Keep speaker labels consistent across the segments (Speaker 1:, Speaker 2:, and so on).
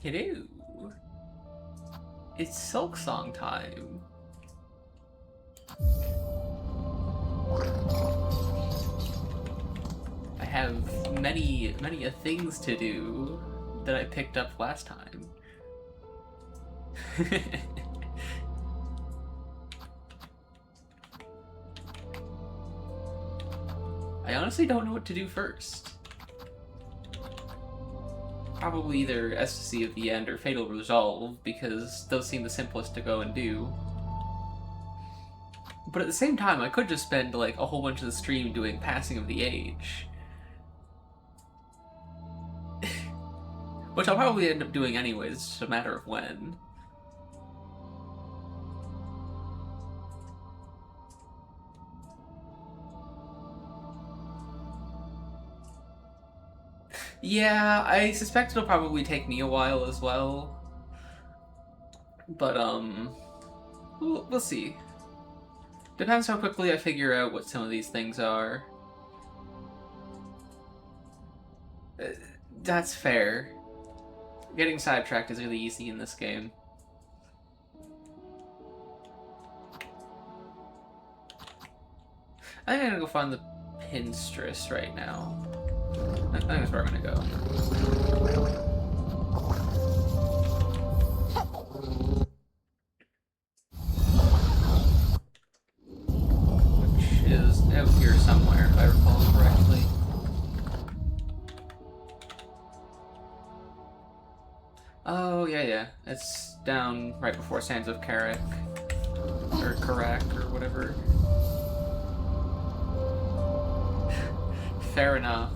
Speaker 1: Hello. It's Silksong time. I have many things to do that I picked up last time. I honestly don't know what to do first. Probably either Ecstasy of the End or Fatal Resolve, because those seem the simplest to go and do. But at the same time, I could just spend like a whole bunch of the stream doing Passing of the Age. Which I'll probably end up doing anyways, it's just a matter of when. Yeah, I suspect it'll probably take me a while as well. But, we'll see. Depends how quickly I figure out what some of these things are. That's fair. Getting sidetracked is really easy in this game. I think I'm gonna go find the Pinstress right now. I think that's where I'm gonna go. Which is out here somewhere, if I recall correctly. Oh, yeah. It's down right before Sands of Karak. Or Karak, or whatever. Fair enough.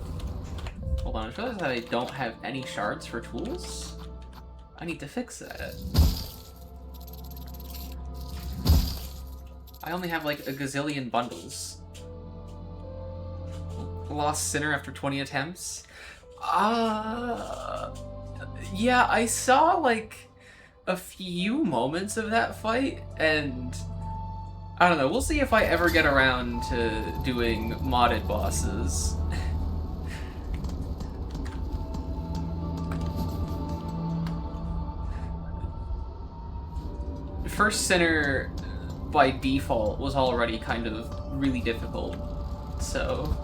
Speaker 1: Hold on, I realize that I don't have any shards for tools? I need to fix that. I only have like a gazillion bundles. Lost Sinner after 20 attempts? Yeah, I saw like a few moments of that fight, and I don't know, we'll see if I ever get around to doing modded bosses. First Sinner, by default, was already kind of really difficult, so...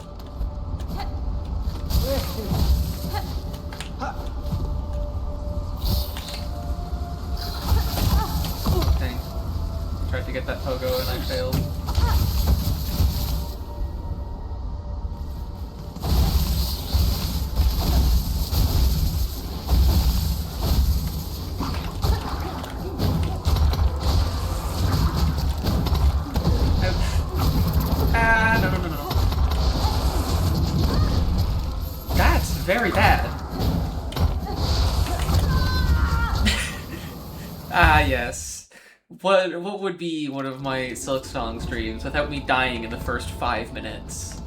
Speaker 1: Dang. Tried to get that pogo and I failed. Very bad. Yes. What would be one of my Silksong streams without me dying in the first 5 minutes?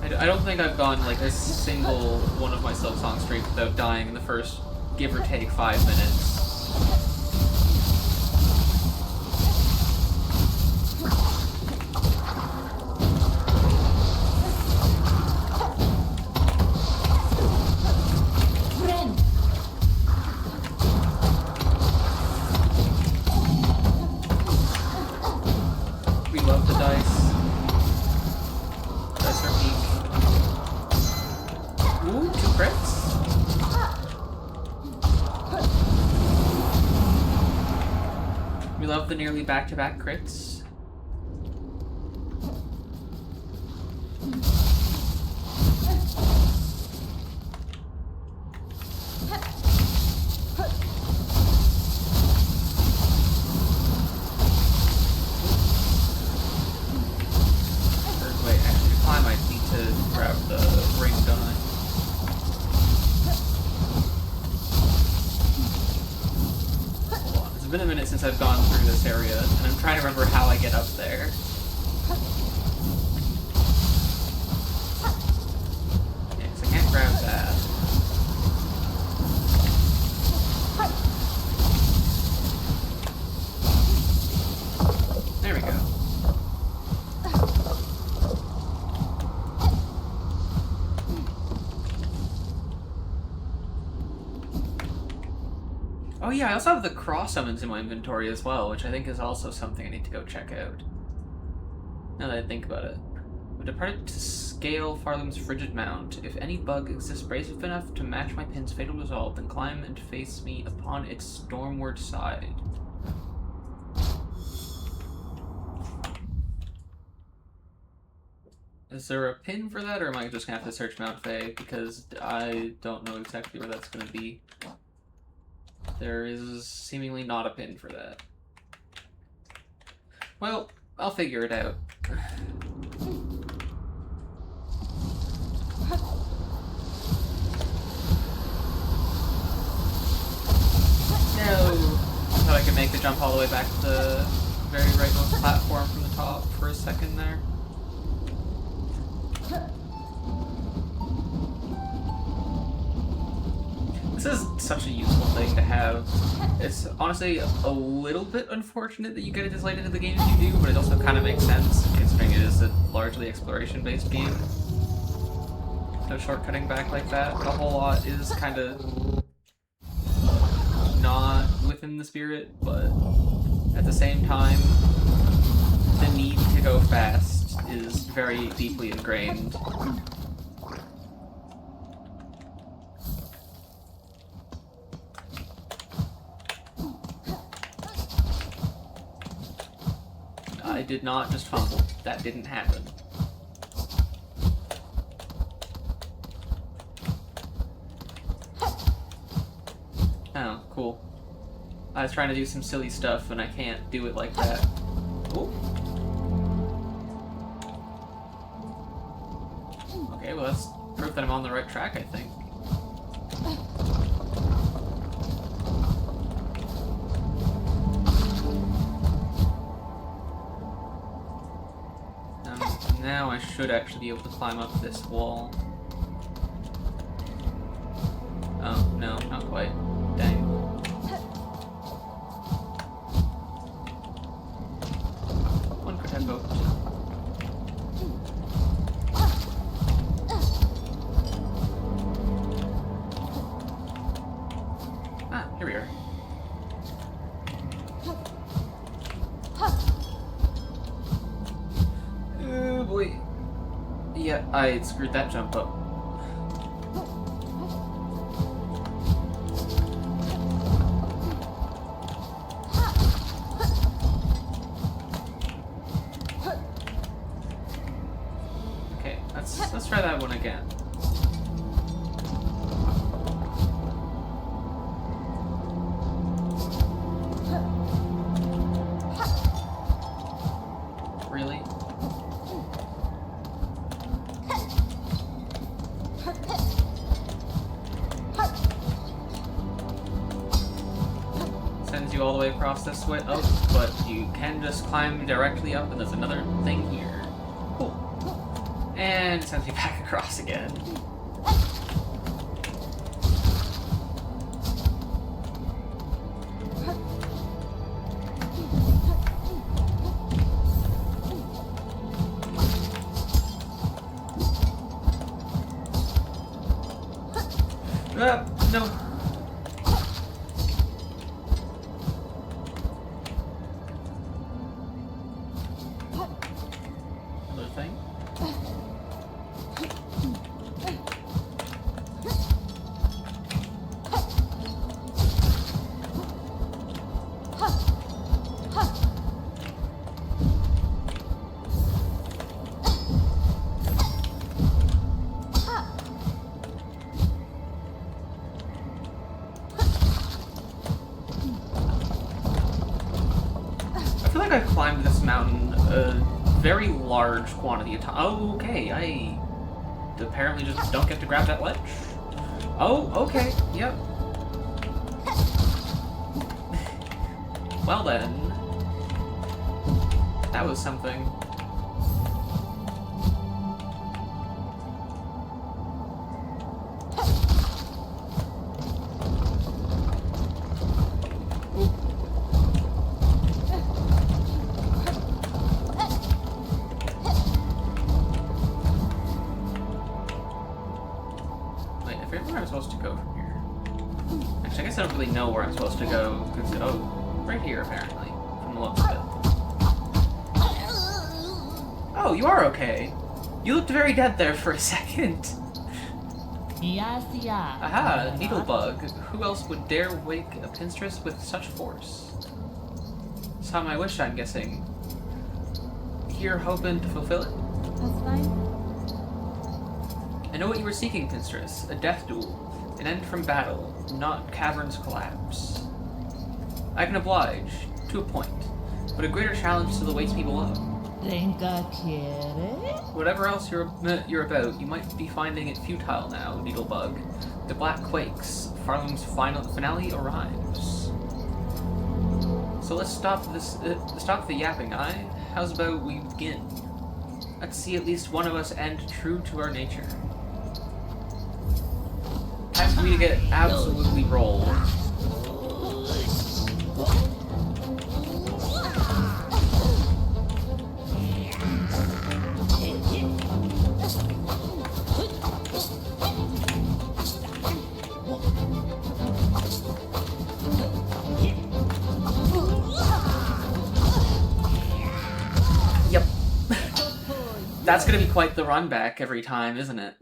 Speaker 1: I don't think I've gone like a single one of my Silksong streams without dying in the first, give or take, 5 minutes. The nearly back-to-back crits. Wait, actually, to climb, I need to grab the ring, don't I? It's been a minute since I've gone through this area, and I'm trying to remember how I get up there. Yeah, because I can't grab that. There we go. Oh yeah, I also have the cross summons in my inventory as well, which I think is also something I need to go check out. Now that I think about it. I've departed to scale Farlam's frigid mount. If any bug exists brave enough to match my pin's fatal resolve, then climb and face me upon its stormward side. Is there a pin for that, or am I just gonna have to search Mount Fae? Because I don't know exactly where that's gonna be. There is seemingly not a pin for that. Well, I'll figure it out. No! I thought I could make the jump all the way back to the very rightmost platform from the top for a second there. This is such a useful thing to have. It's honestly a little bit unfortunate that you get it as late into the game as you do, but it also kind of makes sense, considering it is a largely exploration-based game. So shortcutting back like that a whole lot is kind of not within the spirit, but at the same time, the need to go fast is very deeply ingrained. I did not just fumble. That didn't happen. Oh, cool. I was trying to do some silly stuff and I can't do it like that. Ooh. Okay, well that's proof that I'm on the right track, I think. Now I should actually be able to climb up this wall. Oh, no, not quite. Dang. One could have hoped. Ah, here we are. Oh boy. Yeah, I screwed that jump up. Okay, let's try that one again. Really? Sends you all the way across this way. Oh, but you can just climb directly up, and there's another thing here. Cool. And it sends you back across again. No. Another thing. I feel like I've climbed this mountain a very large quantity of time. Oh, okay, I apparently just don't get to grab that ledge. Oh, okay, yep. Well then, that was something. Where am I supposed to go from here? Actually, I guess I don't really know where I'm supposed to go. Cause, oh, right here, apparently, from the looks of it. Oh, you are okay. You looked very dead there for a second. Aha, needlebug. Who else would dare wake a pinstress with such force? Some I wish, I'm guessing. Here hoping to fulfill it?
Speaker 2: That's fine.
Speaker 1: I know what you were seeking, pinstress. A death duel. An end from battle, not cavern's collapse. I can oblige, to a point, but a greater challenge still awaits me below. Whatever else you're about, you might be finding it futile now, needlebug. The black quakes. Farling's finale arrives. So let's stop the yapping, aye? How's about we begin? Let's see at least one of us end true to our nature. Time for me to get absolutely rolled. That's gonna be quite the run back every time, isn't it?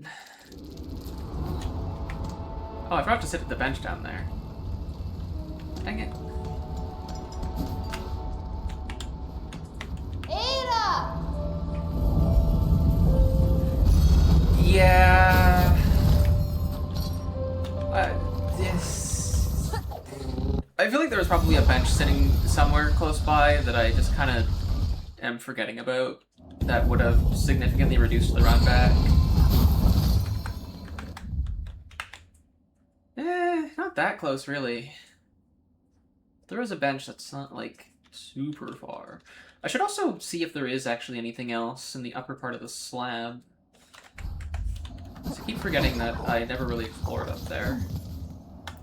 Speaker 1: Oh, I forgot to sit at the bench down there. Dang it.
Speaker 2: Ada!
Speaker 1: Yeah. I feel like there was probably a bench sitting somewhere close by that I just kind of am forgetting about. That would have significantly reduced the run back. Not that close, really. There is a bench that's not, like, super far. I should also see if there is actually anything else in the upper part of the slab. I keep forgetting that I never really explored up there.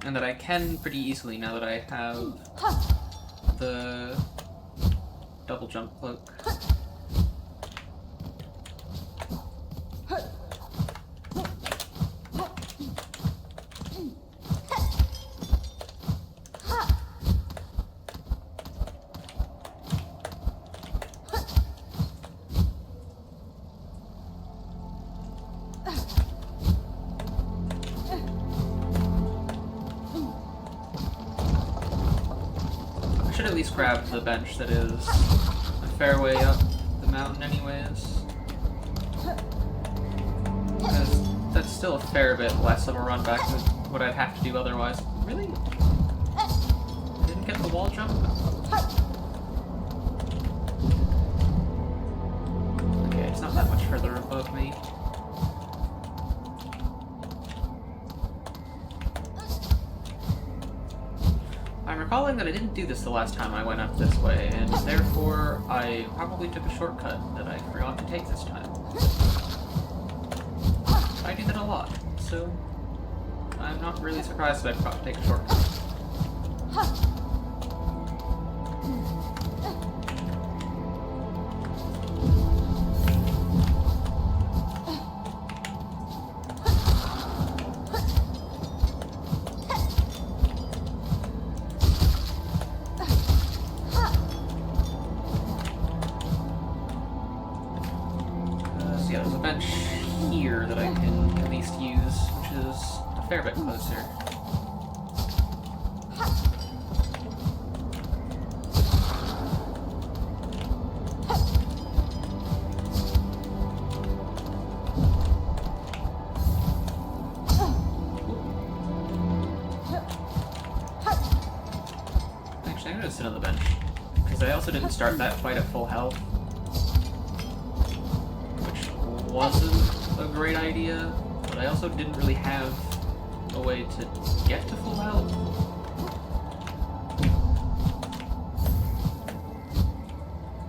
Speaker 1: And that I can pretty easily now that I have the double jump cloak. At least grab the bench that is a fair way up the mountain anyways. Because that's still a fair bit less of a run back than what I'd have to do otherwise. Really? I didn't get the wall jump? Okay, it's not that much further above me. I'm recalling that I didn't do this the last time I went up this way, and therefore I probably took a shortcut that I forgot to take this time. I do that a lot, so I'm not really surprised that I forgot to take a shortcut. Yeah, there's a bench here that I can at least use, which is a fair bit closer. Actually, I'm gonna sit on the bench, because I also didn't start that fight at full health. Wasn't a great idea, but I also didn't really have a way to get to full health.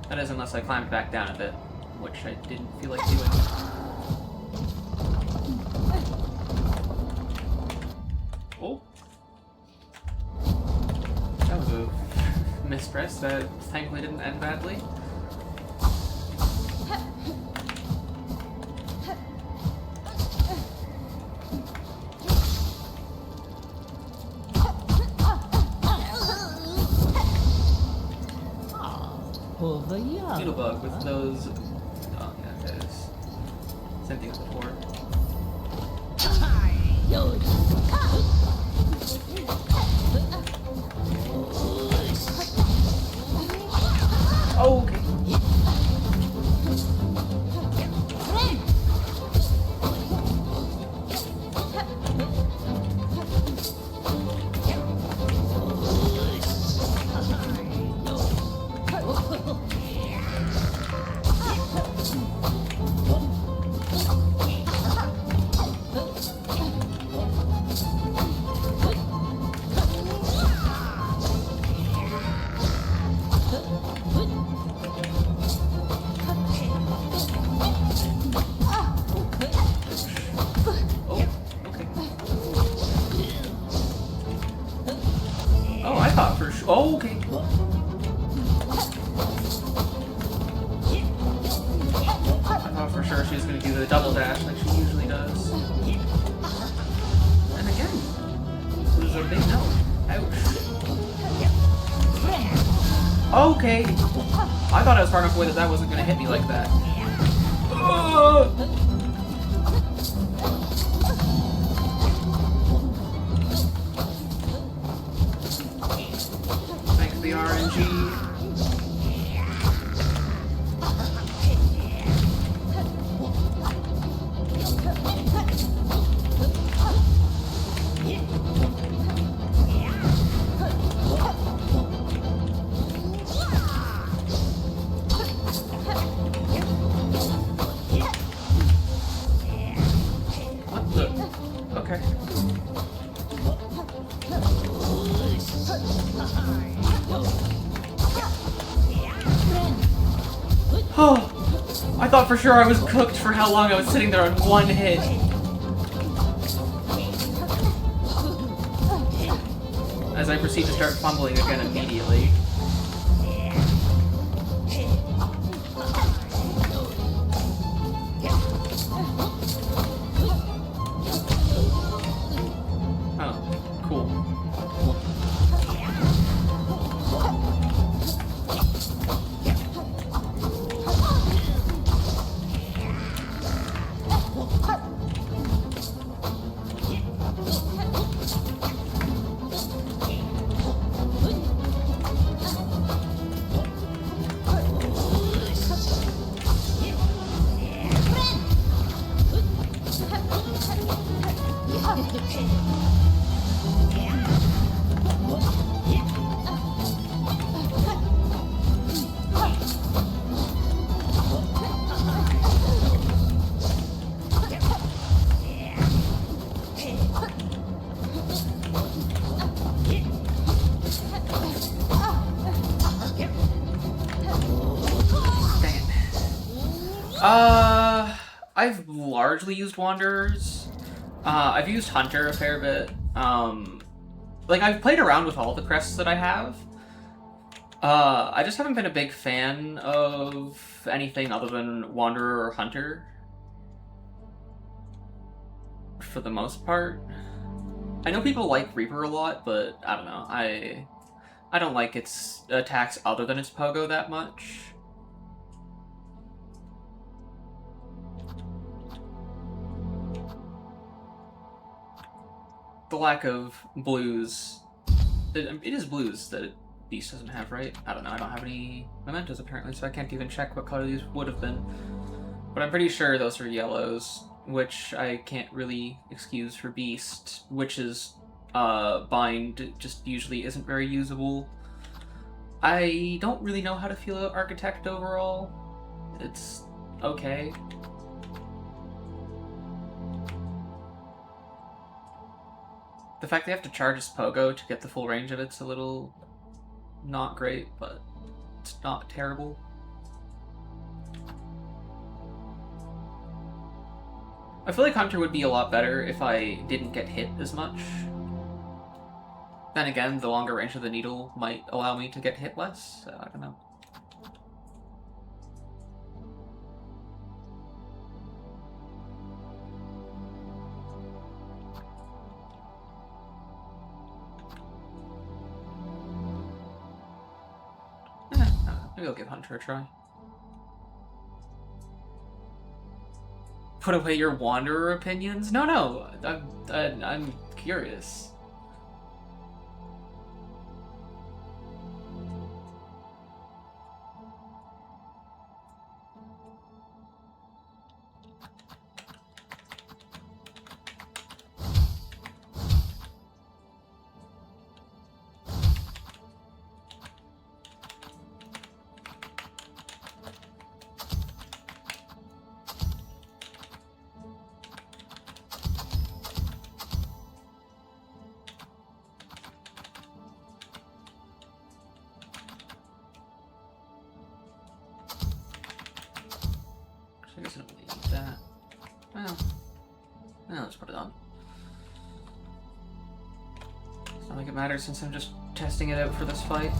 Speaker 1: That is, unless I climbed back down a bit, which I didn't feel like doing. Oh. That was a mispress that thankfully didn't end badly. Needle bug with those. Oh yeah, that is same thing as before. Oh, okay. Oh, I thought for sure. Oh, okay. I thought for sure she was going to do the double dash like she usually does. And again, it was a big no. Ouch. Okay. I thought I was far enough away that that wasn't going to hit me like that. Thanks to the RNG. Okay. Oh, I thought for sure I was cooked for how long I was sitting there on one hit. As I proceed to start fumbling again immediately. I've largely used Wanderers. I've used Hunter a fair bit. Like, I've played around with all the crests that I have. I just haven't been a big fan of anything other than Wanderer or Hunter. For the most part. I know people like Reaper a lot, but I don't know. I don't like its attacks other than its pogo that much. The lack of blues. It is blues that Beast doesn't have, right? I don't know. I don't have any mementos apparently, so I can't even check what color these would have been. But I'm pretty sure those are yellows, which I can't really excuse for Beast, which is bind just usually isn't very usable. I don't really know how to feel about Architect overall. It's okay. The fact they have to charge his pogo to get the full range of it's a little not great, but it's not terrible. I feel like Hunter would be a lot better if I didn't get hit as much. Then again, the longer range of the needle might allow me to get hit less, so I don't know. Maybe I'll give Hunter a try. Put away your Wanderer opinions? No, I'm curious. I guess I don't really need that. Well, let's put it on. It's not like it matters since I'm just testing it out for this fight.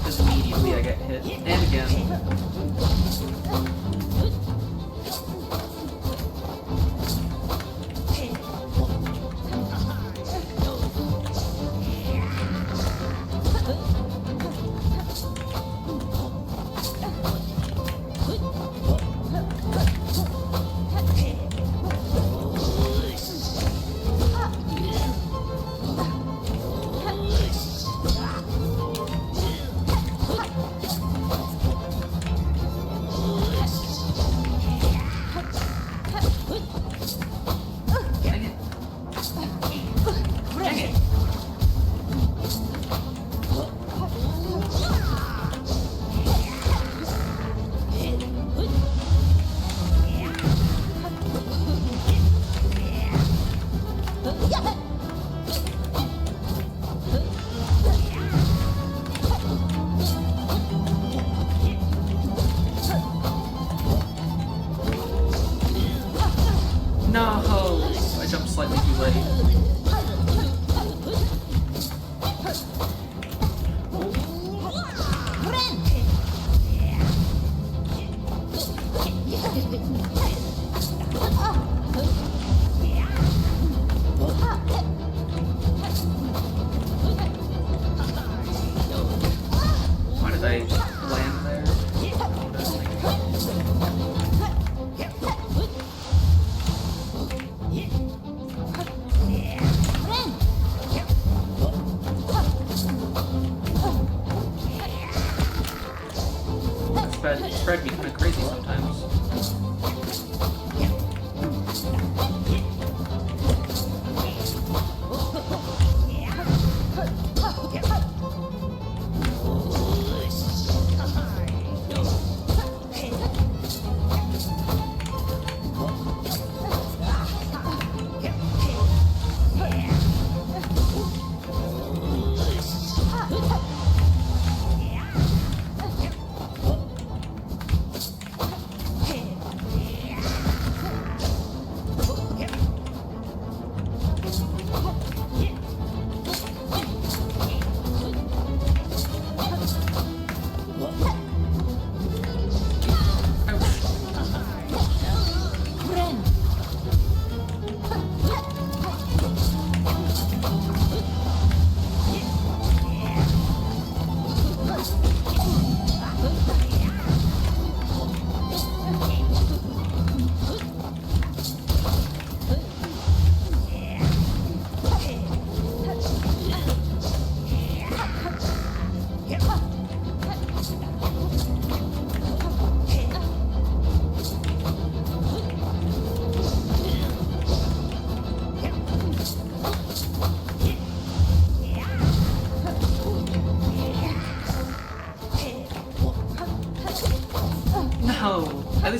Speaker 1: Just immediately I get hit. And again. No! I jumped slightly too late. Why did I land there?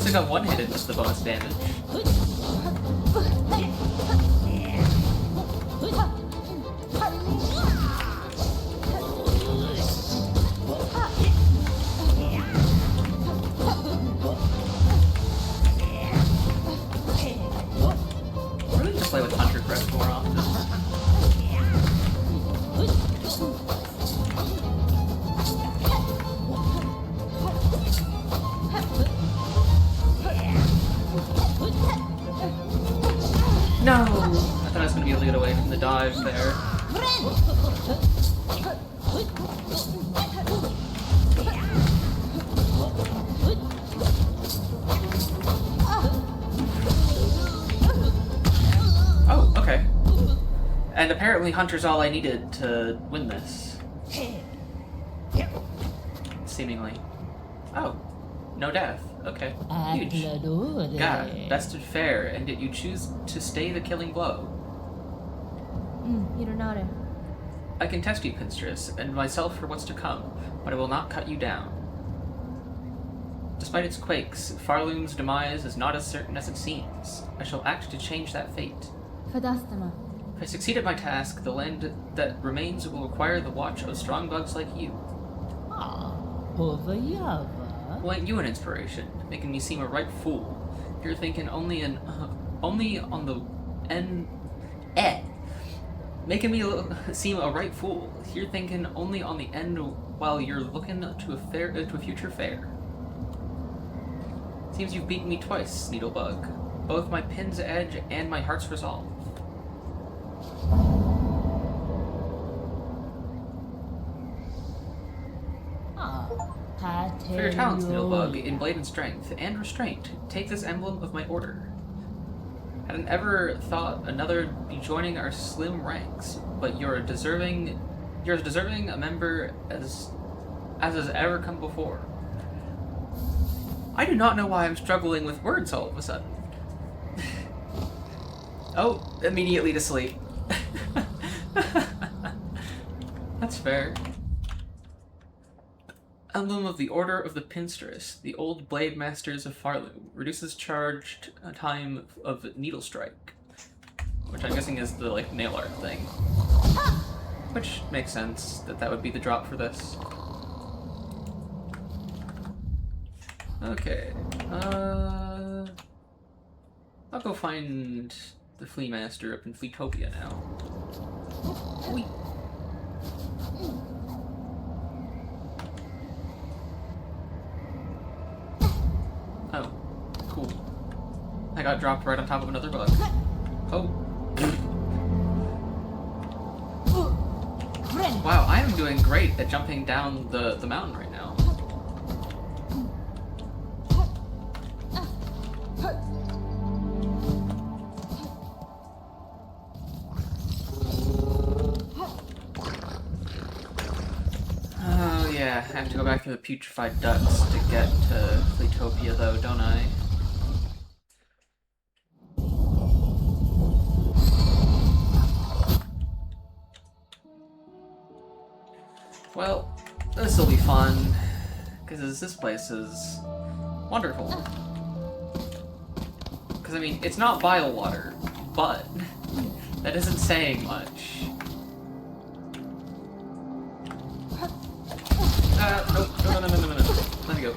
Speaker 1: least I got one hit in with the bonus damage. Really just play with Hunter Crest more often. No! I thought I was going to be able to get away from the dive there. Oh, okay. And apparently Hunter's all I needed to win this. Seemingly. Oh. No death. Okay. Huge. God, bested fair, and yet you choose to stay the killing blow. I can test you, Pinstress, and myself for what's to come, but I will not cut you down. Despite its quakes, Farloon's demise is not as certain as it seems. I shall act to change that fate. If I succeed at my task, the land that remains will require the watch of strong bugs like you. Well, ain't you an inspiration, making me seem a right fool. You're thinking only on the end. Making me seem a right fool. You're thinking only on the end while you're looking to a future fair. Seems you've beaten me twice, Needlebug. Both my pin's edge and my heart's resolve. For your talents, Needlebug, in blade and strength, and restraint, take this emblem of my order. Hadn't ever thought another be joining our slim ranks, but you're as deserving a member as has ever come before. I do not know why I'm struggling with words all of a sudden. Oh, immediately to sleep. That's fair. Emblem of the Order of the Pinstress, the old blade masters of Farloon, reduces charged time of needle strike, which I'm guessing is the like nail art thing, which makes sense that would be the drop for this. Okay, I'll go find the Flea Master up in Fleetopia now. Whee. Oh, cool. I got dropped right on top of another bug. Oh. Wow, I am doing great at jumping down the mountain right now. Oh yeah, I have to go back to the putrefied ducks to get to Fleetopia though, don't I? Well, this'll be fun, because this place is wonderful. Because, I mean, it's not bile water, but that isn't saying much. Nope, no. Let me go.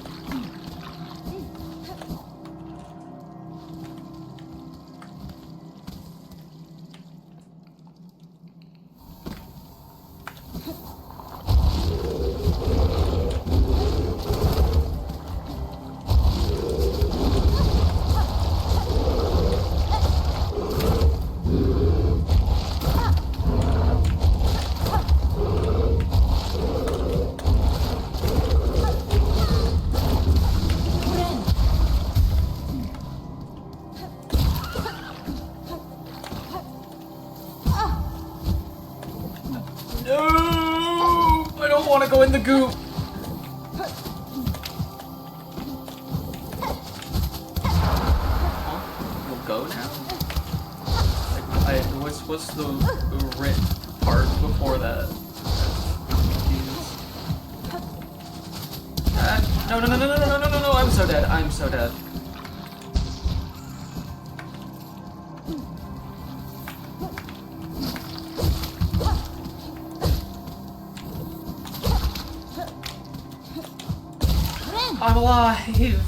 Speaker 1: Go in the goop. You'll go now? What's the rip part before that? No, I'm so dead. I'm so dead. I'm alive!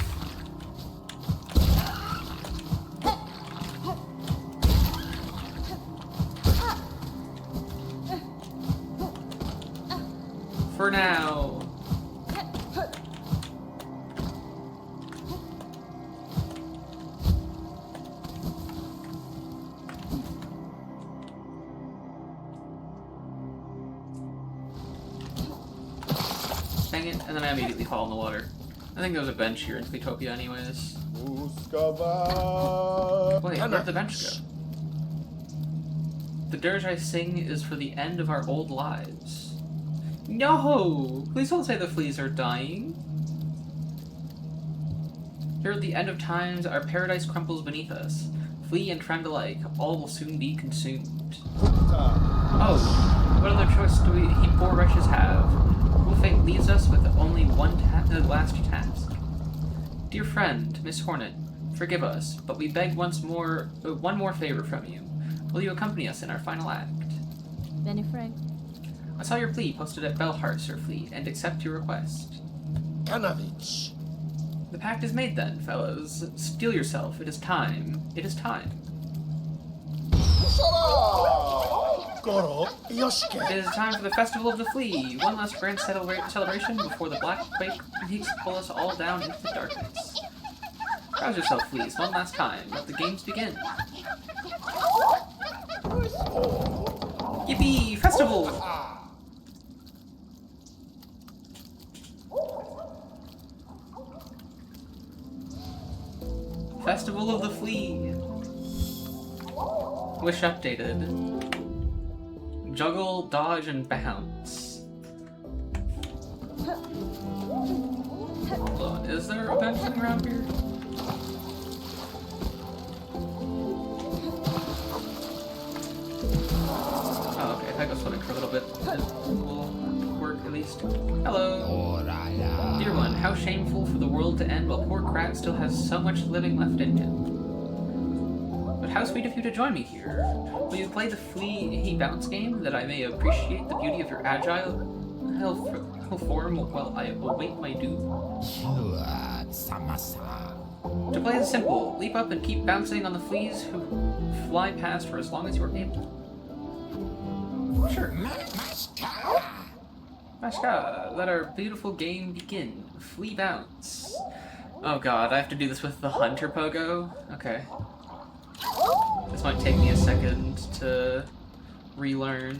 Speaker 1: For now. Dang it, and then I immediately fall in the water. I think there was a bench here in Fleetopia anyways. Wait, where'd the bench go? The dirge I sing is for the end of our old lives. No! Please don't say the fleas are dying. Here at the end of times, our paradise crumbles beneath us. Flea and friend alike, all will soon be consumed. Oh, what other choice do we poor wretches have? Will fate leaves us with only one last task? Dear friend, Miss Hornet, forgive us, but we beg one more favor from you. Will you accompany us in our final act?
Speaker 2: Benny Frank.
Speaker 1: I saw your plea posted at Belhart, Sir Flea, and accept your request.
Speaker 3: Kanovich.
Speaker 1: The pact is made then, fellows. Steel yourself. It is time. It is time. It is time for the Festival of the Flea. One last grand celebration before the black peaks pull us all down into the darkness. Rouse yourself, fleas, one last time. Let the games begin. Yippee! Festival! Festival of the Flea. Wish updated. Juggle, dodge, and bounce. Hold on, is there a bench thing around here? Oh, okay, if I go swimming for a little bit, it will work at least. Hello! Dear one, how shameful for the world to end while poor Krat still has so much living left in him. But how sweet of you to join me here. Will you play the Flea Bounce game, that I may appreciate the beauty of your agile form while I await my doom? To play is simple. Leap up and keep bouncing on the fleas who fly past for as long as you are able. Sure. Mashka, let our beautiful game begin. Flea Bounce. Oh god, I have to do this with the Hunter Pogo? Okay. This might take me a second to relearn.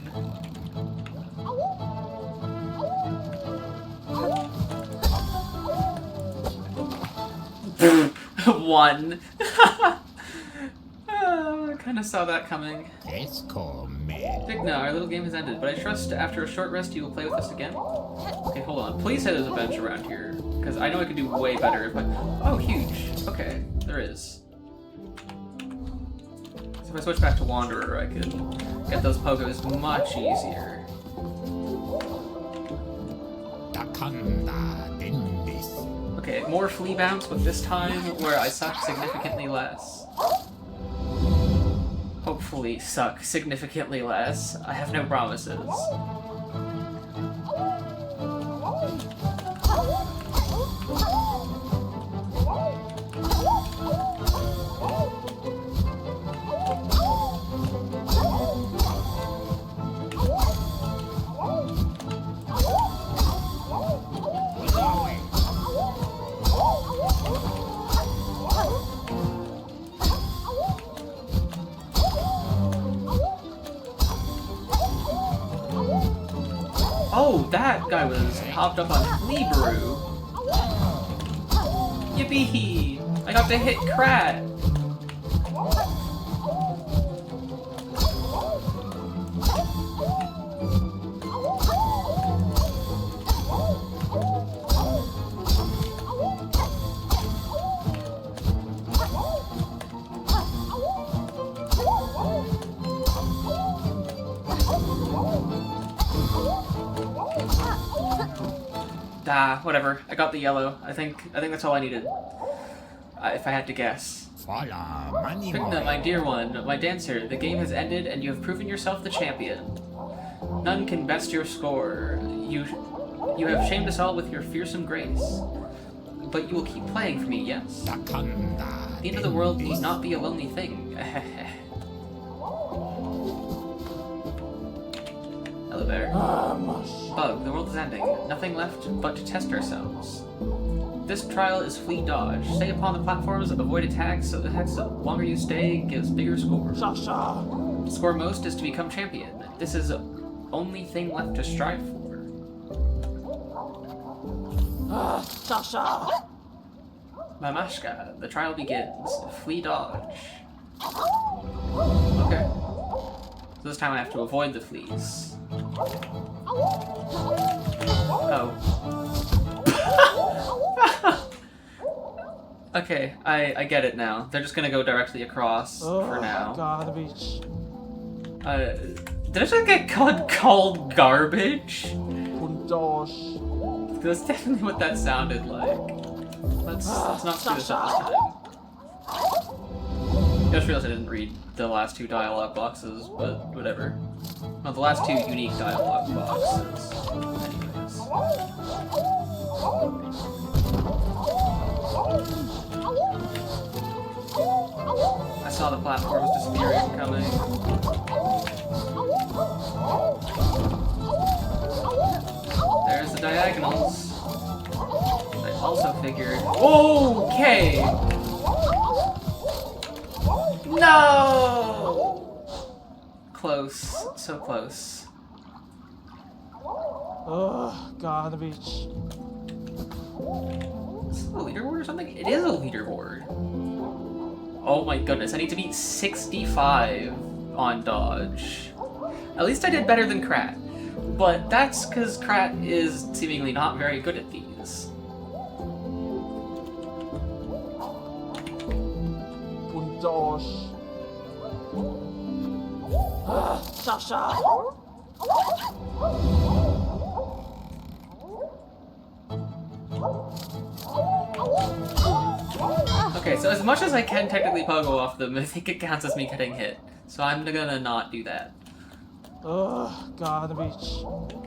Speaker 1: One. I kind of saw that coming. Digna, our little game has ended, but I trust after a short rest you will play with us again. Okay, hold on. Please say there's a bench around here, because I know I could do way better if I... Oh, huge. Okay, there is. So if I switch back to Wanderer, I could get those pogos much easier. Okay, more Flea Bounce, but this time where I suck significantly less. Hopefully suck significantly less. I have no promises. Oh, that guy was hopped up on Fleabrew. Yippee! I got to hit Krat. Ah, whatever. I got the yellow. I think that's all I needed. If I had to guess. Pigna, my dear one, my dancer, the game has ended and you have proven yourself the champion. None can best your score. You have shamed us all with your fearsome grace. But you will keep playing for me, yes? The end of the world need not be a lonely thing. Hello there. Bug, the world is ending. Nothing left but to test ourselves. This trial is flee dodge. Stay upon the platforms, avoid attacks, so the longer you stay gives bigger scores. To score most is to become champion. This is the only thing left to strive for. Mamashka, the trial begins. Flee dodge. Okay. So this time I have to avoid the fleas. Oh. Okay, I get it now. They're just gonna go directly across for now.
Speaker 2: Garbage.
Speaker 1: Did I just get called garbage?
Speaker 2: Pundosh.
Speaker 1: That's definitely what that sounded like. Let's not do this up this time. I just realized I didn't read the last two dialogue boxes, but whatever. Well, the last two unique dialogue boxes. Anyways. I saw the platforms disappearing coming. There's the diagonals. I also figured. Okay! No! Close. So close.
Speaker 2: Garbage.
Speaker 1: Is this a leaderboard or something? It is a leaderboard. Oh my goodness, I need to beat 65 on dodge. At least I did better than Krat. But that's because Krat is seemingly not very good at these.
Speaker 2: Pundosh. Sasha.
Speaker 1: Okay, so as much as I can technically pogo off them, I think it counts as me getting hit. So I'm gonna not do that.
Speaker 2: Garbage.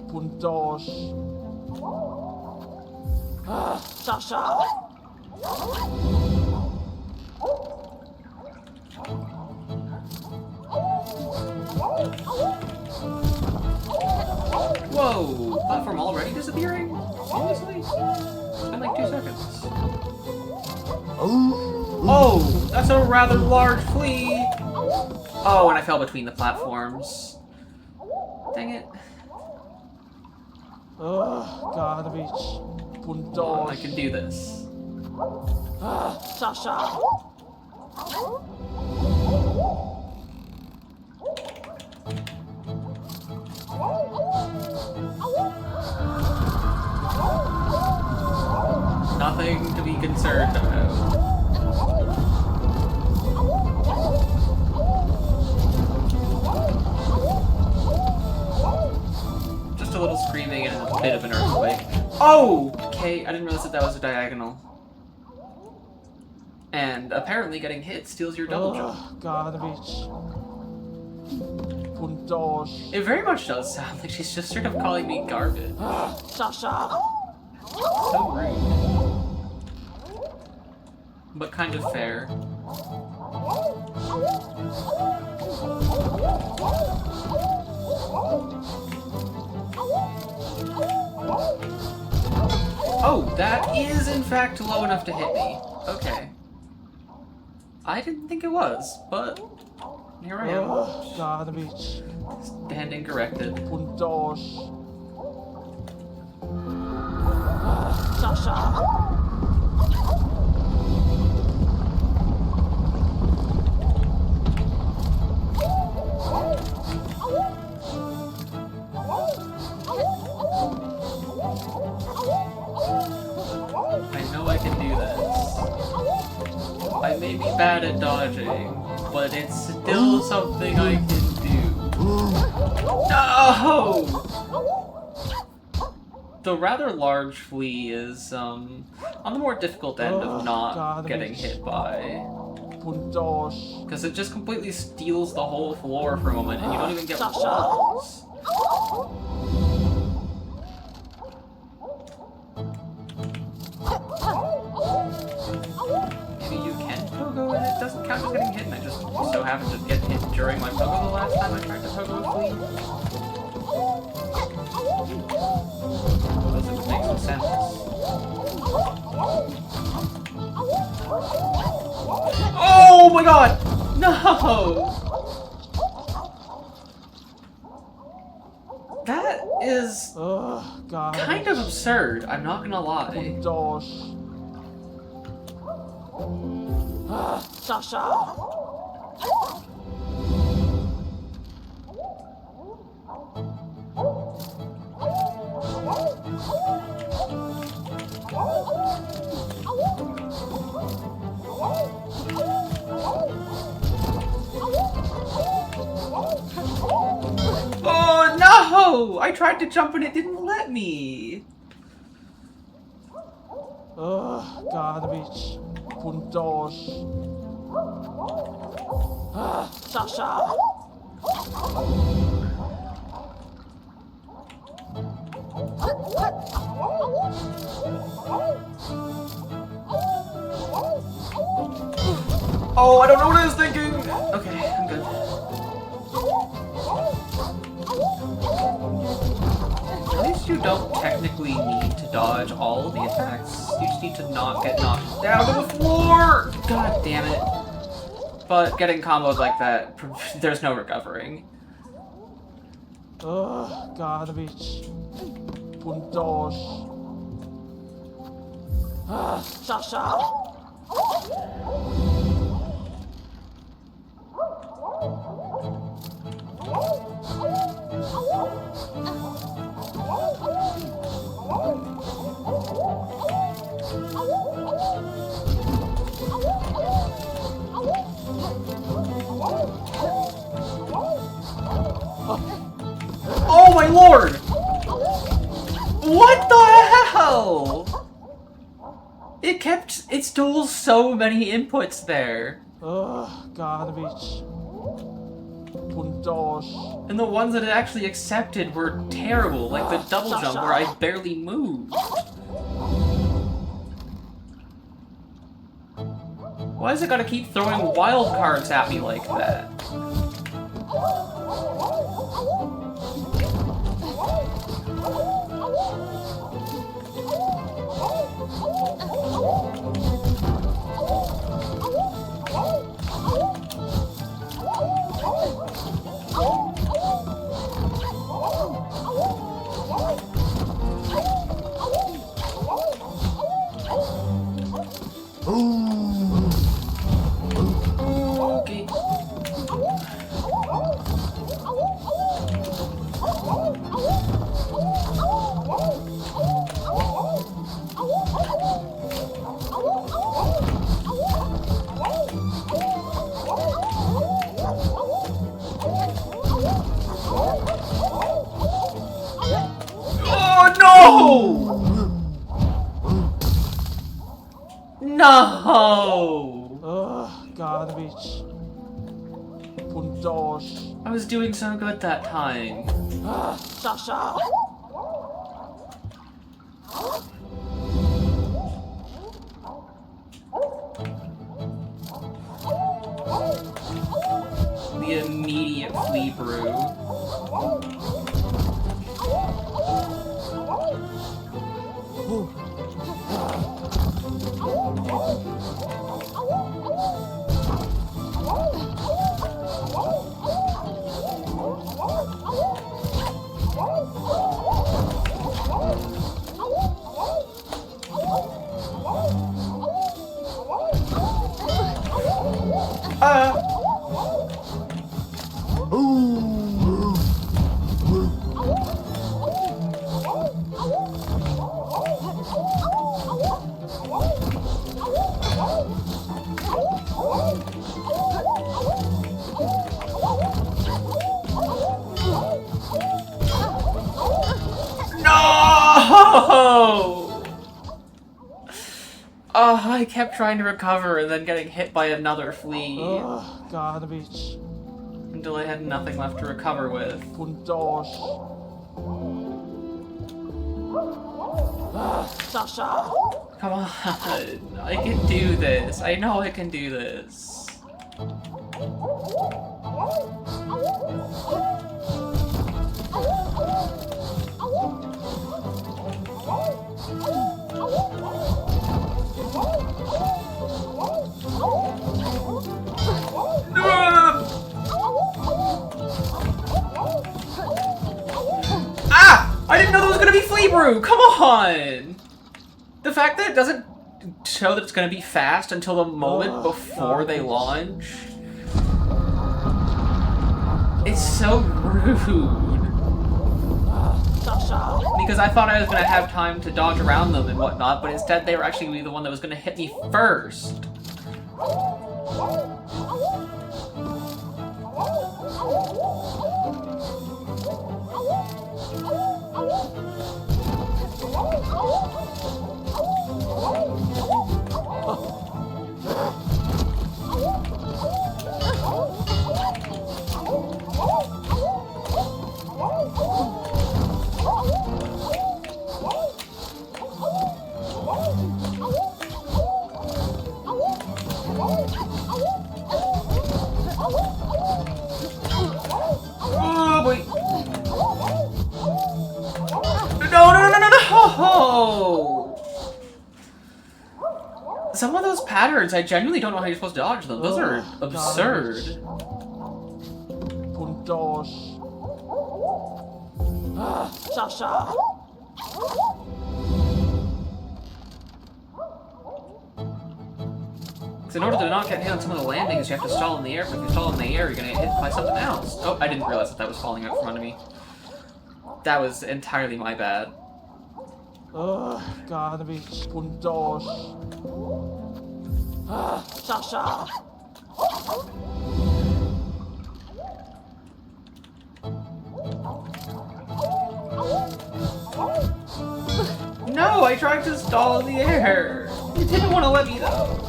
Speaker 2: Pundosh. Sasha.
Speaker 1: Whoa! Platform already disappearing? Seriously? It's been like 2 seconds. Oh! That's a rather large flea! Oh, and I fell between the platforms. Dang it.
Speaker 2: Garbage. Pundosh.
Speaker 1: I can do this.
Speaker 2: Sasha.
Speaker 1: Nothing to be concerned about. Just a little screaming and a bit of an earthquake. Oh! Okay, I didn't realize that was a diagonal. And apparently getting hit steals your double jump.
Speaker 2: Garbage. Pundosh.
Speaker 1: It very much does sound like she's just straight up calling me garbage.
Speaker 2: Sasha.
Speaker 1: So rude. But kind of fair. Oh, that is in fact low enough to hit me. Okay. I didn't think it was, but here I am.
Speaker 2: Garbage.
Speaker 1: Standing corrected.
Speaker 2: Pundosh. Sasha.
Speaker 1: I know I can do this. I may be bad at dodging, but it's still something I can do. No! The rather large flea is, on the more difficult end of not getting hit by.
Speaker 2: Puntos.
Speaker 1: Because it just completely steals the whole floor for a moment, and you don't even get
Speaker 2: Sasha.
Speaker 1: walls. Maybe you can pogo and it doesn't count as getting hit, and I just so happened to get hit during my pogo the last time I tried to pogo a flea. Doesn't make some sense. Oh my god! No! That is
Speaker 2: God.
Speaker 1: kind of absurd, I'm not gonna lie.
Speaker 2: Puntos. Sasha.
Speaker 1: Oh no! I tried to jump and it didn't let me.
Speaker 2: Garbage. Puntos. Sasha.
Speaker 1: Oh, I don't know what I was thinking! Okay, I'm good. At least you don't technically need to dodge all of the attacks. You just need to not get knocked down to the floor! God damn it. But getting comboed like that, there's no recovering.
Speaker 2: Garbage. Puntos. Sasha.
Speaker 1: Oh my lord! What the hell? It stole so many inputs there.
Speaker 2: Garbage. Puntos.
Speaker 1: And the ones that it actually accepted were terrible, like the double jump where I barely moved. Why is it gotta keep throwing wild cards at me like that? Okay. Oh no! No!
Speaker 2: Garbage. Puntos.
Speaker 1: I was doing so good that time.
Speaker 2: Sasha.
Speaker 1: The immediate flea brew. No! Oh, I kept trying to recover and then getting hit by another flea
Speaker 2: Garbage.
Speaker 1: until I had nothing left to recover with.
Speaker 2: Puntosh. Sasha.
Speaker 1: Come on, I can do this. I know I can do this. Ah! I didn't know there was gonna be flea brew! Come on! The fact that it doesn't show that it's gonna be fast until the moment before they launch. It's so rude. Because I thought I was gonna have time to dodge around them and whatnot, but instead they were actually the one that was gonna hit me first. Oh boy! No! Some of those patterns, I genuinely don't know how you're supposed to dodge them. Those are absurd.
Speaker 2: Puntosh. Sasha.
Speaker 1: In order to not get hit on some of the landings, you have to stall in the air, but if you stall in the air, you're gonna get hit by something else. Oh, I didn't realize that was falling out from under me. That was entirely my bad.
Speaker 2: Garbage. Puntosh. Sasha.
Speaker 1: No, I tried to stall in the air. You didn't want to let me though.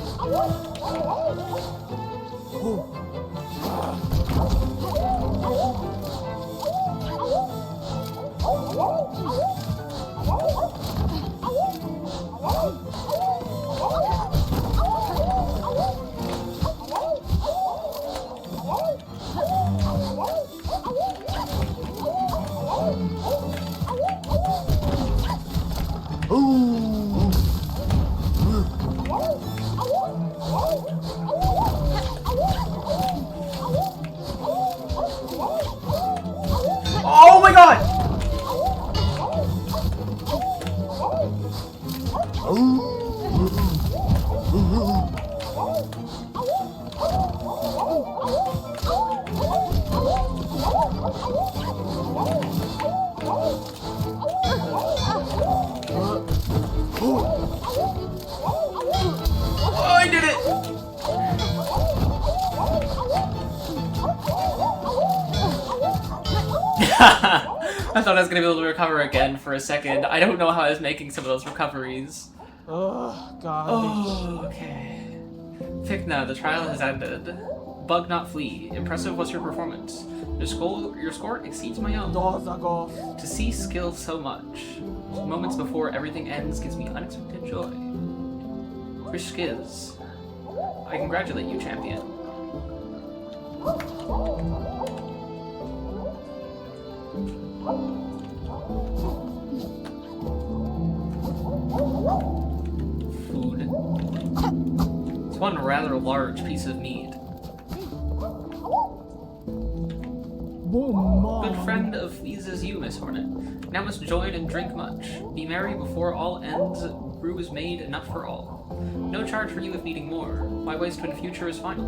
Speaker 1: Oh my god! Oh, I did it! I thought I was gonna be able to recover again for a second. I don't know how I was making some of those recoveries. Oh, okay. Fikna, the trial has ended. Bug not flee. Impressive was your performance. Your score exceeds my own. To see skill so much. Moments before everything ends gives me unexpected joy. Krishkiz. I congratulate you, champion. Food. It's one rather large piece of meat. Good friend of fleas is you, Miss Hornet. Now must join and drink much. Be merry before all ends. Brew is made, enough for all. No charge for you if needing more. My waste when future is final.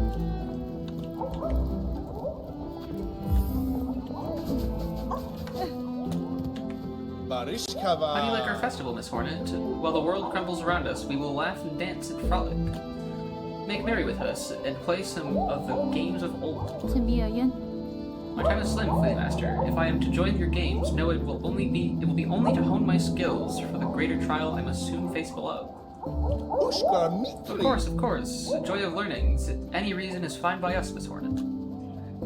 Speaker 1: How do you like our festival, Miss Hornet? While the world crumbles around us, we will laugh and dance and frolic. Make merry with us and play some of the games of old. My time is slim, Flea Master. If I am to join your games, know it will be only to hone my skills for the greater trial I must soon face below.
Speaker 3: Ushka Mitri.
Speaker 1: Of course. Joy of learning. Any reason is fine by us, Miss Hornet.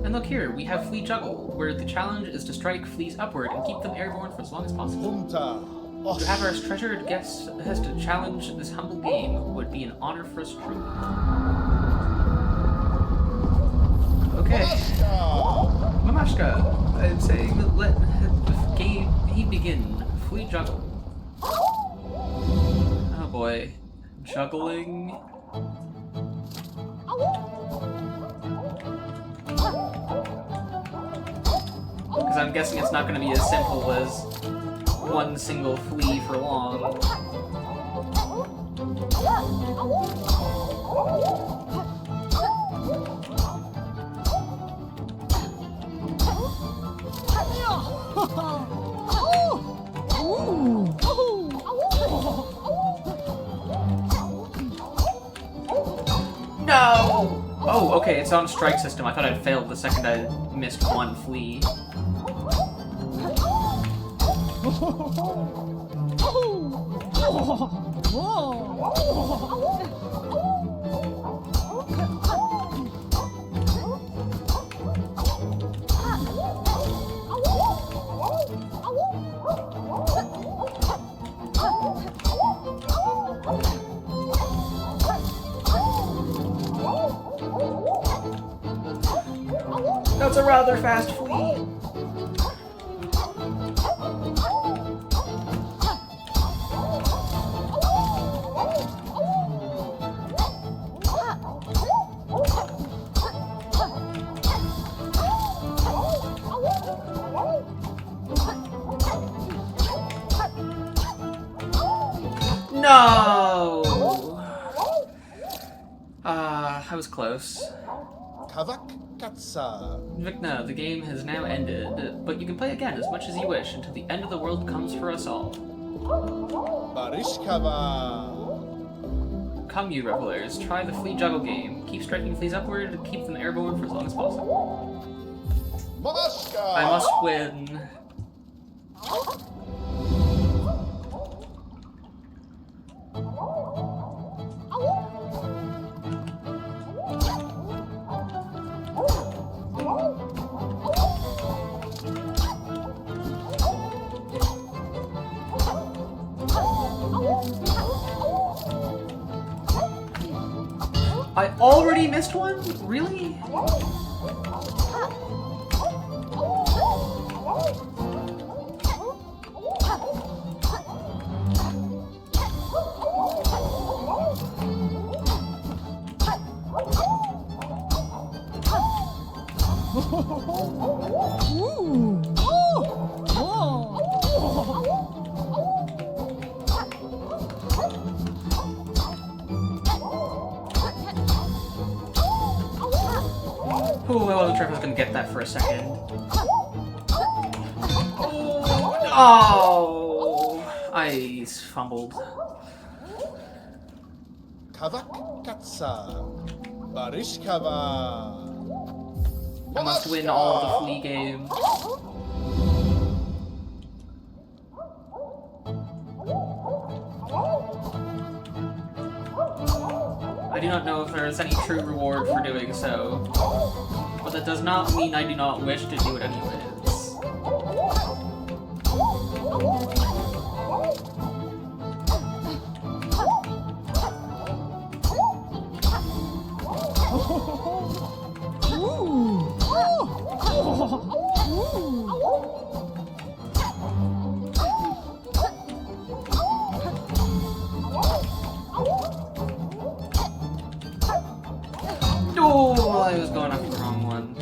Speaker 1: And look here, we have Flea Juggle, where the challenge is to strike fleas upward and keep them airborne for as long as possible.
Speaker 3: Hunta.
Speaker 1: To have our treasured guest has to challenge this humble game would be an honor for us truly. Okay. Mamashka, I'm saying that let the game begin. Flea Juggle. Oh boy. Juggling. Because I'm guessing it's not going to be as simple as one single flea for long. No! Oh, okay, it's on strike system. I thought I'd failed the second I missed one flea. That's a rather fast flea. No! I was close.
Speaker 3: Kavak Katsa.
Speaker 1: Vikna, the game has now ended, but you can play again as much as you wish until the end of the world comes for us all.
Speaker 3: Barishkava.
Speaker 1: Come, you revelers, try the flea juggle game. Keep striking fleas upward and keep them airborne for as long as possible.
Speaker 3: Mamashka.
Speaker 1: I must win. I already missed one? Really? Ooh, I wasn't sure if I was gonna get that for a second. Oh, I fumbled.
Speaker 3: Kavak Katsa. Barishkava.
Speaker 1: I must win all the flea games. I do not know if there is any true reward for doing so, but that does not mean I do not wish to do it anyways. Oh, I was going after the wrong one.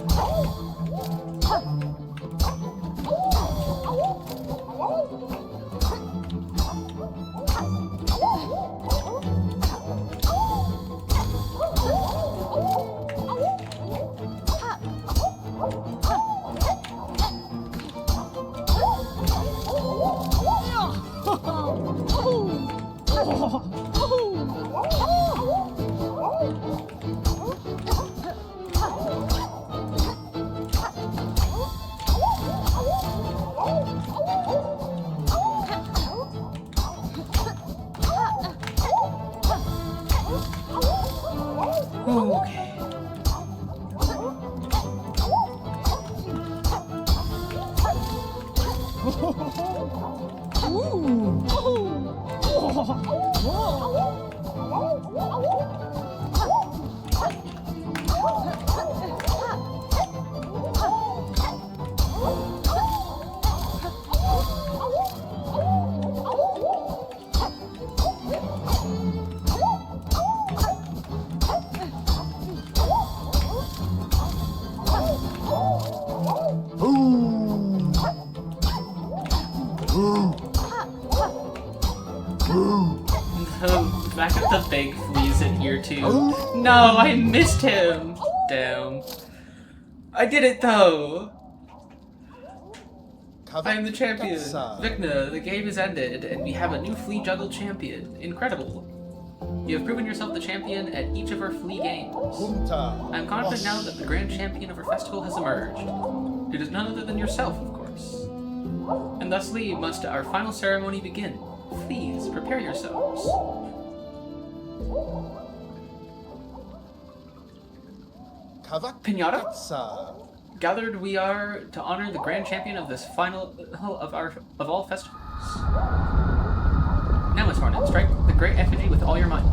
Speaker 1: Back at the big fleas in here too. No, I missed him! Damn. I did it though! I am the champion. Vikna, the game is ended, and we have a new flea juggle champion. Incredible. You have proven yourself the champion at each of our flea games. I am confident now that the grand champion of our festival has emerged. It is none other than yourself, of course. And thusly must our final ceremony begin. Please, prepare yourselves. Pinata? Gathered we are to honor the grand champion of this final of all festivals. Now, Miss Hornet, strike the great effigy with all your might.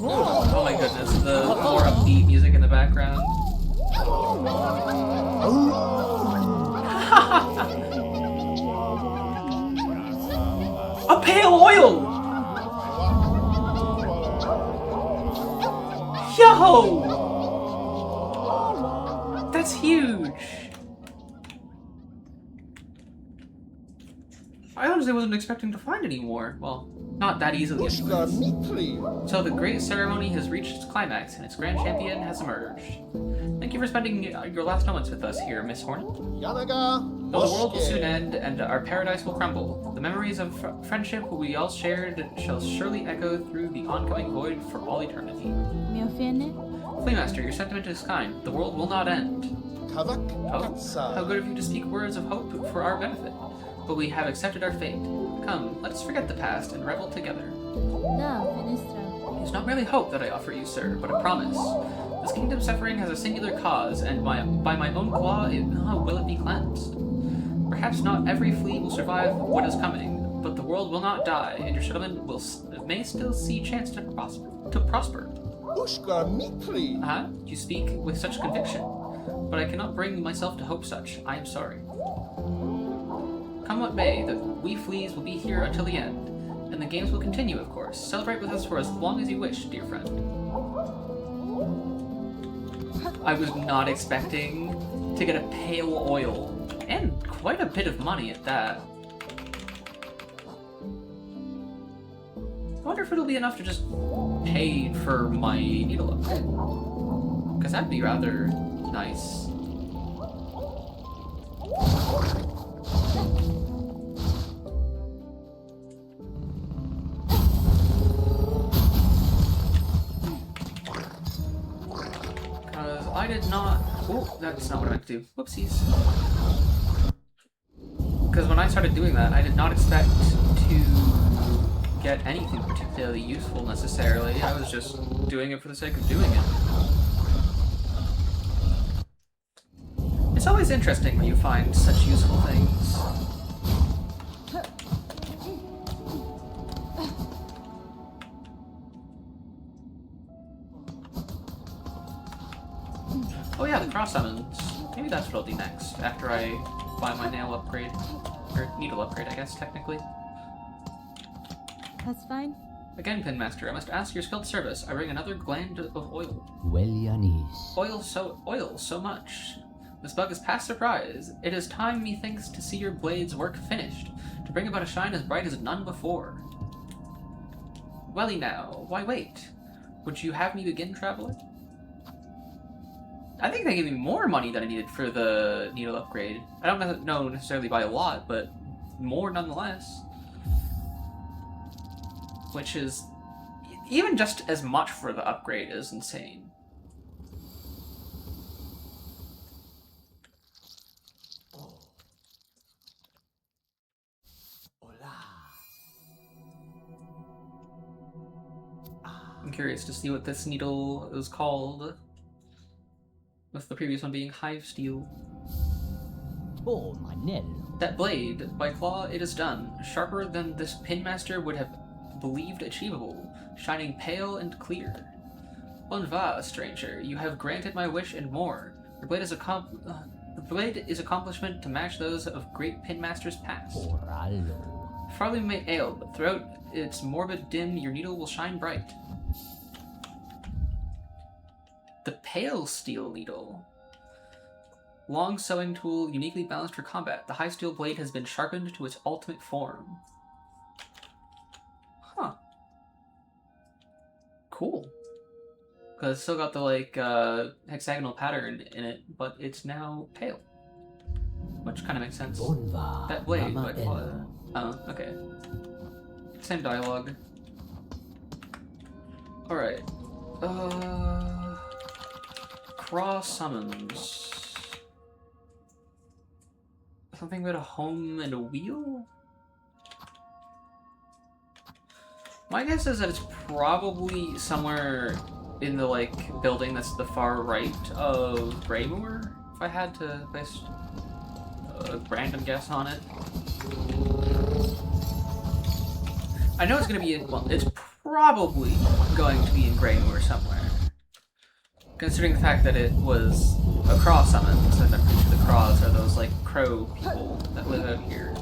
Speaker 1: Oh my goodness, the more upbeat music in the background. A pale oil! Yo! That's huge! I honestly wasn't expecting to find any more. Well, not that easily anyways. So the great ceremony has reached its climax and its grand champion has emerged. Thank you for spending your last moments with us here, Miss Hornet. Though the world will soon end and our paradise will crumble, the memories of friendship we all shared shall surely echo through the oncoming void for all eternity. Fleamaster, your sentiment is kind. The world will not end. Oh, how good of you to speak words of hope for our benefit. But we have accepted our fate. Come, let us forget the past and revel together. It is not merely hope that I offer you, sir, but a promise. This kingdom's suffering has a singular cause, and by my own claw will it be cleansed. Perhaps not every flea will survive what is coming, but the world will not die, and your settlement may still see chance to prosper. You speak with such conviction, but I cannot bring myself to hope such. I am sorry. Come what may, the we fleas will be here until the end, and the games will continue, of course. Celebrate with us for as long as you wish, dear friend. I was not expecting to get a pale oil, and quite a bit of money at that. I wonder if it'll be enough to just pay for my needle upgrade, because that'd be rather nice. I did not... Oh, that's not what I meant to do. Whoopsies. Because when I started doing that, I did not expect to get anything particularly useful necessarily. I was just doing it for the sake of doing it. It's always interesting when you find such useful things. Oh yeah, the cross summons. Maybe that's what I'll do next, after I buy my nail upgrade. Or needle upgrade, I guess, technically.
Speaker 4: That's fine.
Speaker 1: Again, Pinmaster, I must ask your skilled service. I bring another gland of oil.
Speaker 5: Well, Yanis.
Speaker 1: Oil so much. This bug is past surprise. It is time, methinks, to see your blade's work finished, to bring about a shine as bright as none before. Welly now, why wait? Would you have me begin, traveler? I think they gave me more money than I needed for the needle upgrade. I don't know necessarily by a lot, but more nonetheless. Which is, even just as much for the upgrade is insane. I'm curious to see what this needle is called. with the previous one being Hive Steel.
Speaker 4: Oh, my nell.
Speaker 1: That blade, by claw it is done, sharper than this pinmaster would have believed achievable, shining pale and clear. Bon va, stranger, you have granted my wish and more. The blade is accomplishment to match those of great pinmasters past.
Speaker 4: Porallo.
Speaker 1: Farley may ail, but throughout its morbid dim, your needle will shine bright. The Pale Steel Needle. Long sewing tool, uniquely balanced for combat. The high steel blade has been sharpened to its ultimate form. Huh. Cool. Because it's still got the, like, hexagonal pattern in it, but it's now pale. Which kind of makes sense.
Speaker 4: Bonva.
Speaker 1: That blade,
Speaker 4: Mama
Speaker 1: but
Speaker 4: Ello.
Speaker 1: oh, okay. Same dialogue. Alright. Cross summons. Something about a home and a wheel? My guess is that it's probably somewhere in the, like, building that's the far right of Greymoor, if I had to place a random guess on it. I know it's gonna be in, well, it's probably going to be in Greymoor somewhere. Considering the fact that it was a Craw summon, so I'm pretty sure the Craws are those, like, crow people that live out here.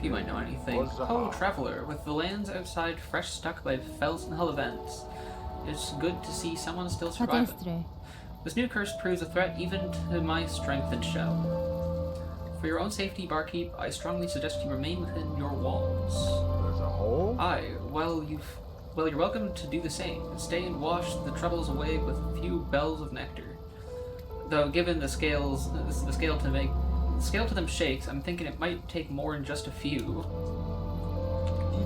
Speaker 1: You might know anything. Oh, traveler, with the lands outside fresh stuck by fells and hell events, it's good to see someone still surviving.
Speaker 5: Padestre.
Speaker 1: This new curse proves a threat even to my strength and shell. For your own safety, barkeep, I strongly suggest you remain within your walls.
Speaker 2: There's a hole?
Speaker 1: Aye, well, you're welcome to do the same. Stay and wash the troubles away with a few bells of nectar. Though, given the scale to them shakes, I'm thinking it might take more than just a few.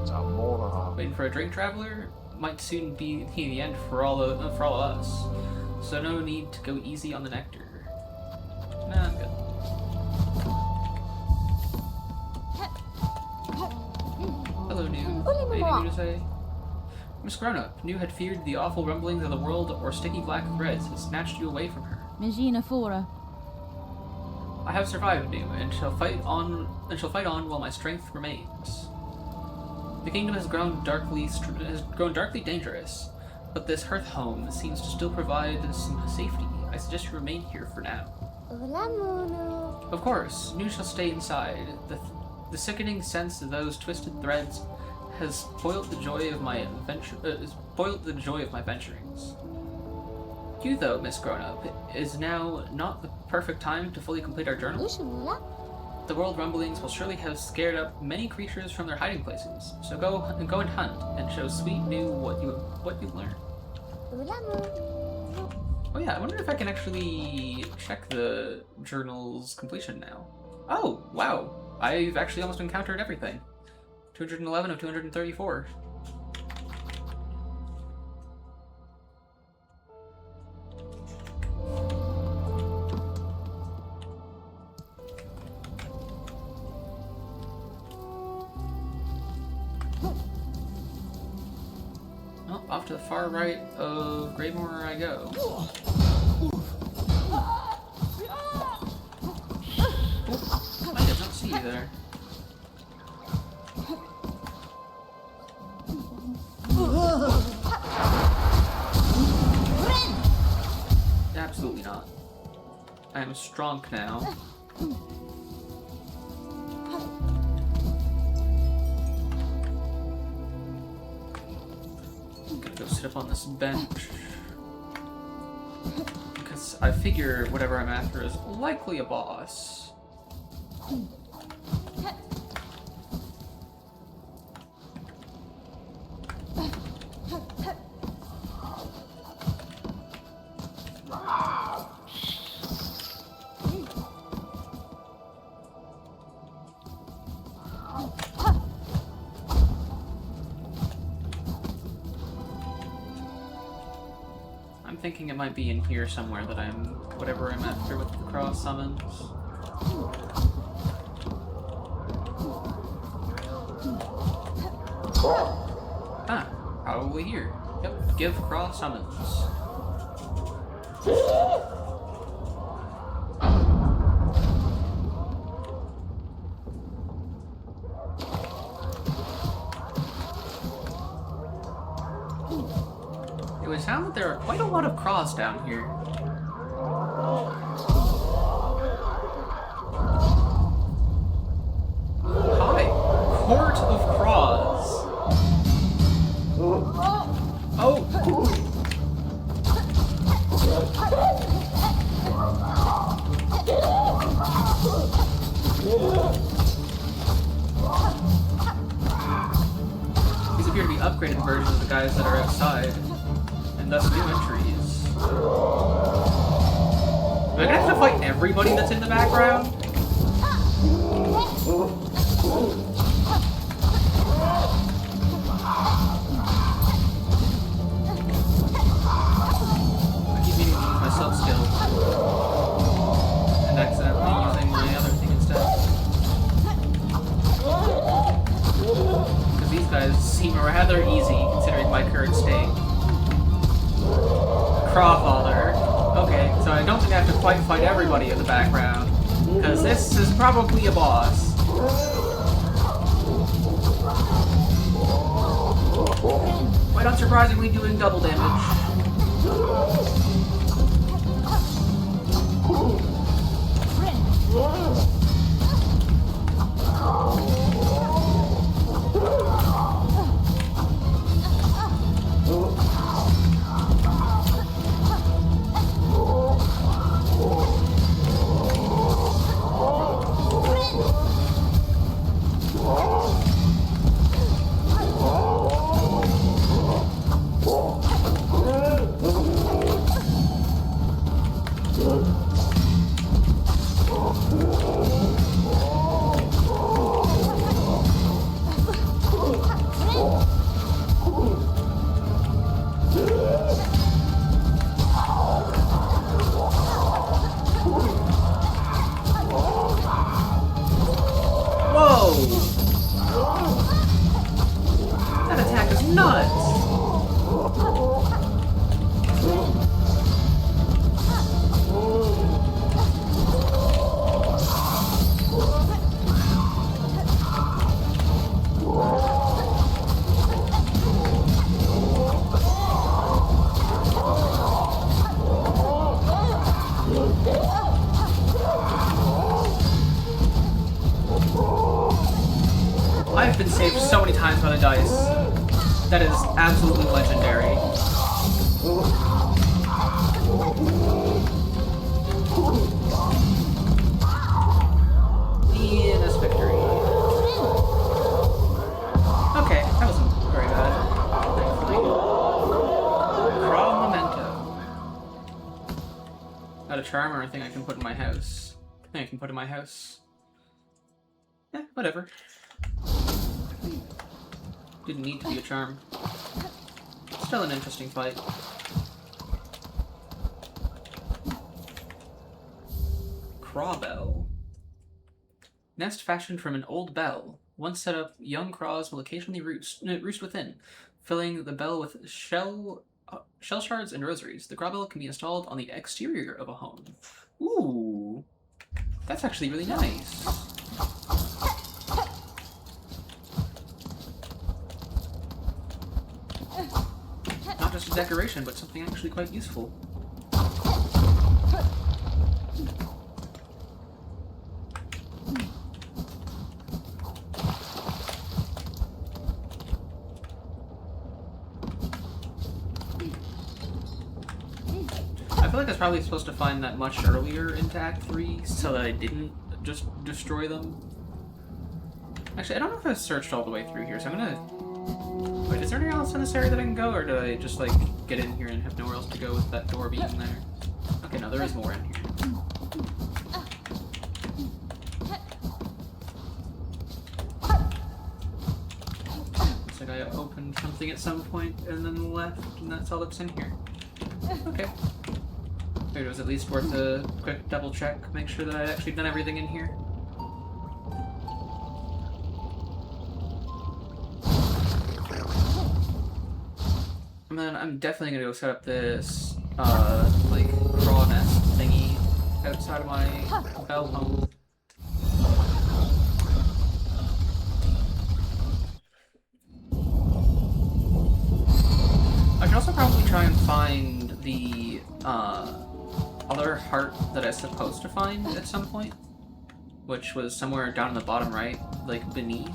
Speaker 2: It's a moron.
Speaker 1: Waiting for a drink, traveler? Might soon be the end for all of us. So no need to go easy on the nectar. Nah, I'm good. Hello, New. Anything new to say? Miss Grownup, New had feared the awful rumblings of the world or sticky black threads had snatched you away from her.
Speaker 5: Magina Fora.
Speaker 1: I have survived, New, and shall fight on while my strength remains. The kingdom has grown darkly dangerous, but this hearth home seems to still provide some safety. I suggest you remain here for now. Of course, New shall stay inside. The sickening sense of those twisted threads has spoilt the joy of my venturings. You, though, Miss Grownup, is now not the perfect time to fully complete our journal. The world rumblings will surely have scared up many creatures from their hiding places. So go and hunt and show sweet New what you've learned. Oh yeah, I wonder if I can actually check the journal's completion now. Oh, wow. I've actually almost encountered everything. 211 of 234. Well, off to the far right of Greymoor I go. I did not see you there. Absolutely not. I am strong now. I'm gonna go sit up on this bench. Because I figure whatever I'm after is likely a boss. I'm thinking it might be in here somewhere that whatever I'm after with the cross summons. Ah, probably here. Yep, give cross summons. It was found that there are quite a lot of craws down here. Hi, Court of Craws. Oh! These appear to be upgraded versions of the guys that are outside, and thus new entries. Am I gonna have to fight everybody that's in the background? I keep meaning to use my self skill and accidentally using my other thing instead. Because these guys seem rather easy considering my current state. Crawfather. Okay, so I don't think I have to quite fight everybody in the background, because this is probably a boss. Quite unsurprisingly doing double damage. That attack is nuts! I've been saved so many times by the dice. That is absolutely legendary. ENS victory. Okay, that wasn't very bad. Crawl memento. Not a charm or anything I can put in my house. I can put in my house. Eh, whatever. Didn't need to be a charm. Still an interesting fight. Crawbell. Nest fashioned from an old bell. Once set up, young craws will occasionally roost within, filling the bell with shell shards and rosaries. The crawbell can be installed on the exterior of a home. Ooh, that's actually really nice. Not just a decoration, but something actually quite useful. I feel like I was probably supposed to find that much earlier into Act 3, so that I didn't just destroy them. Actually, I don't know if I searched all the way through here, so I'm gonna... Wait, is there anywhere else in this area that I can go, or did I just, like, get in here and have nowhere else to go with that door being there? Okay, no, there is more in here. Looks like I opened something at some point and then left, and that's all that's in here. Okay. Figured it was at least worth a quick double check, make sure that I'd actually done everything in here. And then I'm definitely gonna go set up this, like, craw nest thingy outside of my bell home. I should also probably try and find the, other heart that I was supposed to find at some point, which was somewhere down in the bottom right, like beneath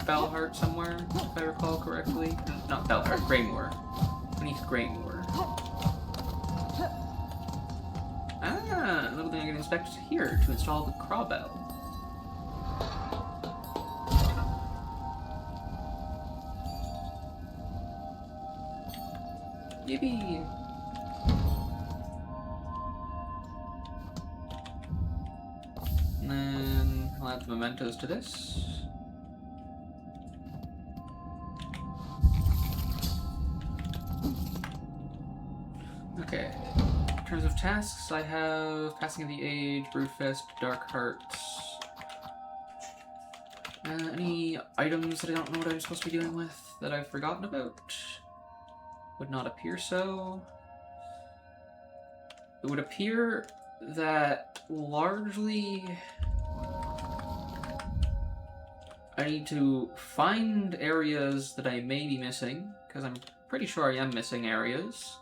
Speaker 1: Bellheart somewhere, if I recall correctly. Not Bellheart, Greymoor. Beneath Greymoor. Ah, another thing I can inspect here to install the Crawbell. Yippee! And then I'll add the mementos to this. Okay. In terms of tasks, I have Passing of the Age, Brewfest, Dark Hearts. Any items that I don't know what I'm supposed to be dealing with that I've forgotten about? Would not appear so. It would appear that largely I need to find areas that I may be missing, because I'm pretty sure I am missing areas.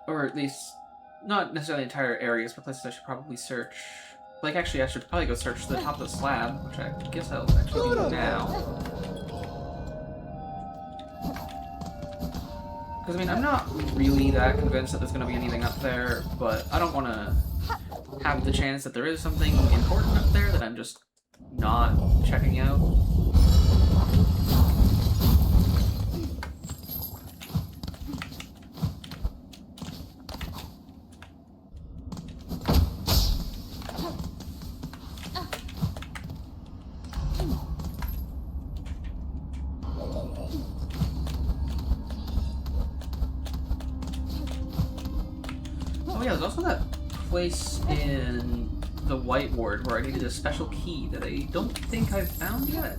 Speaker 1: Or at least, not necessarily entire areas, but places I should probably search. Like, actually, I should probably go search the top of the slab, which I guess I'll actually do now. Because, I mean, I'm not really that convinced that there's going to be anything up there, but I don't want to have the chance that there is something important up there that I'm just not checking out. Oh yeah, there's also that place in the White Ward where I needed a special key that I don't think I've found yet.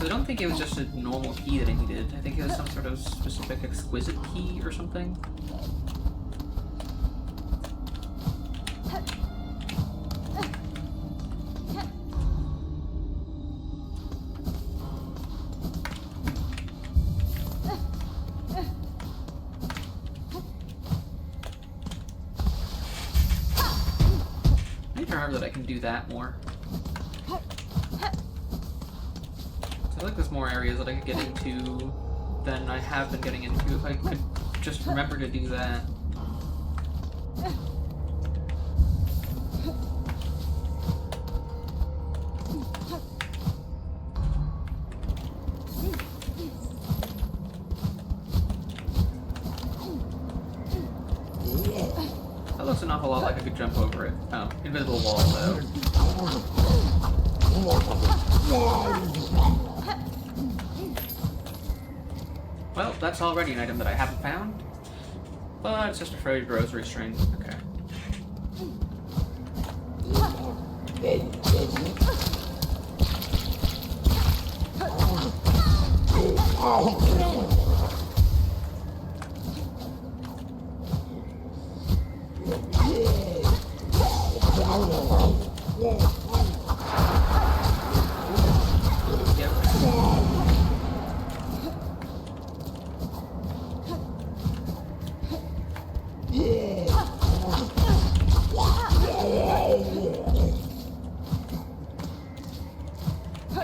Speaker 1: I don't think it was just a normal key that I needed. I think it was some sort of specific exquisite key or something. Remember that I can do that more. So I feel like there's more areas that I could get into than I have been getting into if I could just remember to do that. That looks an awful lot like I could jump over it. Oh, invisible wall though. Well, that's already an item that I haven't found. But it's just a frayed rosary string. Okay.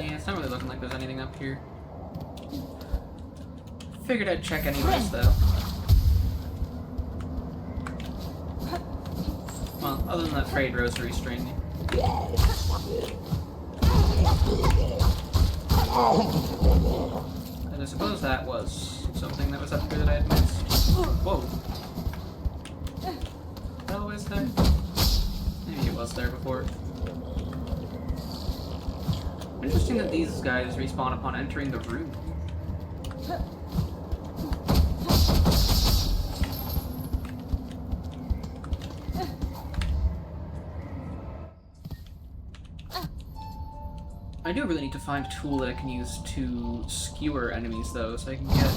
Speaker 1: Yeah, it's not really looking like there's anything up here. Figured I'd check anyways, though. Well, other than that frayed rosary string. And I suppose that was something that was up here that I had missed. Whoa. Oh, is there? Maybe it was there before. Interesting that these guys respawn upon entering the room. I do really need to find a tool that I can use to skewer enemies, though, so I can get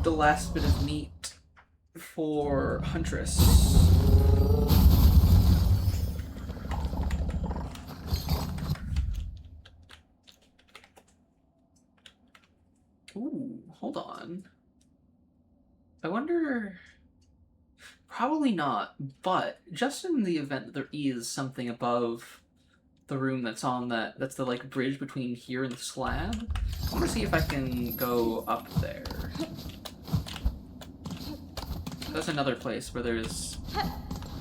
Speaker 1: the last bit of meat for Huntress. Ooh, hold on. I wonder... Probably not, but just in the event that there is something above the room that's on that's the, like, bridge between here and the slab, I'm gonna see if I can go up there. That's another place where there's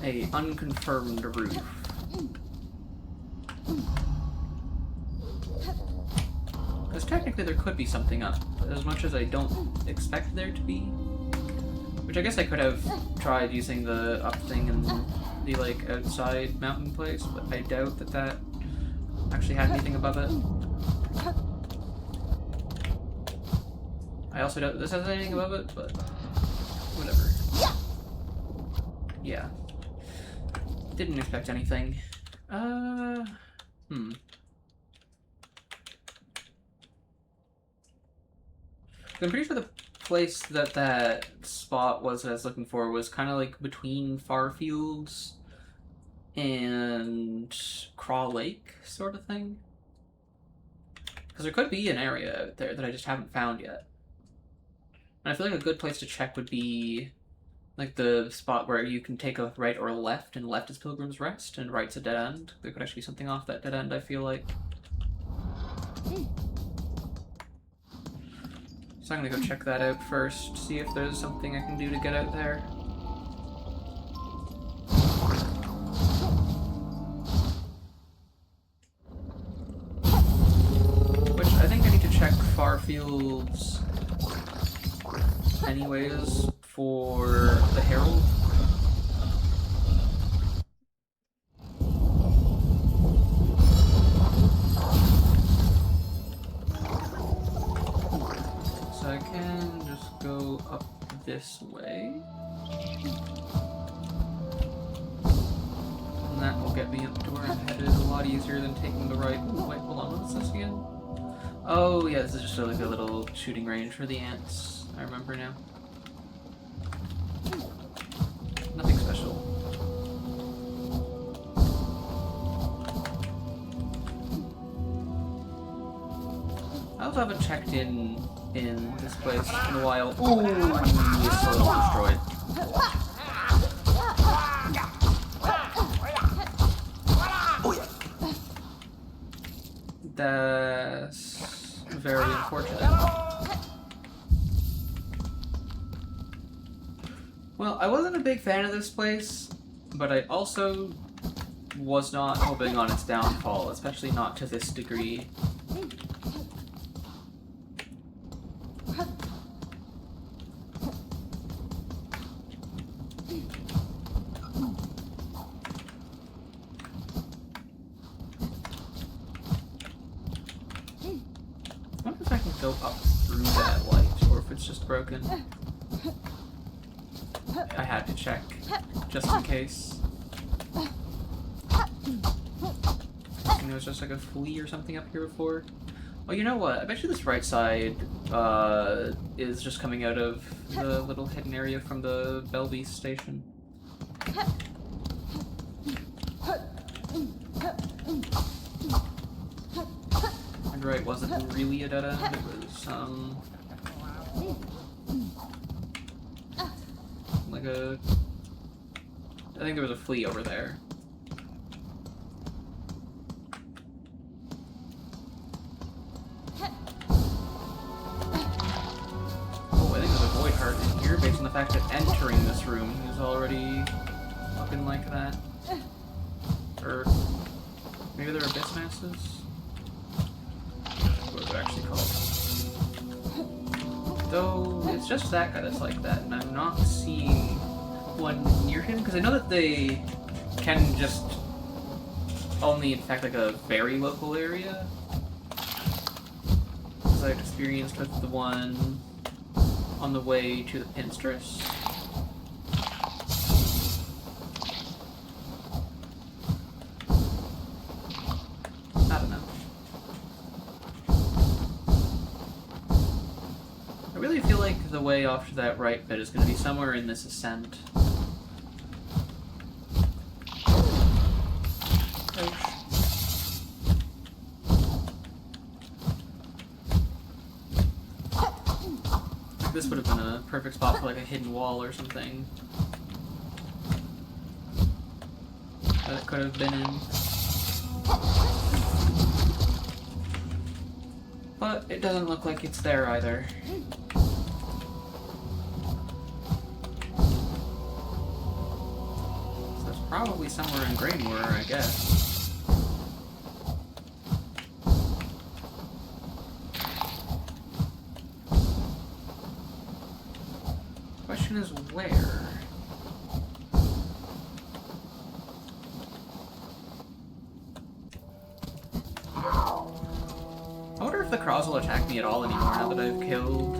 Speaker 1: a unconfirmed roof. Because technically there could be something up, but as much as I don't expect there to be. Which I guess I could have tried using the up thing in the, like, outside mountain place, but I doubt that that actually had anything above it. I also doubt that this has anything above it, but whatever. Yeah. Didn't expect anything. I'm pretty sure the place that spot was that I was looking for was kind of like between Farfields and Craw Lake sort of thing. Because there could be an area out there that I just haven't found yet. And I feel like a good place to check would be like the spot where you can take a right or a left, and left is Pilgrim's Rest and right's a dead end. There could actually be something off that dead end, I feel like. So I'm gonna go check that out first, see if there's something I can do to get out there. Which I think I need to check Farfields anyways for the Herald. So I can just go up this way. And that will get me up to where I'm headed a lot easier than taking the right. Ooh, wait, hold on, what is this again? Oh yeah, this is just like a little shooting range for the ants. I remember now. Nothing special. I also haven't checked in this place in a while. Ooh, it's a little destroyed. That's very unfortunate. Well, I wasn't a big fan of this place, but I also was not hoping on its downfall, especially not to this degree. I wonder if I can go up through that light, or if it's just broken. I had to check, just in case. And there was just like a flea or something up here before. Oh, you know what? I bet you this right side is just coming out of the little hidden area from the Belby station. And right wasn't really a dead end, it was like a... I think there was a flea over there. Oh, I think there's a void heart in here based on the fact that entering this room is already looking like that. Or maybe they're abyss masses? What are they actually called? Though it's just that guy that's like that, and I'm not seeing one near him, because I know that they can just only in fact like a very local area, as I've experienced with the one on the way to the Pinstress. I don't know. I really feel like the way off to that right bit is going to be somewhere in this ascent. This would have been a perfect spot for like a hidden wall or something that it could have been in. But it doesn't look like it's there either. So it's probably somewhere in Grainware, I guess. Question is where? I wonder if the Crows will attack me at all anymore now that I've killed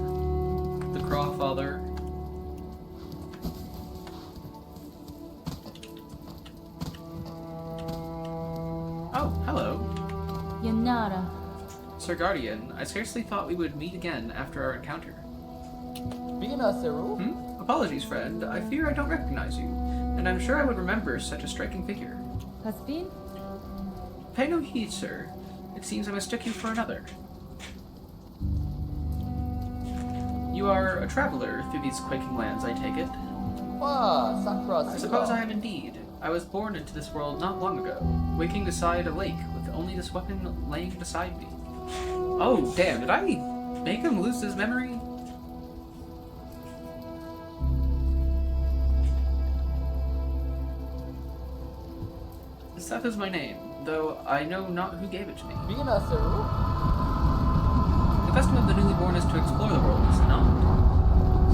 Speaker 1: the Crawfather. Oh, hello.
Speaker 5: Yanara.
Speaker 1: Sir Guardian, I scarcely thought we would meet again after our encounter. Apologies, friend. I fear I don't recognize you, and I'm sure I would remember such a striking figure.
Speaker 5: Hasbin?
Speaker 1: Pay no heed, sir. It seems I mistook you for another. You are a traveler through these quaking lands, I take it. I suppose I am indeed. I was born into this world not long ago, waking beside a lake with only this weapon laying beside me. Oh, damn, did I make him lose his memory? Seth is my name, though I know not who gave it to me. The custom of the newly born is to explore the world, is it not?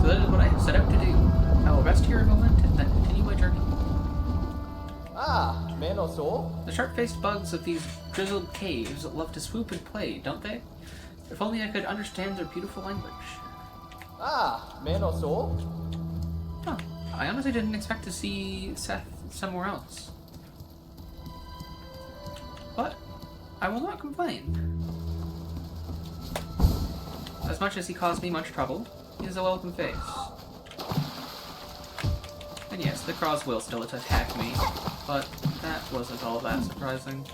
Speaker 1: So that is what I have set out to do. I will rest here a moment and then continue my journey. The sharp-faced bugs of these drizzled caves love to swoop and play, don't they? If only I could understand their beautiful language. Huh. I honestly didn't expect to see Seth somewhere else. But I will not complain. As much as he caused me much trouble, he is a welcome face. And yes, the Crows will still attack me, but that wasn't all that surprising.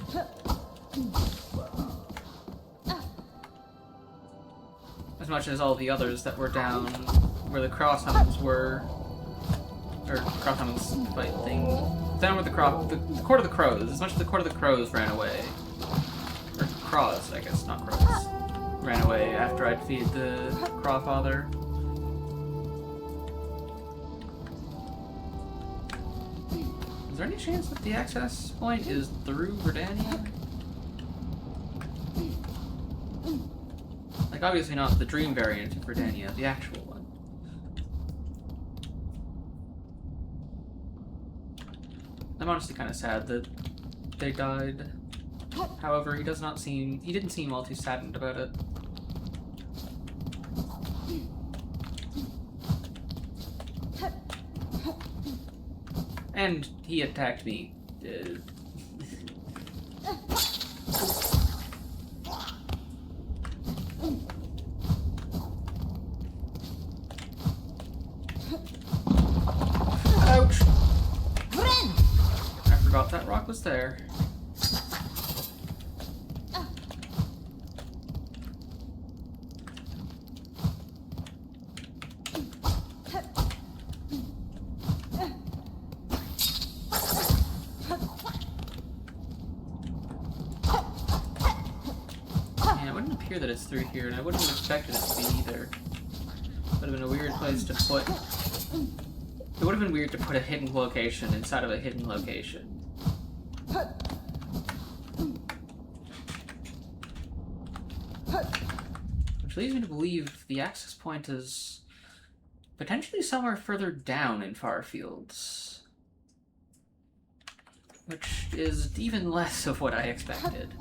Speaker 1: As much as all the others that were down where the Crosshounds were, or Crosshounds fight thing. Down with the Court of the Crows. As much as the Court of the Crows ran away. Or Crows, I guess, not Crows. Ran away after I defeated the Crawfather. Is there any chance that the access point is through Verdania? Like, obviously not the dream variant of Verdania, the actual one. I'm honestly kind of sad that they died. However, he didn't seem all too saddened about it. And he attacked me. Ouch! I forgot that rock was there. That it's through here, and I wouldn't have expected it to be either. Would have been a weird place to put. It would have been weird to put a hidden location inside of a hidden location. Which leads me to believe the access point is potentially somewhere further down in Farfields. which is even less of what I expected.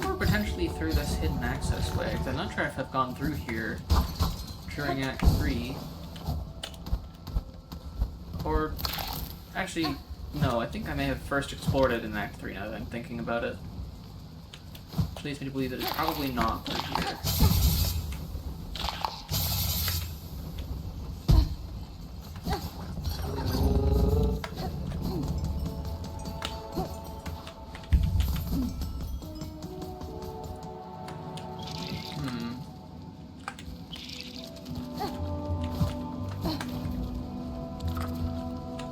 Speaker 1: Or potentially through this hidden access way, 'cause I'm not sure if I've gone through here during Act 3. Or, actually, no, I think I may have first explored it in Act 3 now that I'm thinking about it. Which leads me to believe that it's probably not through here.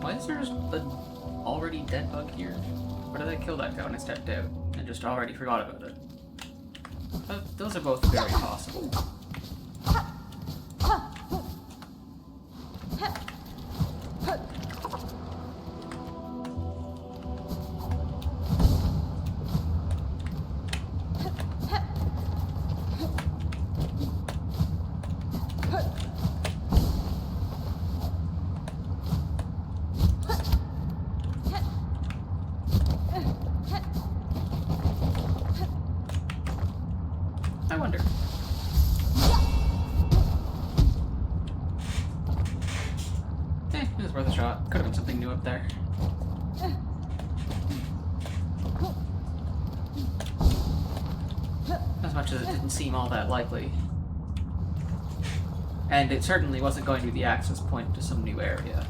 Speaker 1: Why is there just an already dead bug here? Or did I kill that guy when I stepped out and just already forgot about it? But those are both very possible. I wonder. It was worth a shot. Could have been something new up there. As much as it didn't seem all that likely. And it certainly wasn't going to be the access point to some new area.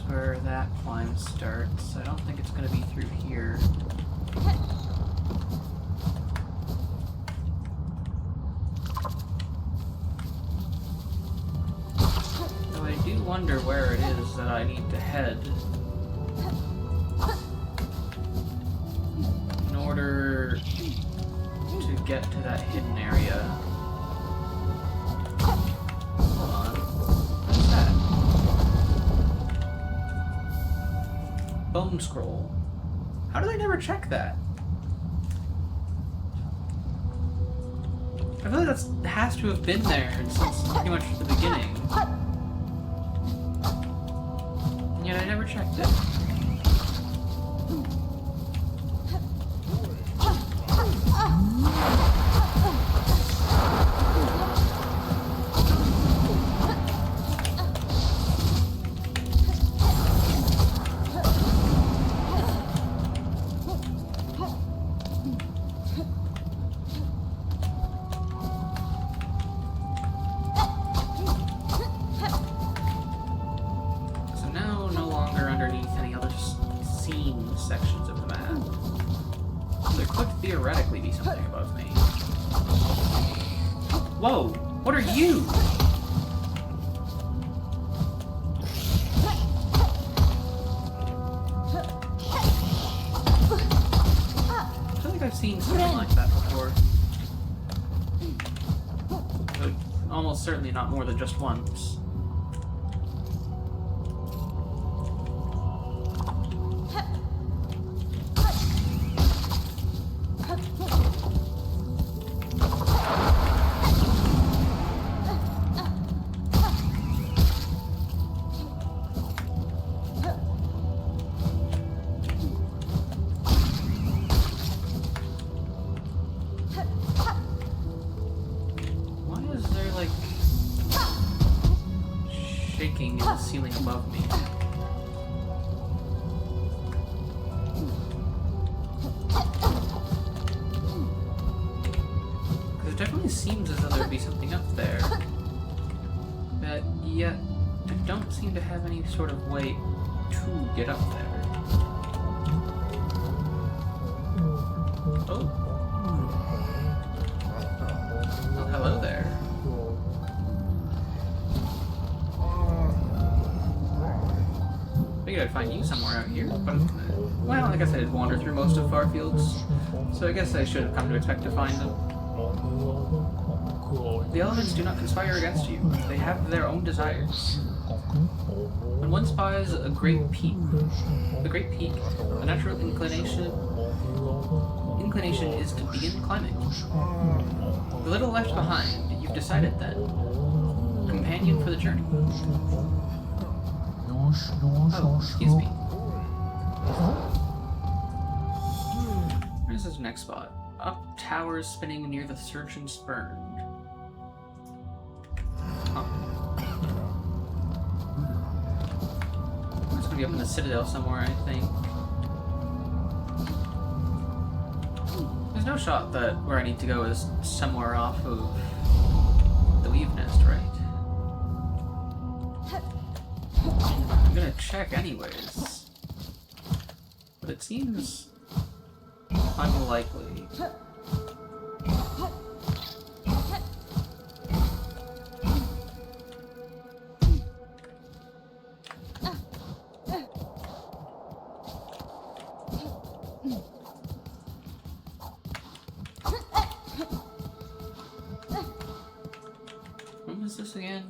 Speaker 1: Where that climb starts. I don't think it's going to be through here. Though I do wonder where it is that I need to head in order to get to that hidden area. Hold on. What's that? Bone scroll. How did I never check that? I feel like that has to have been there since pretty much the beginning. And yet I never checked it. Sections of the map. There could theoretically be something above me. Whoa! What are you? I feel like I've seen something like that before. But almost certainly not more than just once. Shaking in the ceiling above me. Because it definitely seems as though there'd be something up there. But yet, I don't seem to have any sort of way to get up there. Oh. Well, hello there. I'd find you somewhere out here, but, well, I guess I did wander through most of Farfields, so I guess I should have come to expect to find them. The elements do not conspire against you. They have their own desires. When one spies a great peak, the natural inclination is to begin climbing. The little left behind, you've decided then. Companion for the journey. Oh, excuse me. Where's this next spot? Up towers spinning near the surgeon's spurned. Oh. It's gonna be up in the Citadel somewhere, I think. There's no shot that where I need to go is somewhere off of the Weave Nest, right? I'm gonna check anyways. But it seems unlikely. What was this again?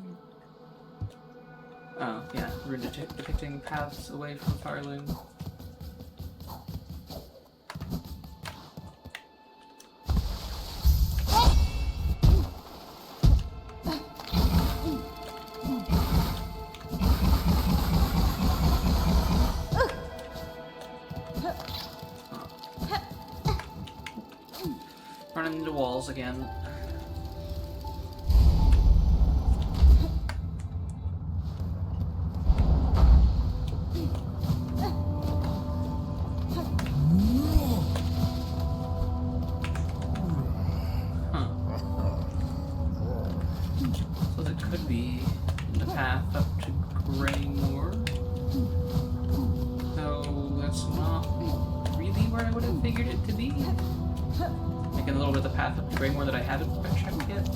Speaker 1: Oh, yeah, we're depicting paths away from Farloom. Running into walls again. More that I hadn't checked yet.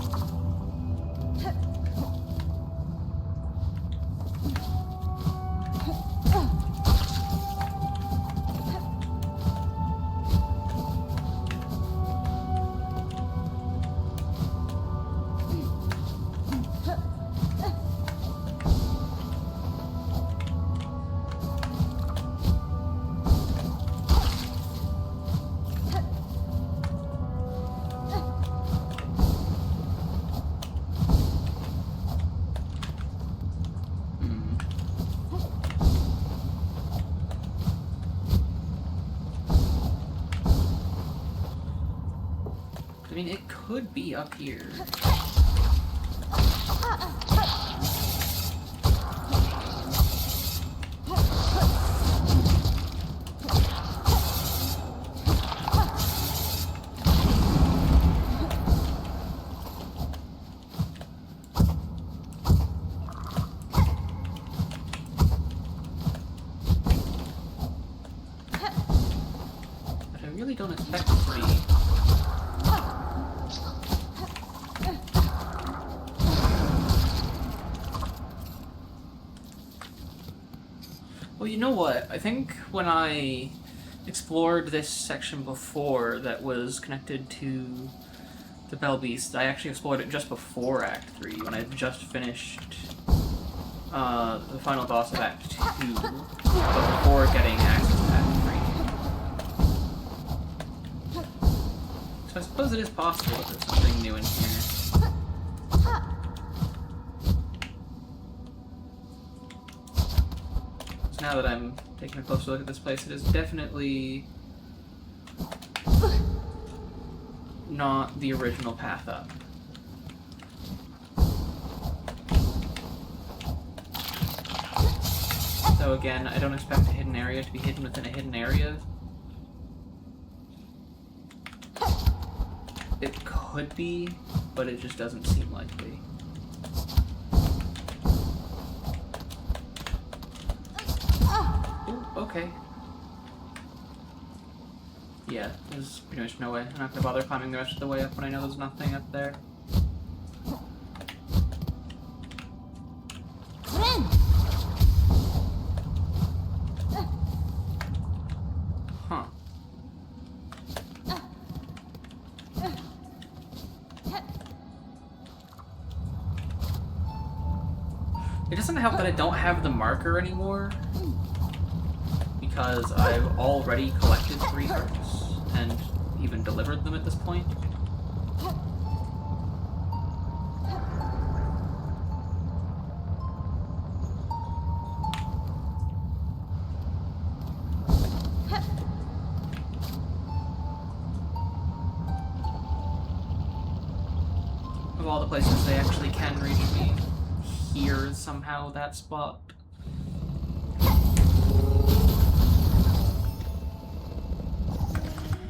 Speaker 1: I mean, it could be up here. But I really don't expect it to be. Well, you know what? I think when I explored this section before that was connected to the Bell Beast, I actually explored it just before Act 3, when I had just finished the final boss of Act 2, but before getting access to Act 3. So I suppose it is possible that there's something new in here. Now that I'm taking a closer look at this place, it is definitely not the original path up. So again, I don't expect a hidden area to be hidden within a hidden area. It could be, but it just doesn't seem likely. Okay. Yeah, there's pretty much no way. I'm not gonna bother climbing the rest of the way up when I know there's nothing up there. It doesn't help that I don't have the marker anymore, because I've already collected 3 hearts, and even delivered them at this point. Of all the places they actually can reach me, here is somehow that spot.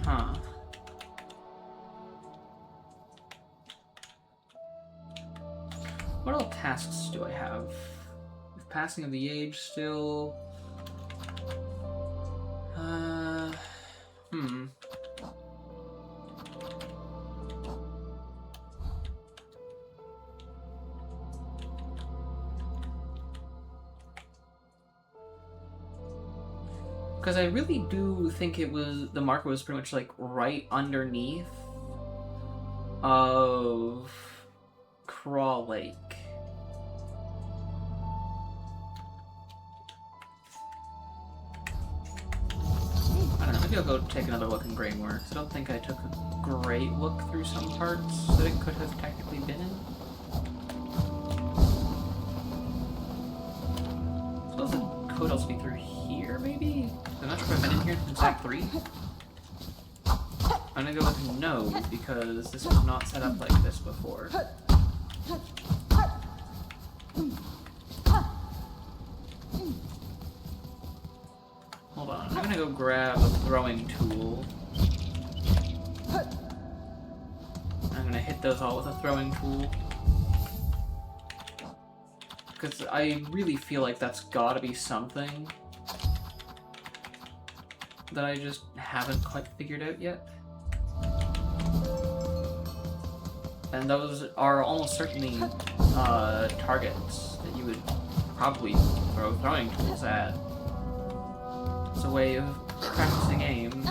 Speaker 1: Huh. What other tasks do I have? Passing of the age still. Because I really do think it was, the marker was pretty much like right underneath of Crawl Lake. I don't know, maybe I'll go take another look in Grainworks. I don't think I took a great look through some parts that it could have technically been in. I suppose it could also be through here, maybe? I'm not sure if I've been in here since Act 3. I'm gonna go with no, because this was not set up like this before. Hold on, I'm gonna go grab a throwing tool. I'm gonna hit those all with a throwing tool. Because I really feel like that's gotta be something that I just haven't quite figured out yet. And those are almost certainly targets that you would probably throw throwing tools at. It's a way of practicing aim.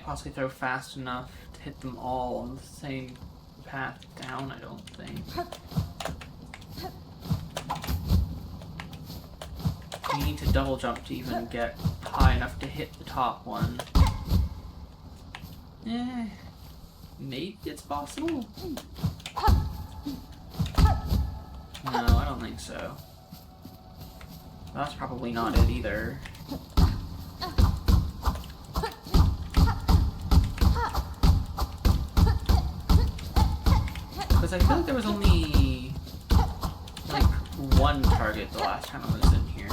Speaker 1: Possibly throw fast enough to hit them all on the same path down, I don't think. You need to double jump to even get high enough to hit the top one. Maybe it's possible? No, I don't think so. That's probably not it either. Because I feel like there was only, like, one target the last time I was in here.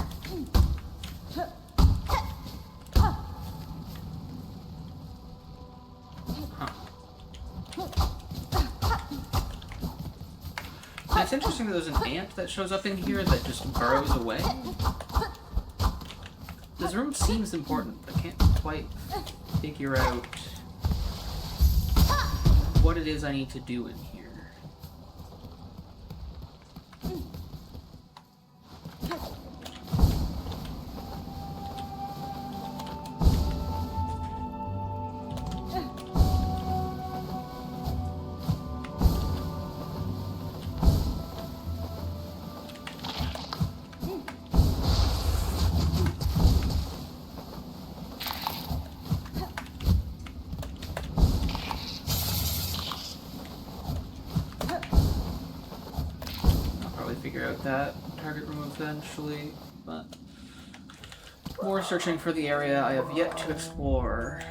Speaker 1: Huh. And it's interesting that there's an ant that shows up in here that just burrows away. This room seems important, but I can't quite figure out what it is I need to do in here. Figure out that target room eventually, but more searching for the area I have yet to explore.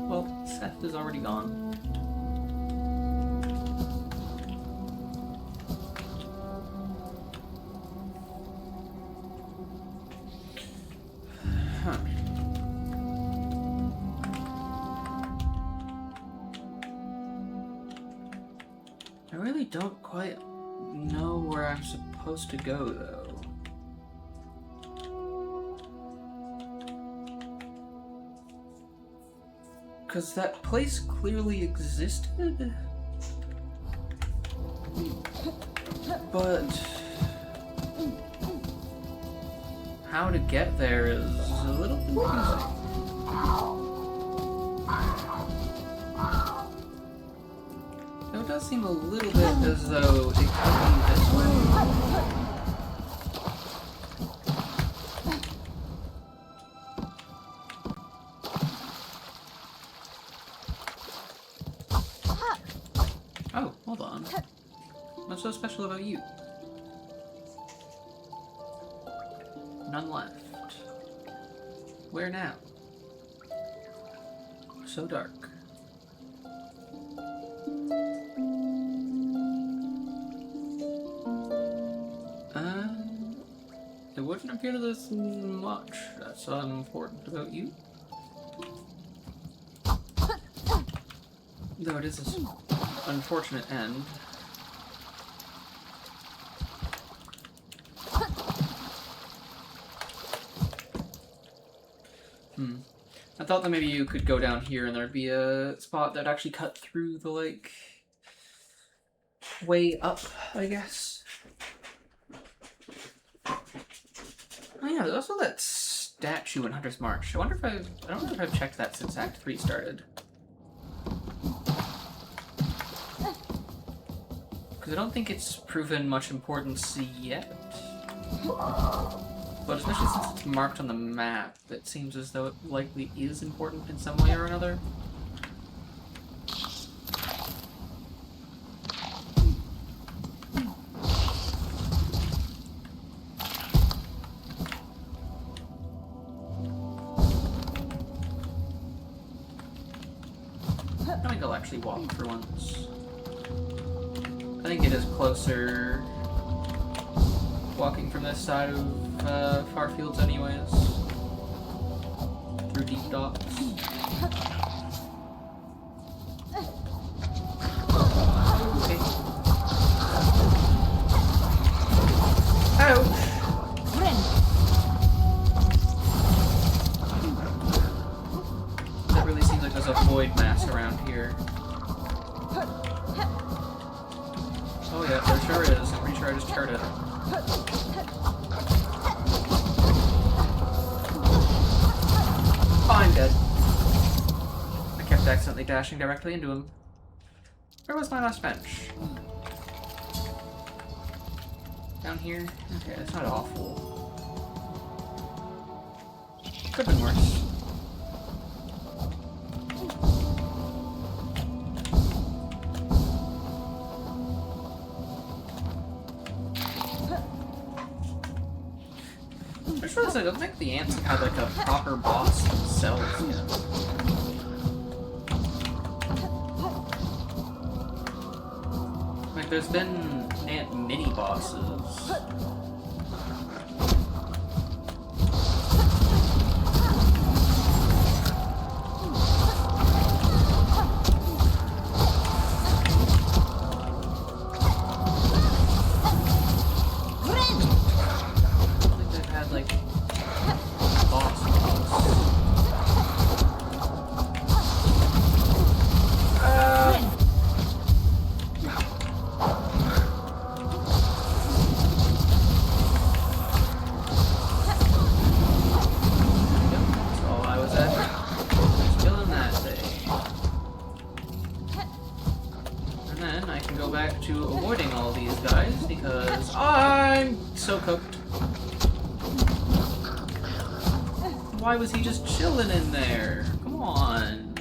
Speaker 1: Well, Seth is already gone. don't quite know where I'm supposed to go, though. Because that place clearly existed. But how to get there is a little confusing. Though it does seem a little bit as though it could be this way. Oh, hold on. What's so special about you? None left. Where now? So dark. It wouldn't appear that there's much that's unimportant about you. Though it is an unfortunate end. I thought that maybe you could go down here and there'd be a spot that actually cut through the, like, way up, I guess. Oh yeah, there's also that statue in Hunter's March. I don't know if I've checked that since Act 3 started. Because I don't think it's proven much importance yet. But especially since it's marked on the map, it seems as though it likely is important in some way or another. I think I'll actually walk for once. I think it is closer walking from this side of Farfields anyways. Through deep docks. Okay. Ouch! That really seems like there's a void mass around here. Oh yeah, there sure is. I'm pretty sure I just heard it. Oh, I'm dead. I kept accidentally dashing directly into him. Where was my last bench? Down here? Okay, that's not awful. Could've been worse. I just realized I don't think the ants have had like a proper boss themselves yet. Like there's been ant mini bosses. Why was he just chilling in there? Come on.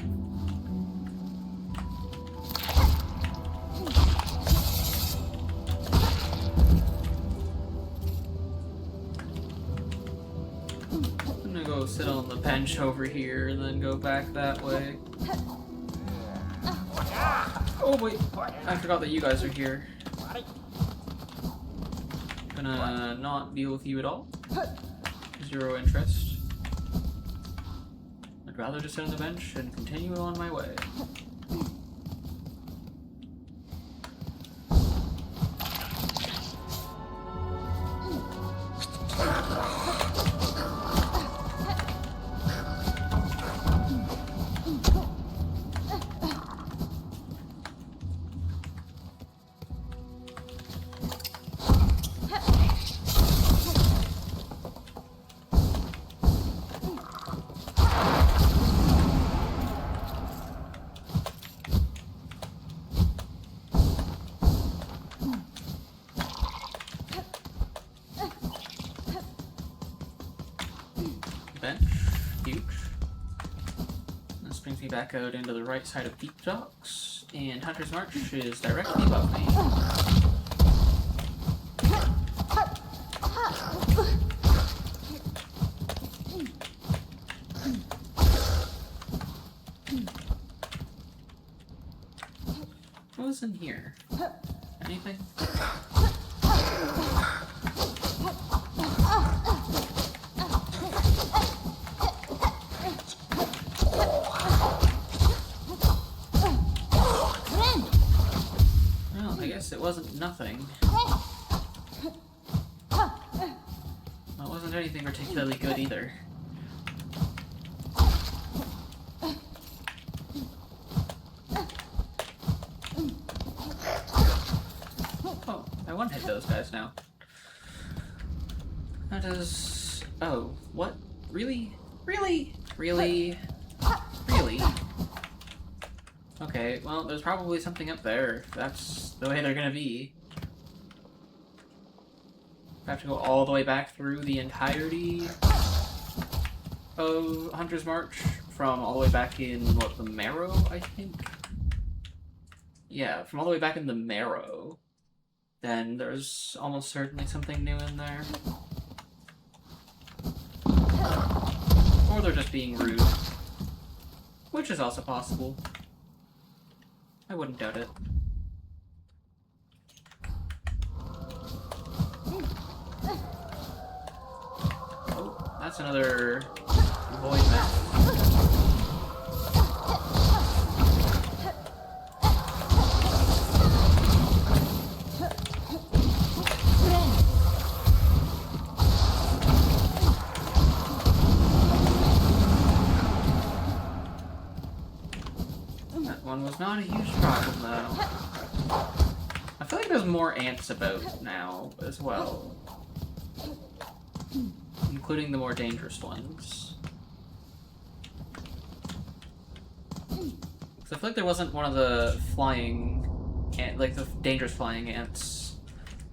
Speaker 1: I'm gonna go sit on the bench over here and then go back that way. Oh wait, I forgot that you guys are here. Gonna not deal with you at all. Zero interest. I'd rather just sit on the bench and continue on my way. me back out into the right side of Deep Docks, and Hunter's March is directly above me. What was in here? Anything? Well, I guess it wasn't nothing. Well, it wasn't anything particularly good either. Oh, I one-hit those guys now. That is... Oh, what? Really? Really? Really? Really? Okay, well, there's probably something up there, if that's the way they're gonna be. I have to go all the way back through the entirety of Hunter's March, from all the way back in, what, the Marrow, I think? Yeah, from all the way back in the Marrow. Then there's almost certainly something new in there. Or they're just being rude. Which is also possible. I wouldn't doubt it. Oh, that's another void map. That one was not a huge problem, though. I feel like there's more ants about now, as well. Including the more dangerous ones. Because I feel like there wasn't one of the flying ant, like the dangerous flying ants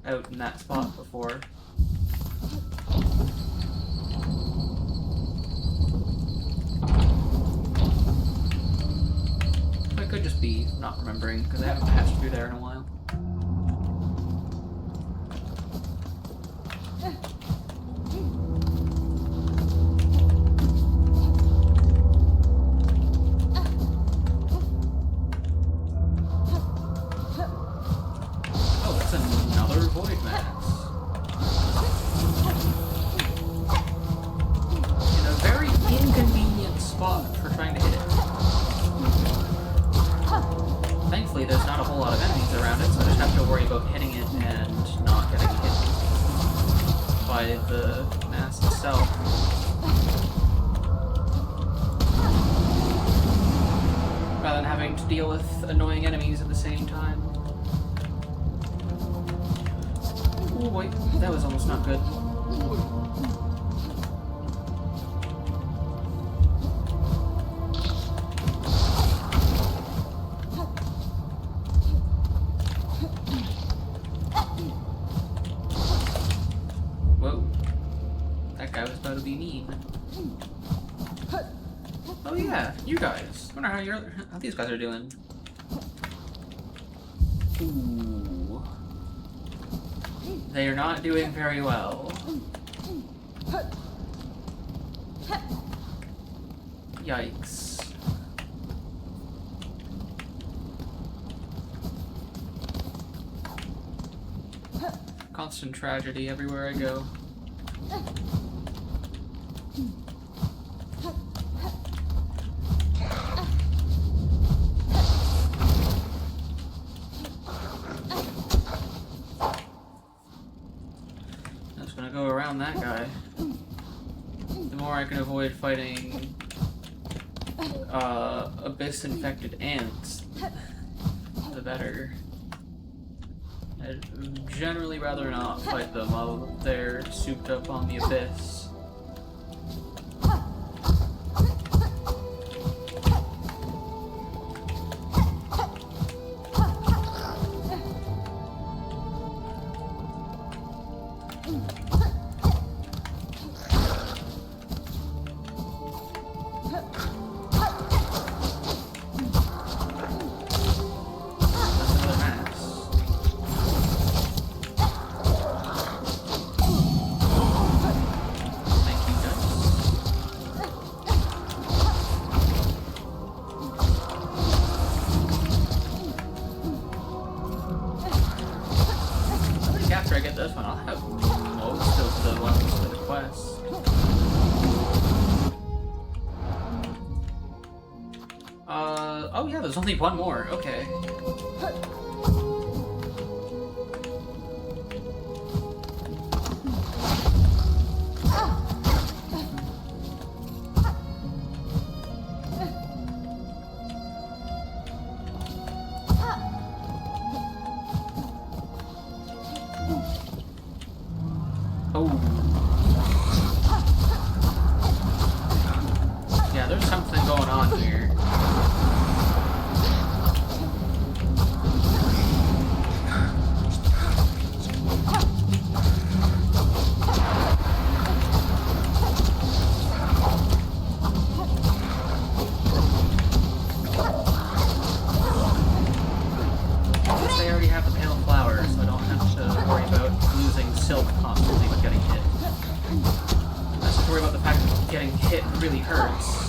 Speaker 1: out in that spot before. I could just be not remembering, because I haven't passed through there in a while. Oh, that's another void max. In a very inconvenient spot for trying to hit it. Thankfully, there's not a whole lot of enemies around it, so I just have to worry about hitting it and not getting hit by the mass itself. Rather than having to deal with annoying enemies at the same time. Oh wait, that was almost not good. Whoa. That guy was about to be mean. Oh yeah, you guys. I wonder how these guys are doing. Ooh. They are not doing very well. Yikes. Constant tragedy everywhere I go. I'm just gonna go around that guy. The more I can avoid fighting abyss-infected ants, the better. I'd generally rather not fight them while they're souped up on the abyss. after I get this one, I'll have most of the ones for the quest. Oh yeah, there's only one more. Okay. Oh. Yeah, there's something going on here. They already have the pale flowers, so I don't have to worry about losing silk constantly with getting hit. I just have to worry about the fact that getting hit really hurts.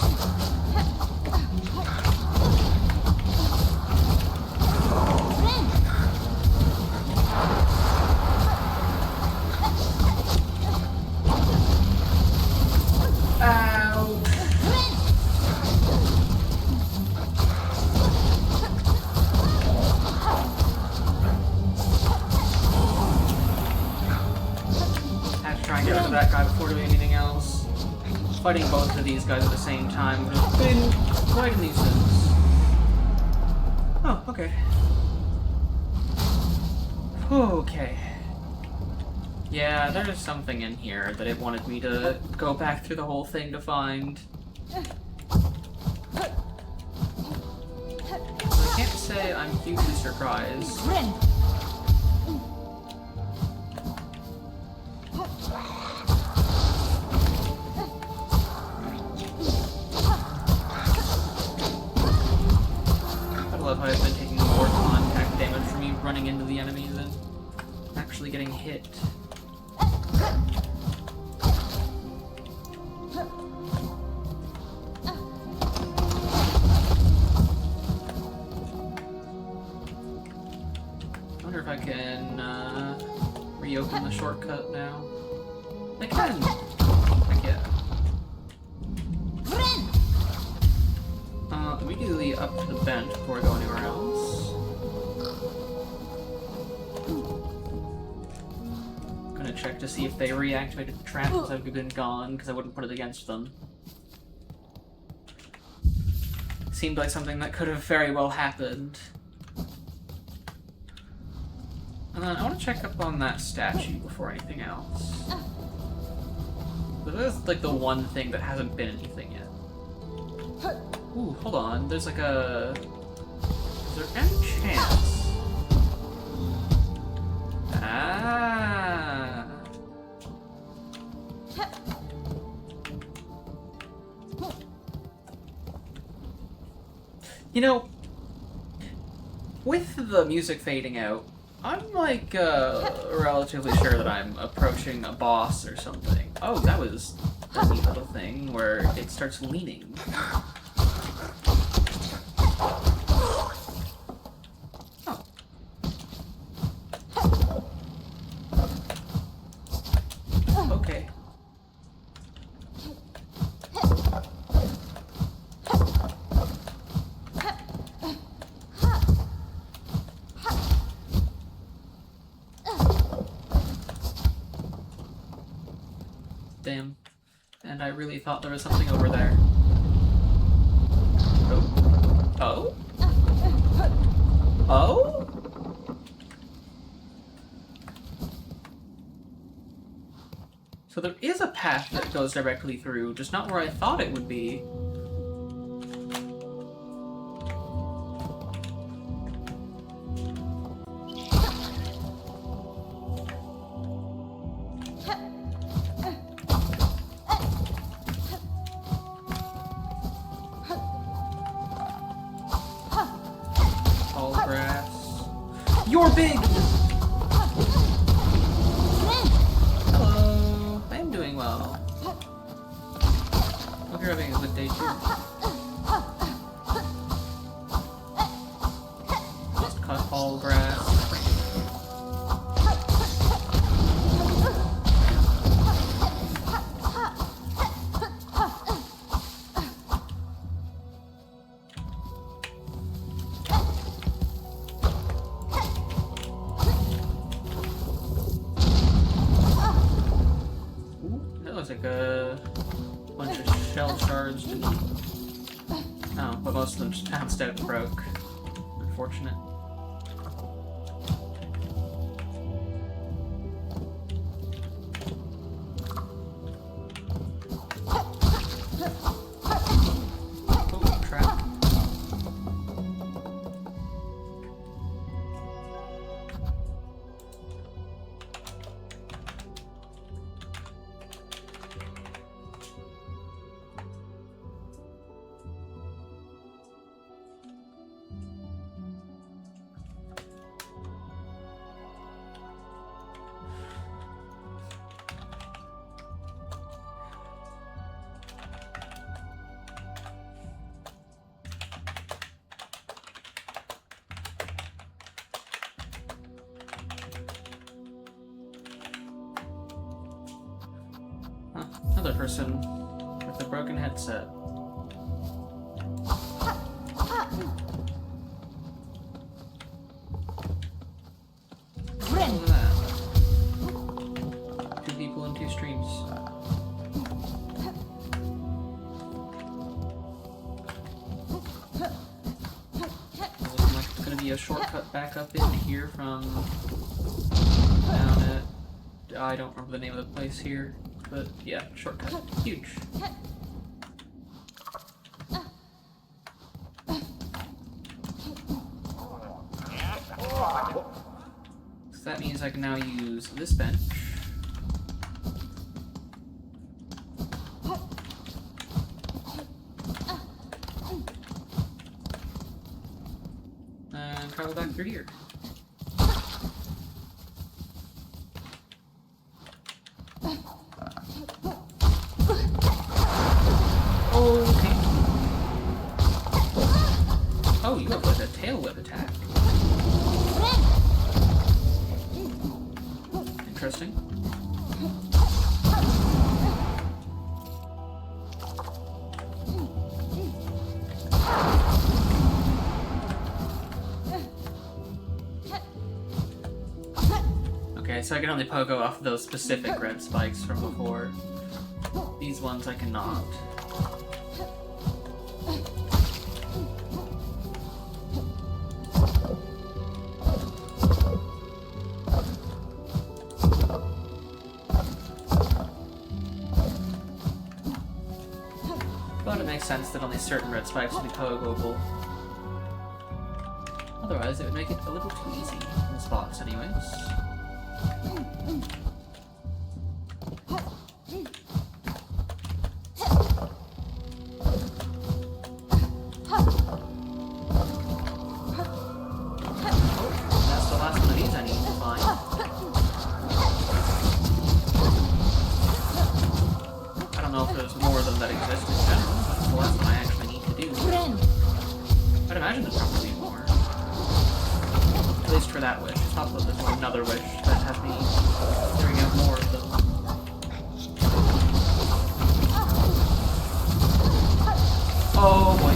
Speaker 1: That guy before doing anything else. Fighting both of these guys at the same time has been quite a nuisance. Oh, okay. Okay. Yeah, there's something in here that it wanted me to go back through the whole thing to find. I can't say I'm hugely surprised. I love how I've been taking more contact damage from me running into the enemies than actually getting hit. I wonder if I can reopen the shortcut now. I can! Heck yeah. Immediately up to the bench before I go anywhere else. I'm gonna check to see if they reactivated the trap since I've been gone, because I wouldn't put it against them. Seemed like something that could have very well happened. And then I want to check up on that statue before anything else. But that's like the one thing that hasn't been anything yet. Ooh, hold on. There's like a... Is there any chance? Ah. You know, with the music fading out, I'm like relatively sure that I'm approaching a boss or something. Oh, that was a neat little thing where it starts leaning. Okay. Damn. And I really thought there was something over there. Oh? Oh? Oh? So there is a path that goes directly through, just not where I thought it would be. Tall grass. You're big! Well, hope you're having a good day too. Just cut all grass. was like a bunch of shell shards. Didn't he? Oh, but most of them just bounced out and broke. Unfortunate. Oh, trap. Huh, another person with a broken headset. Look at that. 2 people in 2 streams. Looking like it's gonna be a shortcut back up in here from down at, I don't remember the name of the place here, but yeah, shortcut. Huge. So that means I can now use this bench. And travel back through here. Okay. Oh, you have like a tail whip attack. Interesting. Okay, so I can only pogo off those specific red spikes from before. These ones I cannot. But it makes sense that only certain red spikes will be pogoable. Otherwise, it would make it a little too easy in this box anyways. That's the last one of these I need to find. I don't know if there's more of them that exist in general, but it's the last one I actually need to do. I'd imagine there's probably more. At least for that wish. It's possible there's another wish that has me figuring out more of them. Oh boy.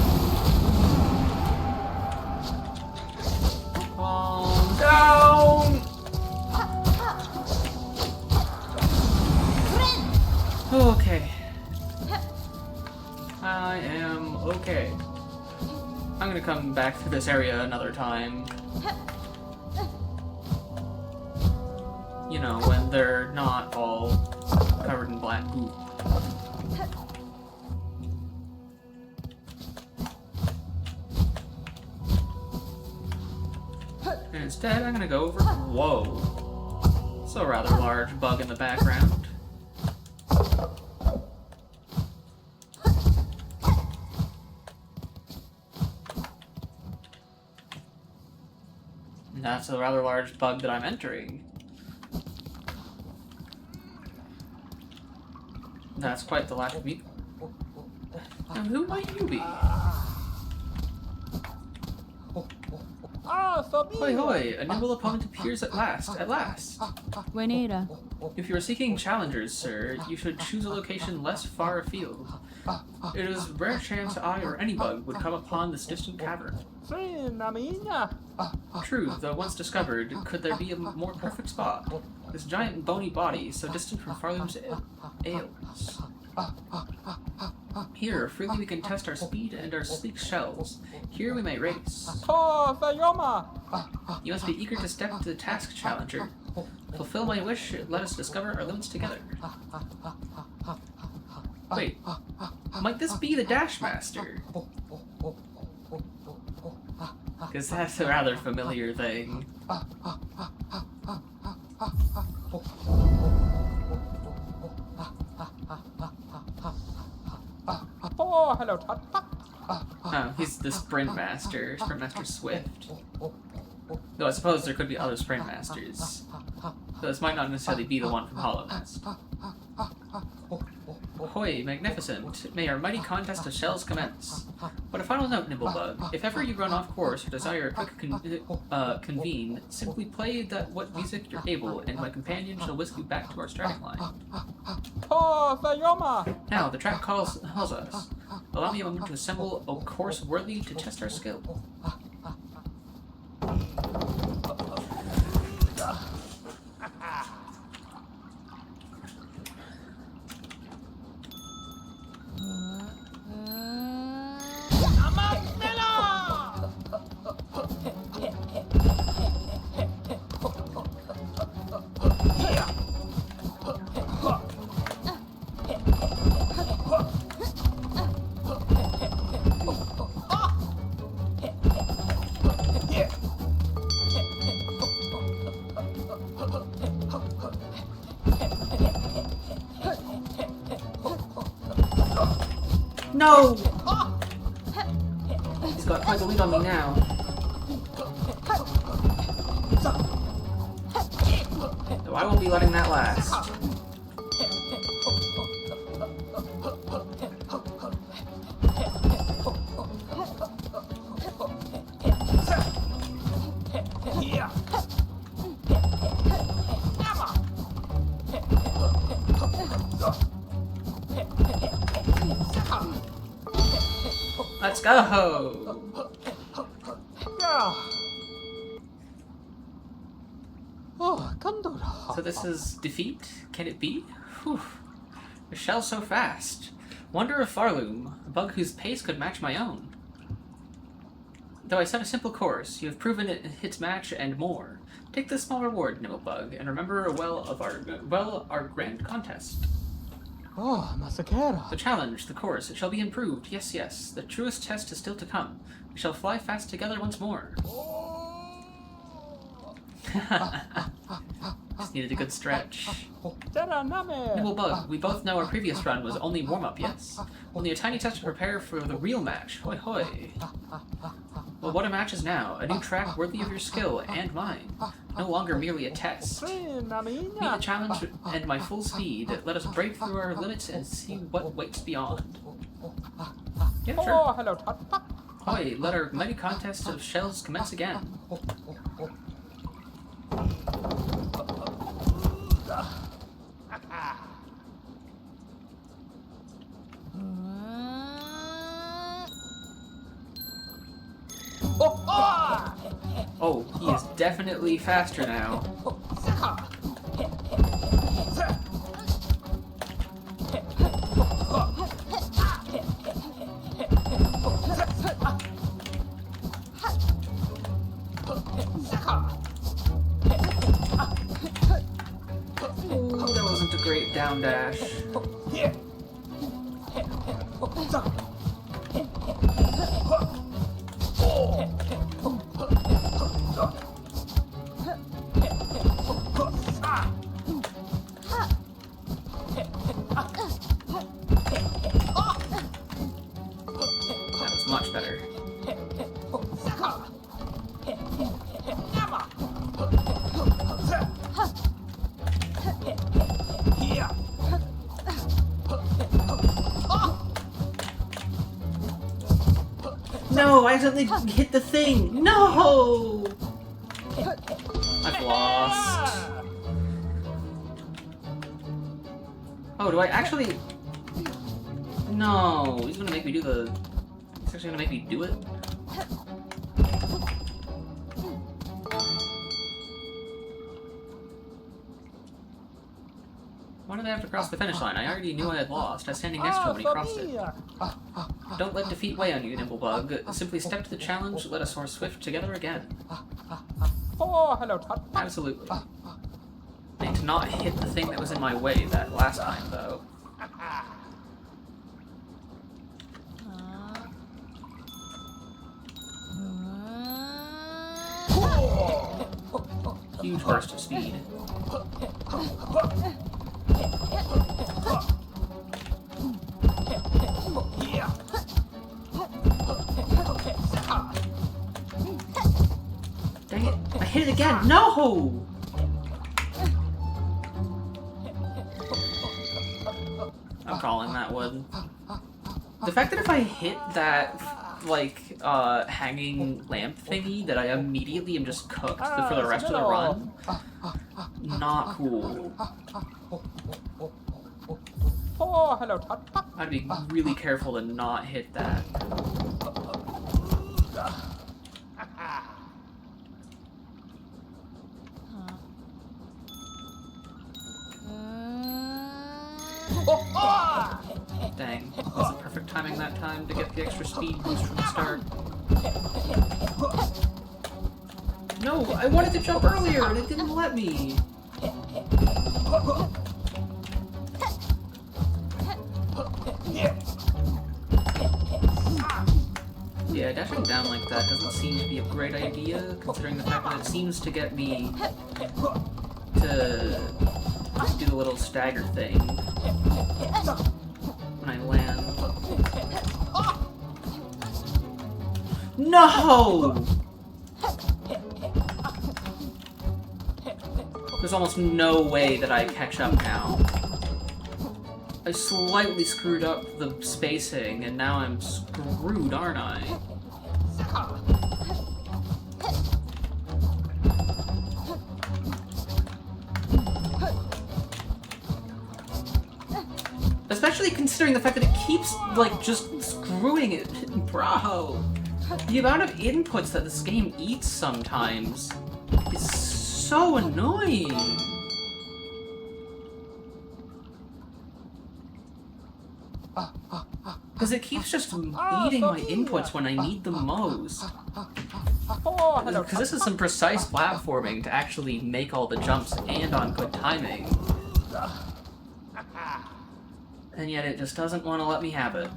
Speaker 1: Calm down! Okay. I am okay. I'm gonna come back to this area another time. You know, when they're not all covered in black goop. And instead, I'm gonna go over. Whoa. It's a rather large bug in the background. And that's a rather large bug that I'm entering. That's quite the lack of meat. And who might you be? Hoi hoi! A nimble opponent appears at last. At last!
Speaker 5: Buenera.
Speaker 1: If you are seeking challengers, sir, you should choose a location less far afield. It is a rare chance I or any bug would come upon this distant cavern. True, though once discovered, could there be a more perfect spot? This giant bony body, so distant from Farloom's ales. Here, freely we can test our speed and our sleek shells. Here we may race. You must be eager to step into the task, Challenger. Fulfill my wish, let us discover our limits together. Wait, might this be the Dash Master? Because that's a rather familiar thing.
Speaker 2: Oh, hello, Todd.
Speaker 1: Oh, he's the Sprint Master, Sprint Master Swift. Though I suppose there could be other Sprint Masters. So this might not necessarily be the one from Hollow Nest. Ahoy, magnificent! May our mighty contest of shells commence. But a final note, Nibblebug. If ever you run off course or desire a quick convene, simply play what music you're able, and my companion shall whisk you back to our starting line. Now, the track calls us. Allow me a moment to assemble a course worthy to test our skill. No! He's got quite the lead on me now. Though I won't be letting that last. Let's go! So this is defeat? Can it be? Whew. A shell so fast. Wonder of Farloom, a bug whose pace could match my own. Though I set a simple course, you have proven its match and more. Take this small reward, Nibblebug, and remember our grand contest.
Speaker 2: Oh, Masakera.
Speaker 1: The challenge, the course, it shall be improved. Yes, yes. The truest test is still to come. We shall fly fast together once more. Just needed a good stretch. Nibblebug, we both know our previous run was only warm-up, yes. Only a tiny touch to prepare for the real match. Hoi hoi. Well, what a match is now. A new track worthy of your skill and mine. No longer merely a test. Meet the challenge and my full speed. Let us break through our limits and see what waits beyond. Yeah, sure.
Speaker 2: Oh, hello, Todd.
Speaker 1: Hoi, let our mighty contest of shells commence again. Oh, he is definitely faster now. Ooh, that wasn't a great down dash. That was much better. No, I accidentally hit the thing. No! I've lost. Oh, do I actually... No, he's gonna make me do the... He's actually gonna make me do it? Why did I have to cross the finish line? I already knew I had lost. I was standing next to him when he crossed it. Don't let defeat weigh on you, Nimblebug. Simply step to the challenge, let us soar swift together again.
Speaker 2: Oh, hello, Tut.
Speaker 1: Absolutely. I need to not hit the thing that was in my way that last time, though. Huge burst of speed. Dang it, I hit it again! No! I'm calling that one. The fact that if I hit that, like, hanging lamp thingy, that I immediately am just cooked for the rest of the run, not cool.
Speaker 2: Oh, hello, Tut.
Speaker 1: I'd be really careful to not hit that. Dang, was it perfect timing that time to get the extra speed boost from the start? No, I wanted to jump earlier and it didn't let me! Yeah, dashing down like that doesn't seem to be a great idea, considering the fact that it seems to get me to do the little stagger thing when I land. No! There's almost no way that I catch up now. I slightly screwed up the spacing, and now I'm screwed, aren't I? Especially considering the fact that it keeps, like, just screwing it. Bro! The amount of inputs that this game eats sometimes is so annoying! Because it keeps just eating my inputs when I need them most. Because this is some precise platforming to actually make all the jumps and on good timing. And yet it just doesn't want to let me have it.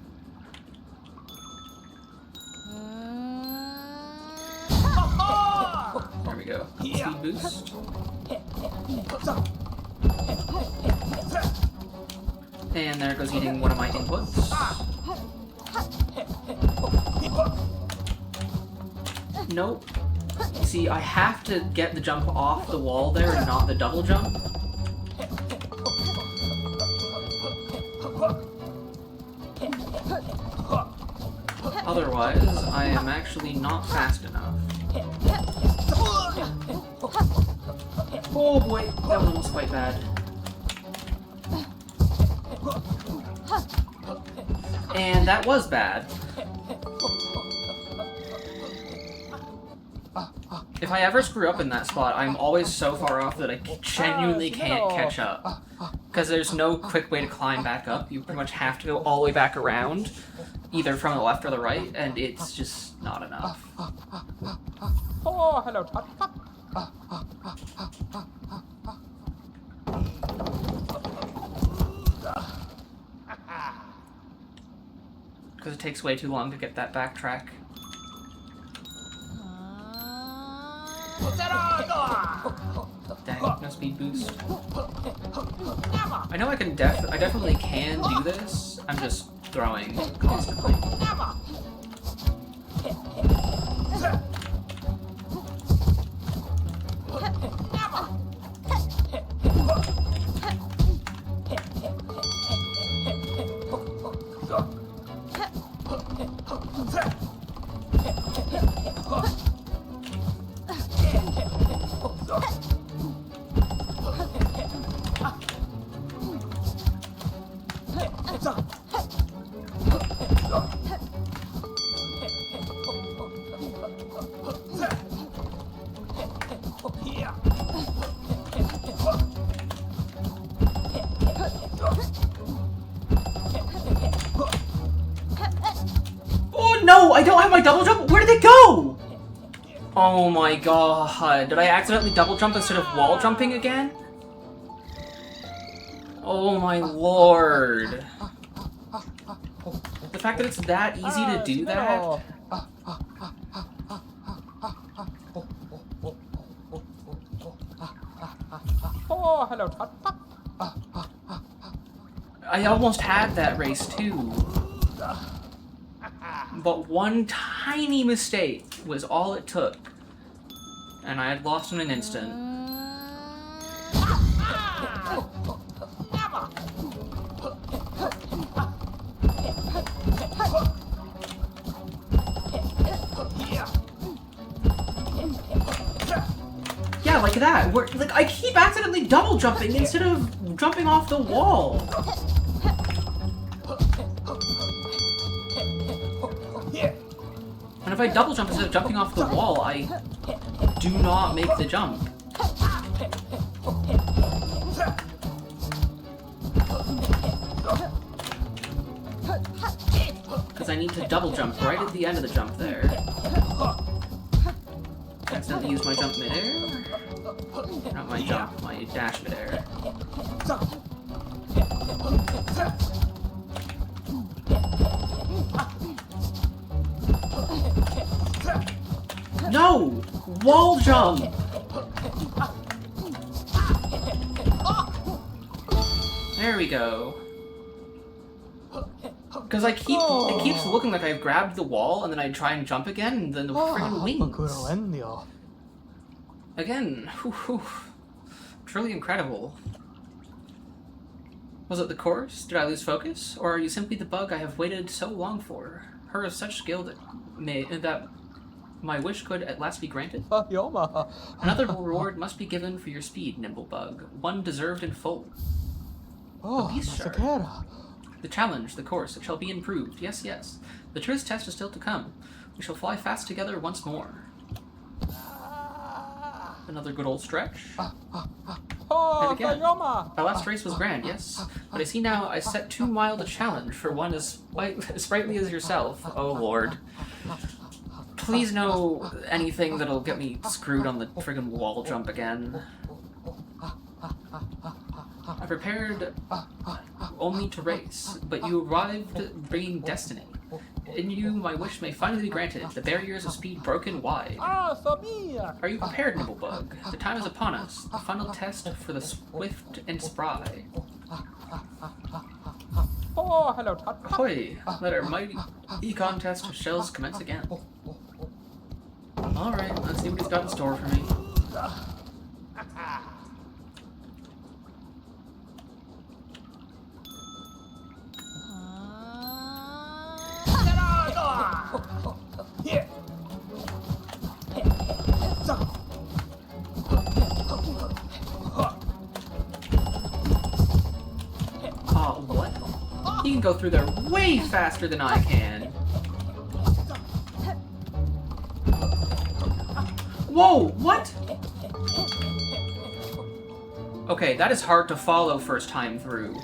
Speaker 1: There we go. Speed boost. And there it goes eating one of my inputs. Nope. See, I have to get the jump off the wall there and not the double jump. Otherwise, I am actually not fast enough. Oh boy, that was almost quite bad. And that was bad. If I ever screw up in that spot, I'm always so far off that I genuinely can't catch up. Because there's no quick way to climb back up. You pretty much have to go all the way back around, either from the left or the right, and it's just not enough.
Speaker 2: Oh, hello, Tut.
Speaker 1: Because it takes way too long to get that backtrack. Dang, no speed boost. I know I can I definitely can do this. I'm just throwing constantly. I don't have my double jump? Where did it go? Oh my god. Did I accidentally double jump instead of wall jumping again? Oh my lord. The fact that it's that easy to do that?
Speaker 2: Oh, hello, Tut.
Speaker 1: I almost had that race too. But one tiny mistake was all it took. And I had lost in an instant. Yeah, like that. Like, I keep accidentally double jumping instead of jumping off the wall. And if I double jump instead of jumping off the wall, I do not make the jump. Because I need to double jump right at the end of the jump there. Accidentally use my jump midair. Not my jump, my dash midair. No! Wall jump! There we go. Because it keeps looking like I've grabbed the wall and then I try and jump again and then the friggin' wings. Again, truly incredible. Was it the course? Did I lose focus? Or are you simply the bug I have waited so long for? Her of such skill that my wish could at last be granted? Another reward must be given for your speed, nimble bug. One deserved in full. A beast shard. The challenge, the course, it shall be improved. Yes, yes. The truth test is still to come. We shall fly fast together once more. Another good old stretch. And again. My last race was grand, yes. But I see now I set too mild a challenge for one as sprightly as yourself. Oh lord. Please no anything that'll get me screwed on the friggin' wall jump again. I prepared only to race, but you arrived bringing destiny. In you, my wish may finally be granted, the barriers of speed broken wide. Are you prepared, Nibblebug? The time is upon us, the final test for the swift and spry.
Speaker 2: Oh, hello, Tut.
Speaker 1: Ahoy! Let our mighty contest of shells commence again. Alright, let's see what he's got in store for me. Oh, what? He can go through there way faster than I can. Whoa, what? Okay, that is hard to follow first time through.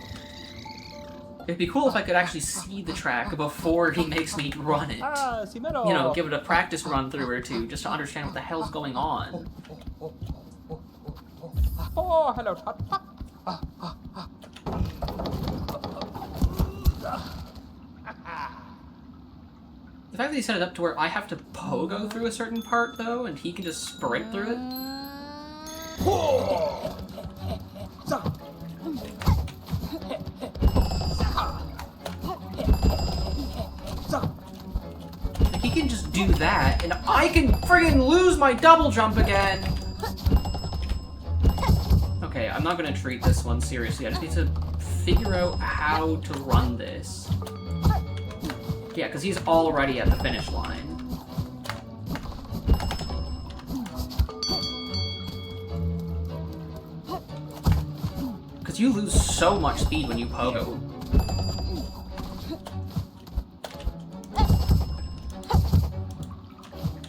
Speaker 1: It'd be cool if I could actually see the track before he makes me run it. You know, give it a practice run through or two, just to understand what the hell's going on.
Speaker 2: Oh, hello, Tut.
Speaker 1: The fact that he set it up to where I have to pogo through a certain part, though, and he can just sprint through it. Like, he can just do that, and I can friggin' lose my double jump again! Okay, I'm not gonna treat this one seriously. I just need to figure out how to run this. Yeah, because he's already at the finish line. Because you lose so much speed when you pogo.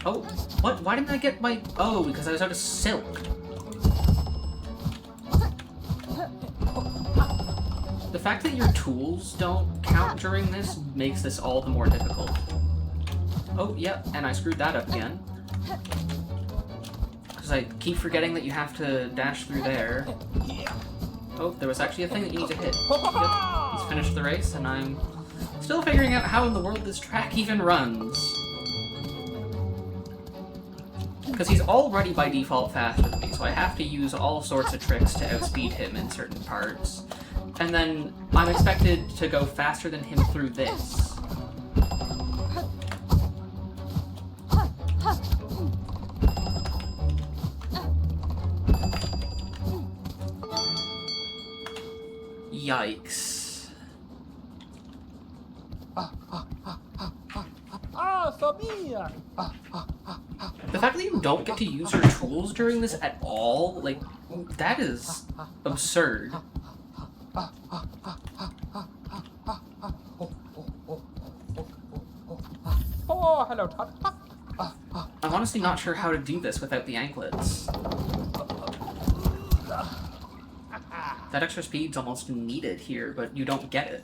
Speaker 1: Oh, what? Why didn't I get my... Oh, because I was out of silk. The fact that your tools don't count during this makes this all the more difficult. Oh, yeah, and I screwed that up again. Because I keep forgetting that you have to dash through there. Oh, there was actually a thing that you need to hit. Yep, he's finished the race, and I'm still figuring out how in the world this track even runs. Because he's already by default faster than me, so I have to use all sorts of tricks to outspeed him in certain parts. And then I'm expected to go faster than him through this. Yikes.
Speaker 2: Ah, so mia!
Speaker 1: The fact that you don't get to use your tools during this at all, like, that is absurd.
Speaker 2: Oh, hello, Tut.
Speaker 1: I'm honestly not sure how to do this without the anklets. That extra speed's almost needed here, but you don't get it.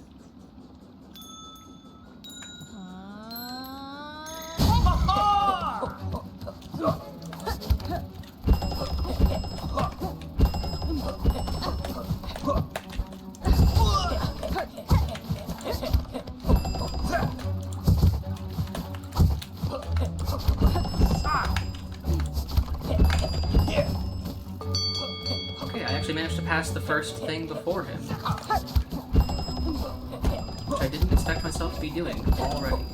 Speaker 1: Okay, I actually managed to pass the first thing before him. Which I didn't expect myself to be doing already.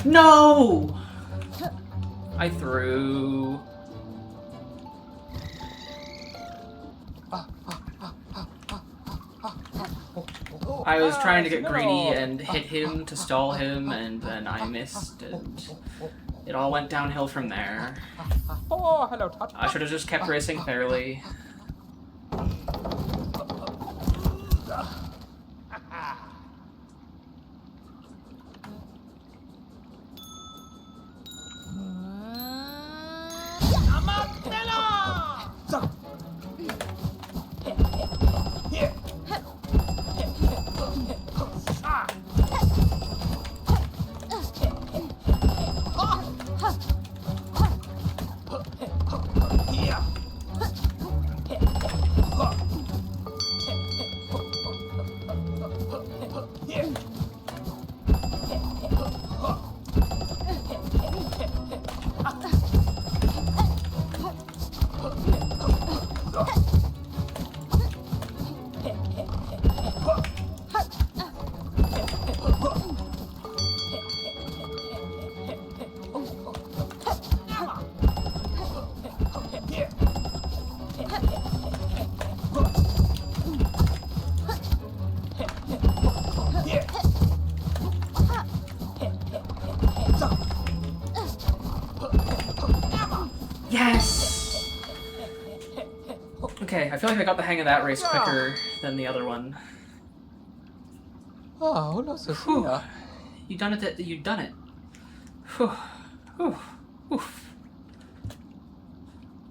Speaker 1: No! I threw. I was trying to get greedy and hit him to stall him, and then I missed, and it all went downhill from there.
Speaker 2: Oh, hello, Tut.
Speaker 1: I should have just kept racing fairly. Yes! Okay, I feel like I got the hang of that race quicker than the other one.
Speaker 2: Oh, no,
Speaker 1: Whew. You done it. You done it. Whew. Whew. Oof.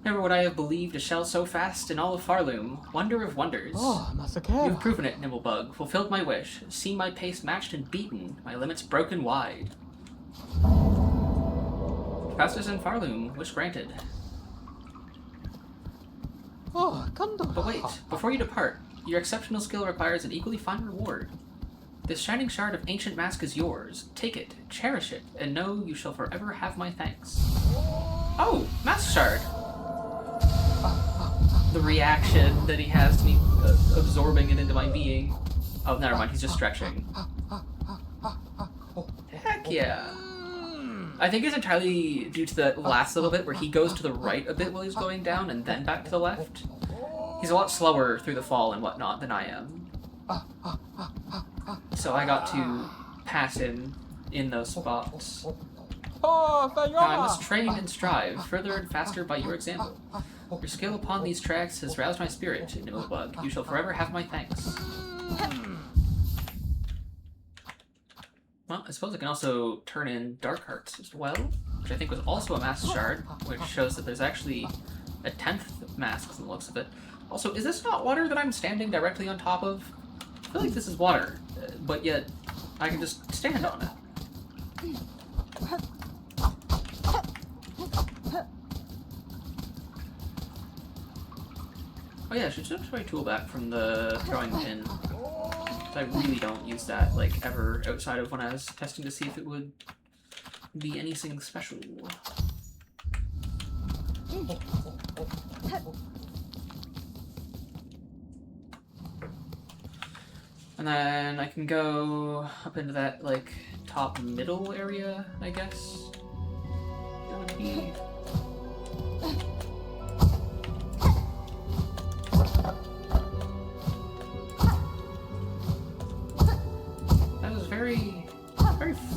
Speaker 1: Never would I have believed a shell so fast in all of Farloom. Wonder of wonders.
Speaker 2: Oh, Masakera.
Speaker 1: You've proven it, Nimblebug. Fulfilled my wish. Seen my pace matched and beaten. My limits broken wide. Fastest in Farloom. Wish granted.
Speaker 2: Oh, Kando.
Speaker 1: But wait, before you depart, your exceptional skill requires an equally fine reward. This shining shard of ancient mask is yours. Take it, cherish it, and know you shall forever have my thanks. Oh, mask shard! The reaction that he has to me absorbing it into my being. Oh, never mind, he's just stretching. Heck yeah. I think it's entirely due to the last little bit where he goes to the right a bit while he's going down and then back to the left. He's a lot slower through the fall and whatnot than I am. So I got to pass him in those spots.
Speaker 2: Oh,
Speaker 1: Now I must train and strive, further and faster by your example. Your skill upon these tracks has roused my spirit, Nimblebug. You shall forever have my thanks. Well, I suppose I can also turn in Dark Hearts as well, which I think was also a mask shard, which shows that there's actually a 10th mask from the looks of it. Also, is this not water that I'm standing directly on top of? I feel like this is water, but yet I can just stand on it. Oh yeah, I should switch my tool back from the throwing pin. I really don't use that, like, ever outside of when I was testing to see if it would be anything special. And then I can go up into that, like, top middle area, I guess. It would be... That was very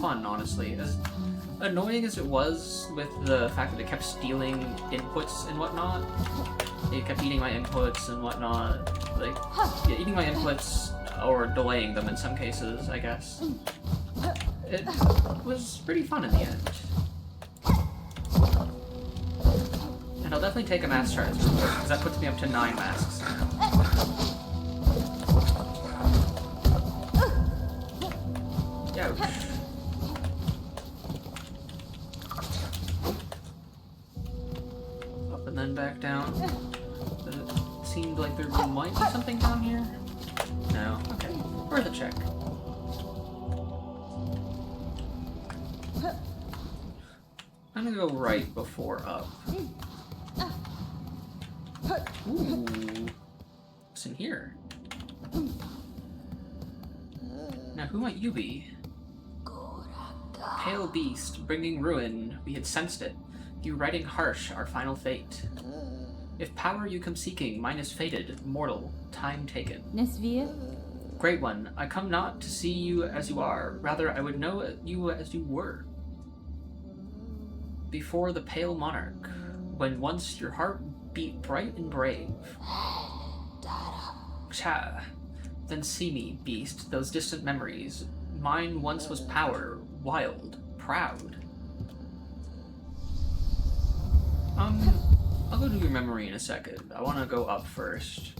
Speaker 1: fun, honestly. As annoying as it was with the fact that it kept stealing inputs and whatnot, it kept eating my inputs and whatnot. Like, yeah, eating my inputs or delaying them in some cases, I guess. It was pretty fun in the end. And I'll definitely take a mask chart because that puts me up to 9 masks. Ouch. Up and then back down. It seemed like there might be something down here. No? Okay. Worth a check. I'm gonna go right before up. Ooh. What's in here? Now, who might you be? Pale beast, bringing ruin, we had sensed it. You writing harsh, our final fate. If power you come seeking, mine is fated, mortal, time taken.
Speaker 5: Nesvir?
Speaker 1: Great one, I come not to see you as you are, rather I would know you as you were. Before the pale monarch, when once your heart beat bright and brave. Cha, then see me, beast, those distant memories. Mine once was power, wild, proud. I'll go do your memory in a second. I want to go up first.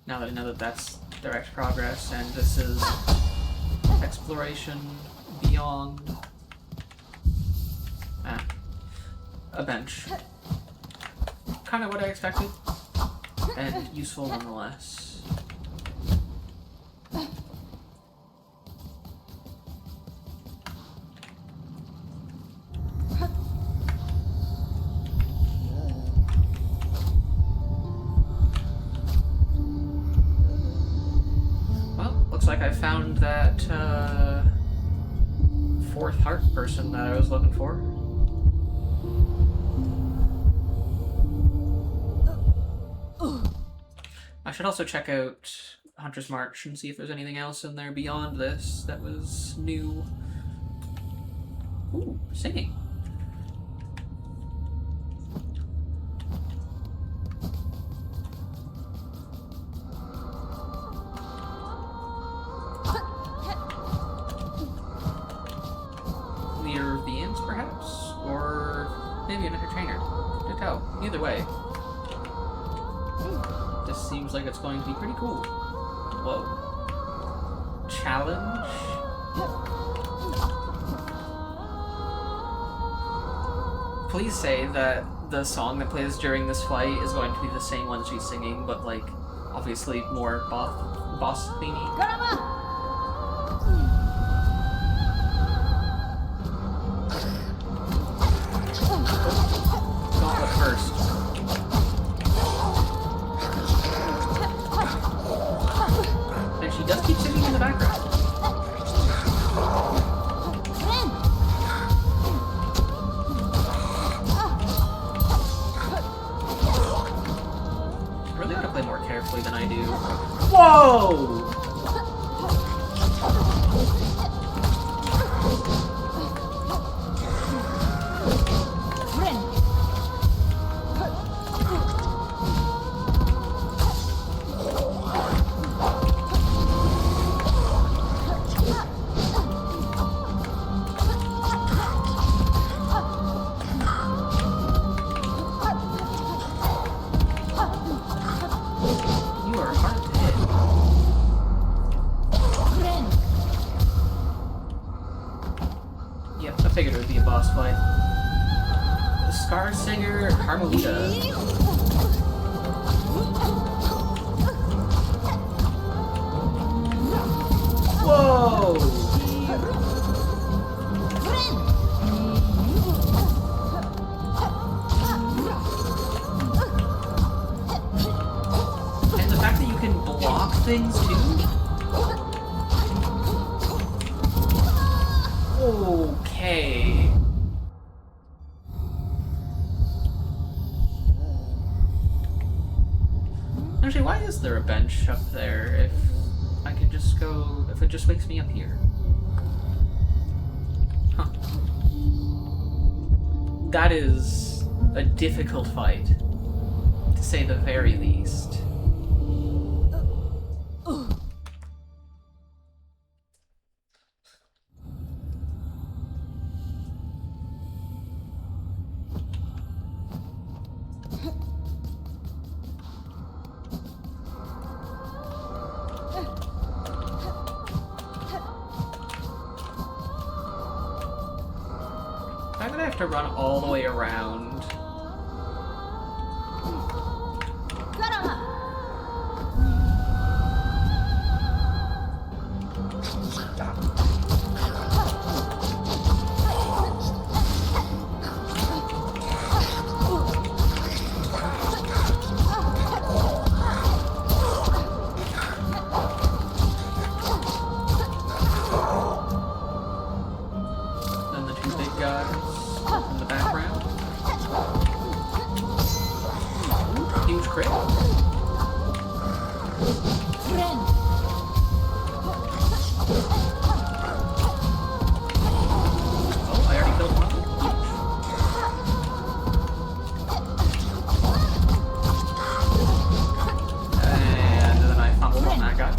Speaker 1: Now that I know that that's direct progress, and this is exploration beyond... a bench. Kind of what I expected, and useful nonetheless. Well, looks like I found that 4th heart person that I was looking for. I should also check out Hunter's March and see if there's anything else in there beyond this that was new. Ooh, singing. Leader of the Ants, perhaps? Or maybe an entertainer. To tell. Either way. This seems like it's going to be pretty cool. Whoa. Challenge? Please say that the song that plays during this fight is going to be the same one she's singing, but like, obviously more boss themey. Gauntlet first. And she does keep singing in the background. I really gotta play more carefully than I do. Whoa! figured it would be a boss fight. Scar Singer, Carmelita. Whoa! And the fact that you can block things too? Okay. Actually, why is there a bench up there if I could just go, if it just wakes me up here? Huh. That is a difficult fight, to say the very least. The fact that I have to run all the way around. Then the two big guys in the background. Huge crit. Oh, I already killed one. And then I fumbled on that guy.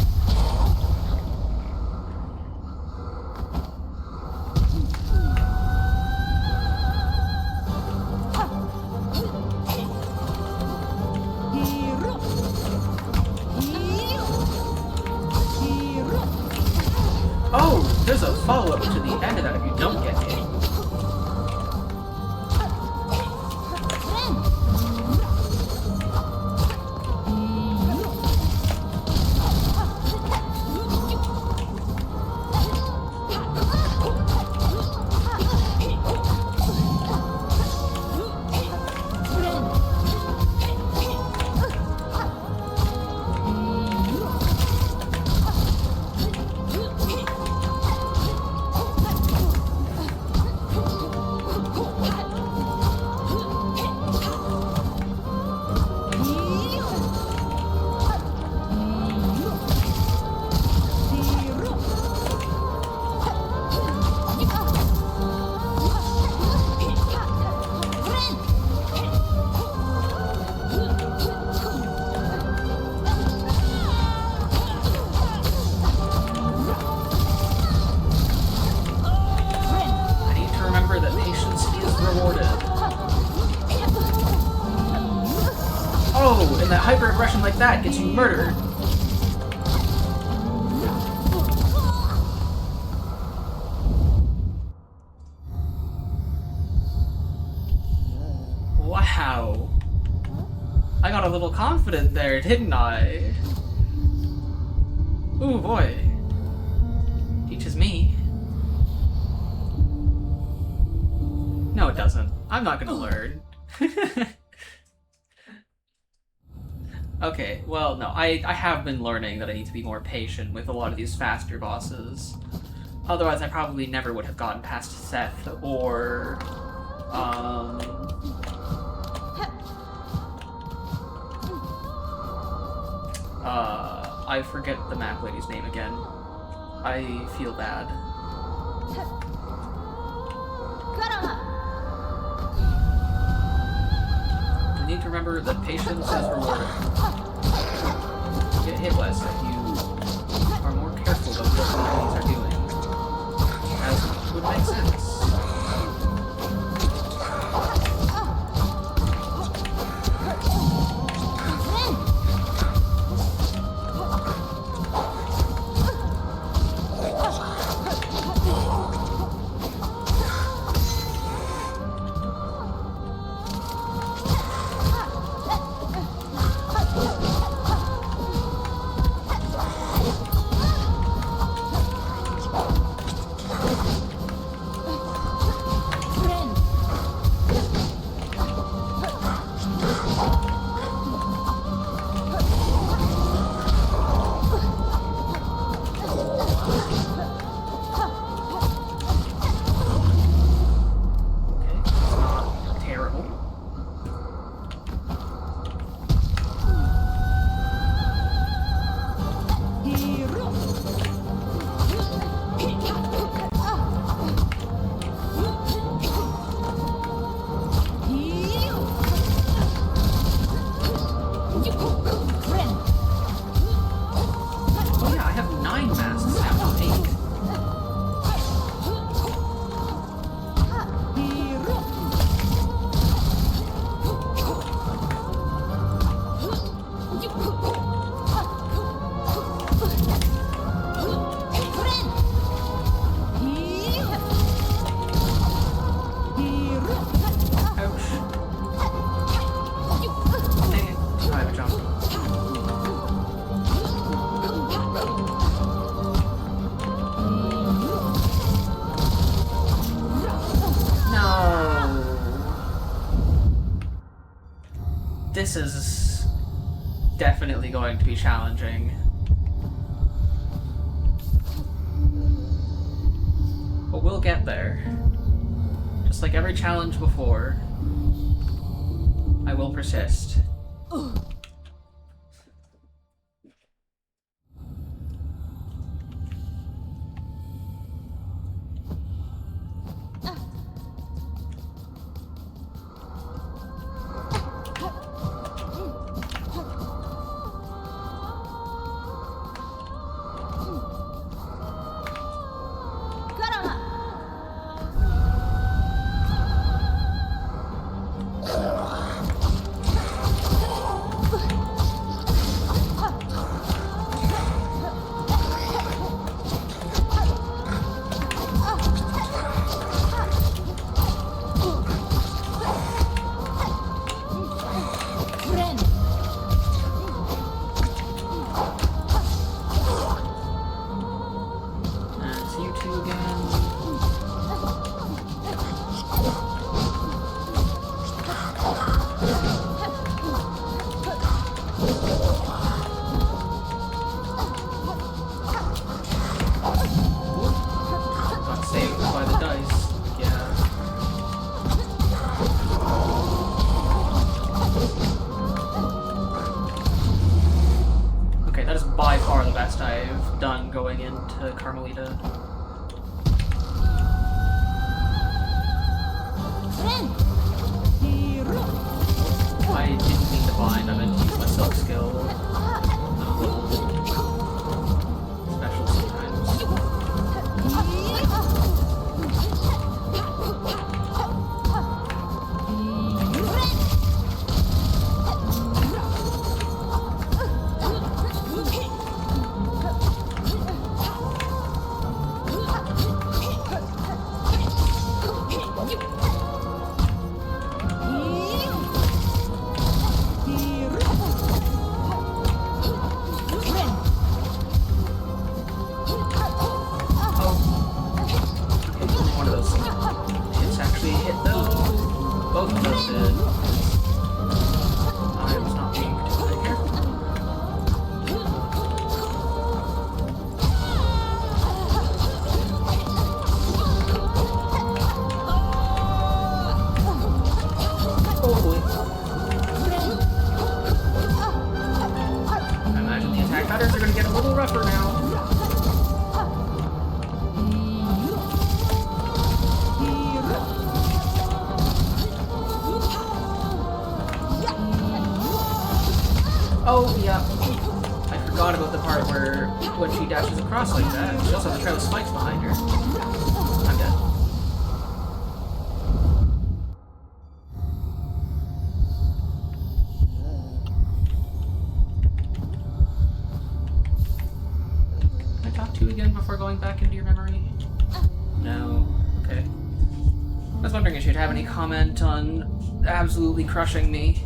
Speaker 1: Oh, there's a follow-up to the end of that if you don't get hit. I need to remember that patience is rewarded. Oh, and that hyper-aggression like that gets you murdered. Wow. I got a little confident there, didn't I? Ooh, boy. Teaches me. No, it doesn't. I'm not gonna learn. Okay, well, no, I have been learning that I need to be more patient with a lot of these faster bosses. Otherwise, I probably never would have gotten past Seth or, I forget the map lady's name again. I feel bad. I need to remember that patience is rewarded. You get hit less if you are more careful about what the enemies are doing. As would make sense. this is definitely going to be challenging. But we'll get there. Just like every challenge before, I will persist. By far the best I've done going into Carmelita. I didn't mean to bind, I meant to use my silk skill. I'm a little special sometimes. Both of those did. I was not being particularly careful. Oh boy. I imagine the attack patterns are going to get a little rougher now. Oh, yeah. I forgot about the part where when she dashes across like that, she also has a trail of spikes behind her. I'm dead. Can I talk to you again before going back into your memory? No. Okay. I was wondering if you'd have any comment on absolutely crushing me.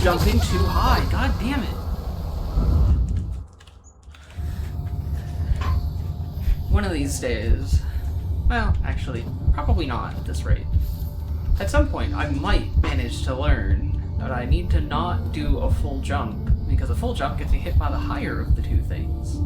Speaker 1: jumping too high. God damn it. One of these days. Well, actually, probably not at this rate. At some point, I might manage to learn that I need to not do a full jump, because a full jump gets me hit by the higher of the two things.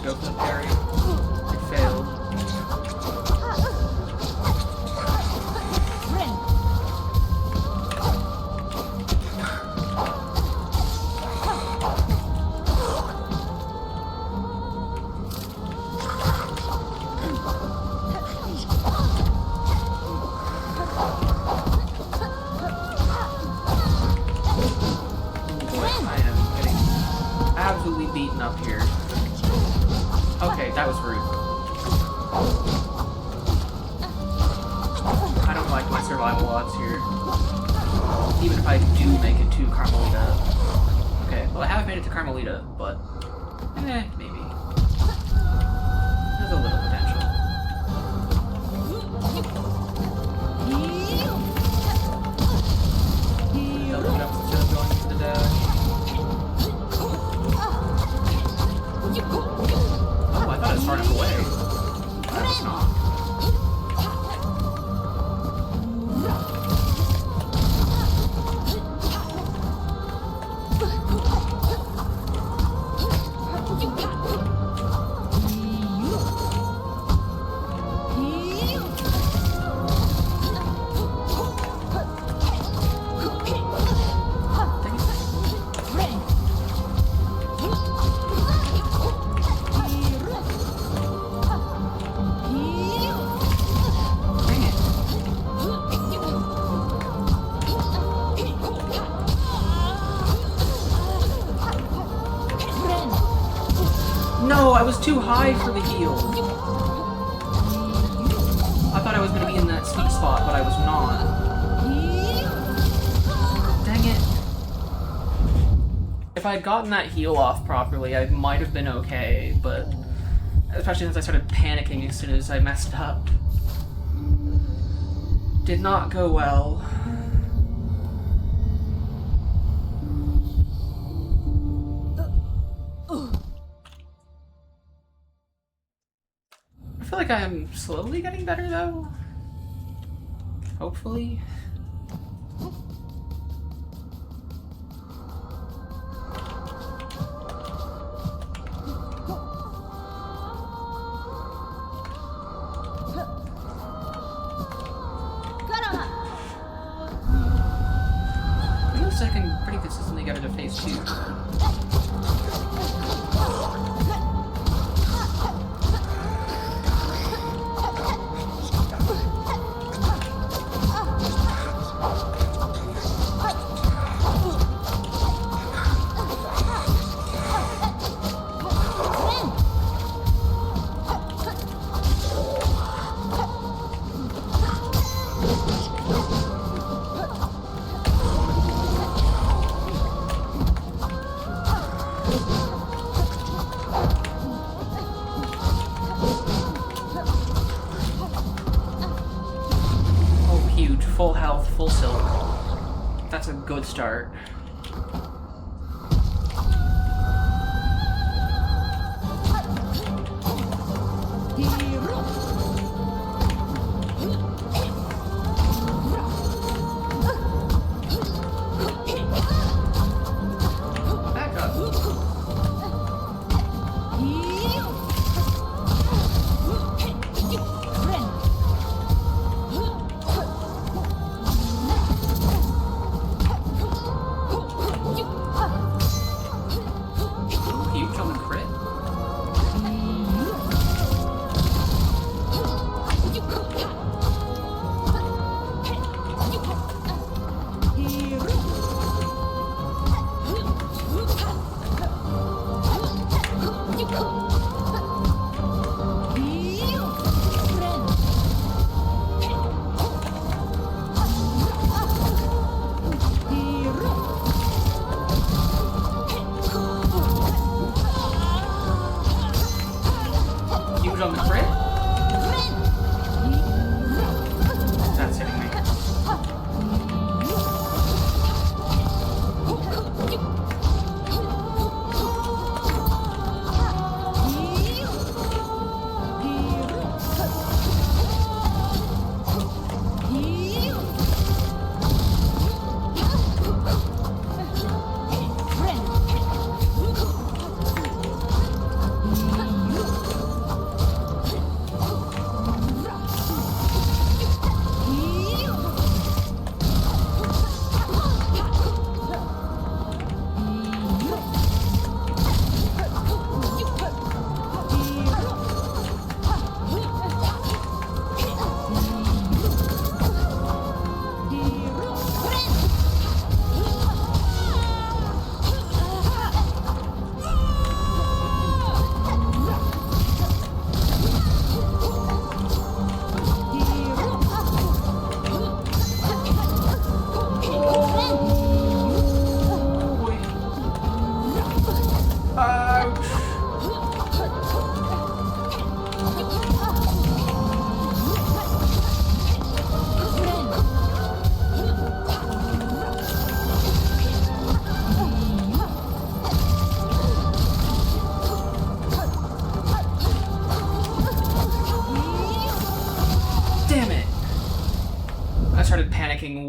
Speaker 1: Go for the parry. It failed. I am getting absolutely beaten up here. Okay, that was rude. I don't like my survival odds here. Even if I do make it to Carmelita. Okay, well I haven't made it to Carmelita, but... maybe. There's a little potential. Double jumps instead of going for the dash. Oh, I thought it was far enough away. That was not. No, I was too high for the heal. I thought I was going to be in that sweet spot, but I was not. Dang it. If I had gotten that heal off properly, I might have been okay, but... especially since I started panicking as soon as I messed up. Did not go well. I feel like I am slowly getting better, though. Hopefully. It looks like I can pretty consistently get it to phase 2. Full health, full silk. That's a good start. Back up.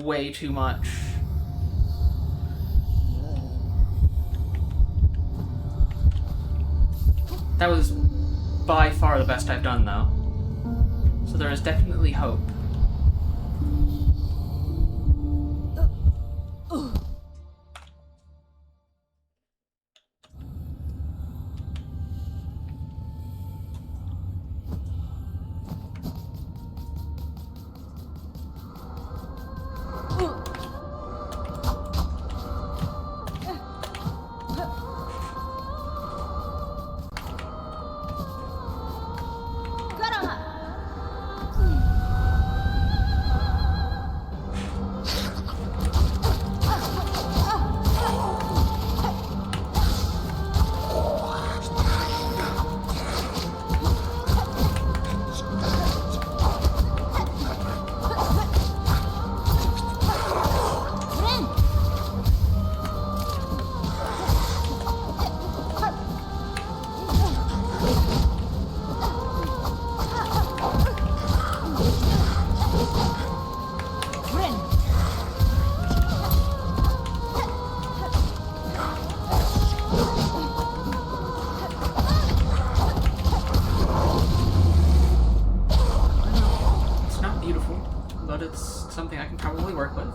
Speaker 1: way too much. That was by far the best I've done, though. So there is definitely hope. Something I can probably work with.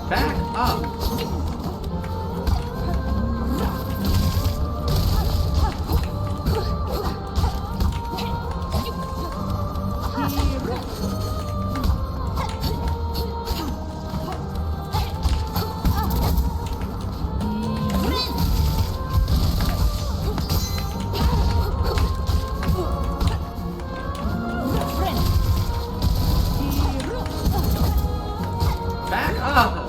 Speaker 1: Back up! Back up!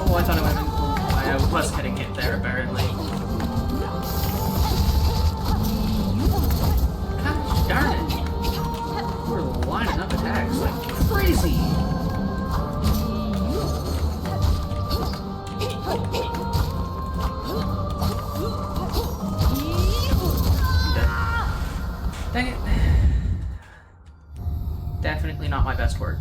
Speaker 1: Oh, I thought I was hitting it there, apparently. Gosh darn it! We're lining up attacks like crazy! Dang it. Definitely not my best work.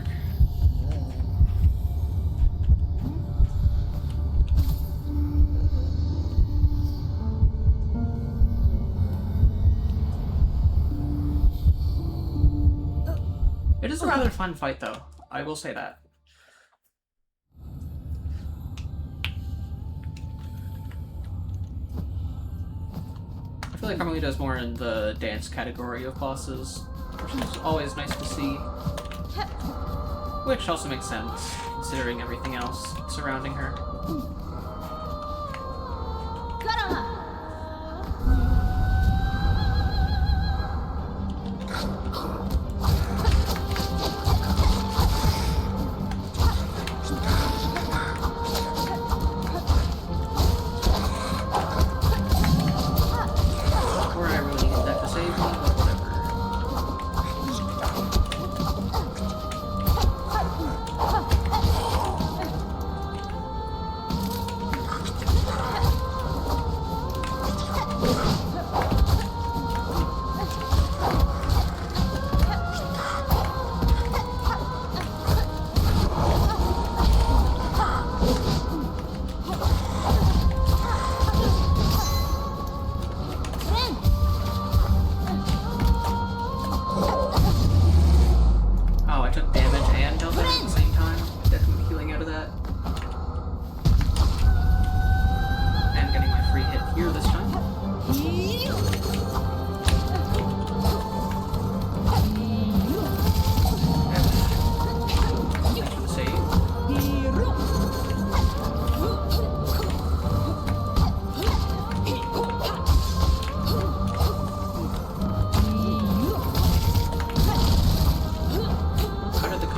Speaker 1: It is a rather fun fight, though. I will say that. I feel like Harmony does more in the dance category of bosses, which is always nice to see. Which also makes sense, considering everything else surrounding her.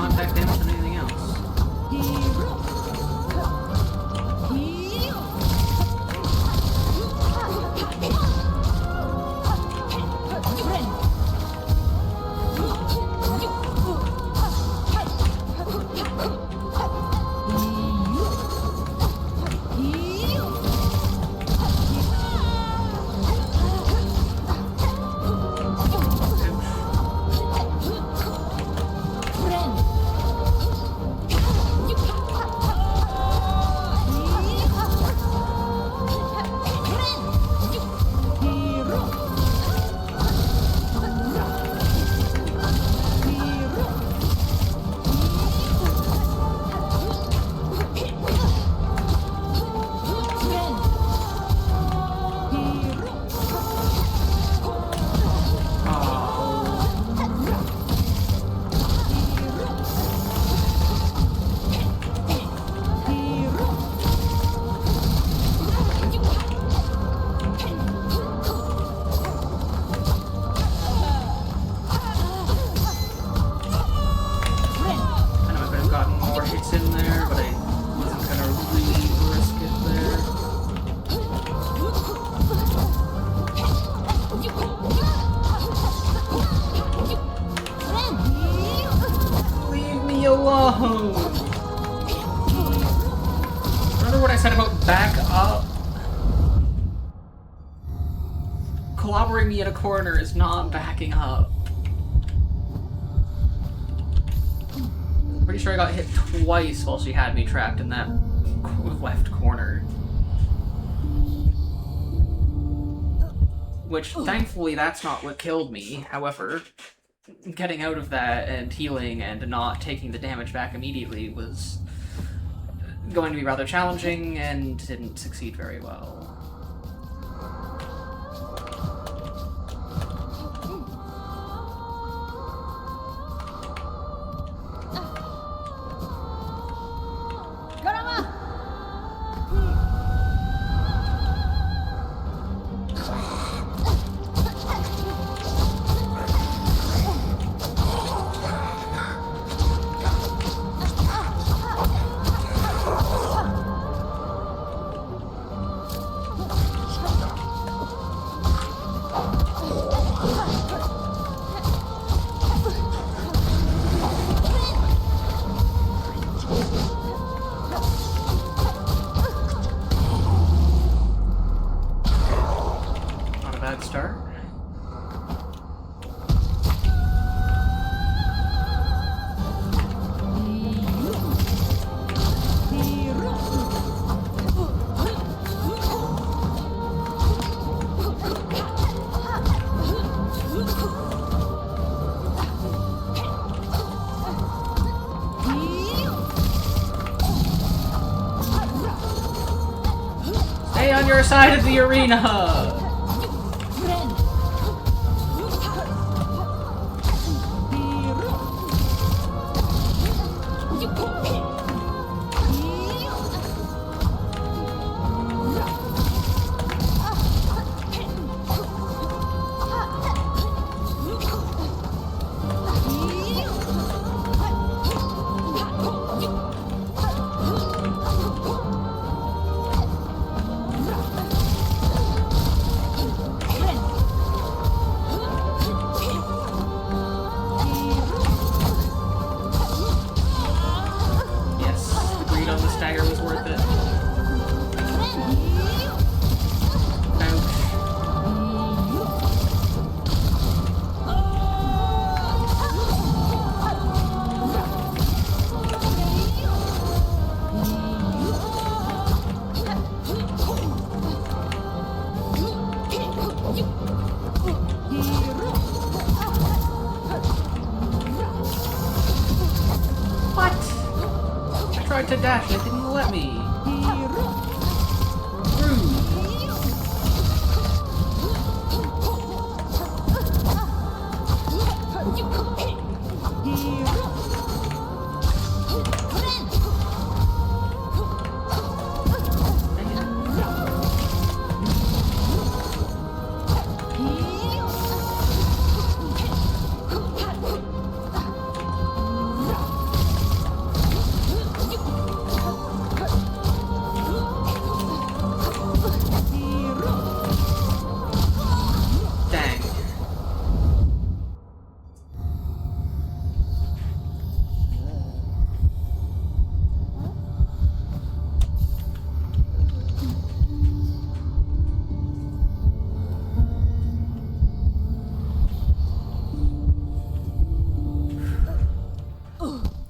Speaker 1: contact damage than anything else. Alone. Remember what I said about back up? Clobbering me in a corner is not backing up. Pretty sure I got hit twice while she had me trapped in that left corner. Which, thankfully, that's not what killed me. However, getting out of that and healing and not taking the damage back immediately was going to be rather challenging and didn't succeed very well. Start. Stay on your side of the arena! To dash, it didn't let me.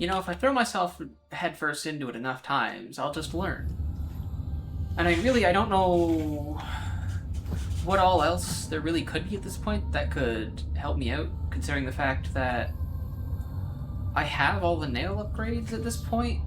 Speaker 1: you know, if I throw myself headfirst into it enough times, I'll just learn. And I don't know what all else there really could be at this point that could help me out, considering the fact that I have all the nail upgrades at this point.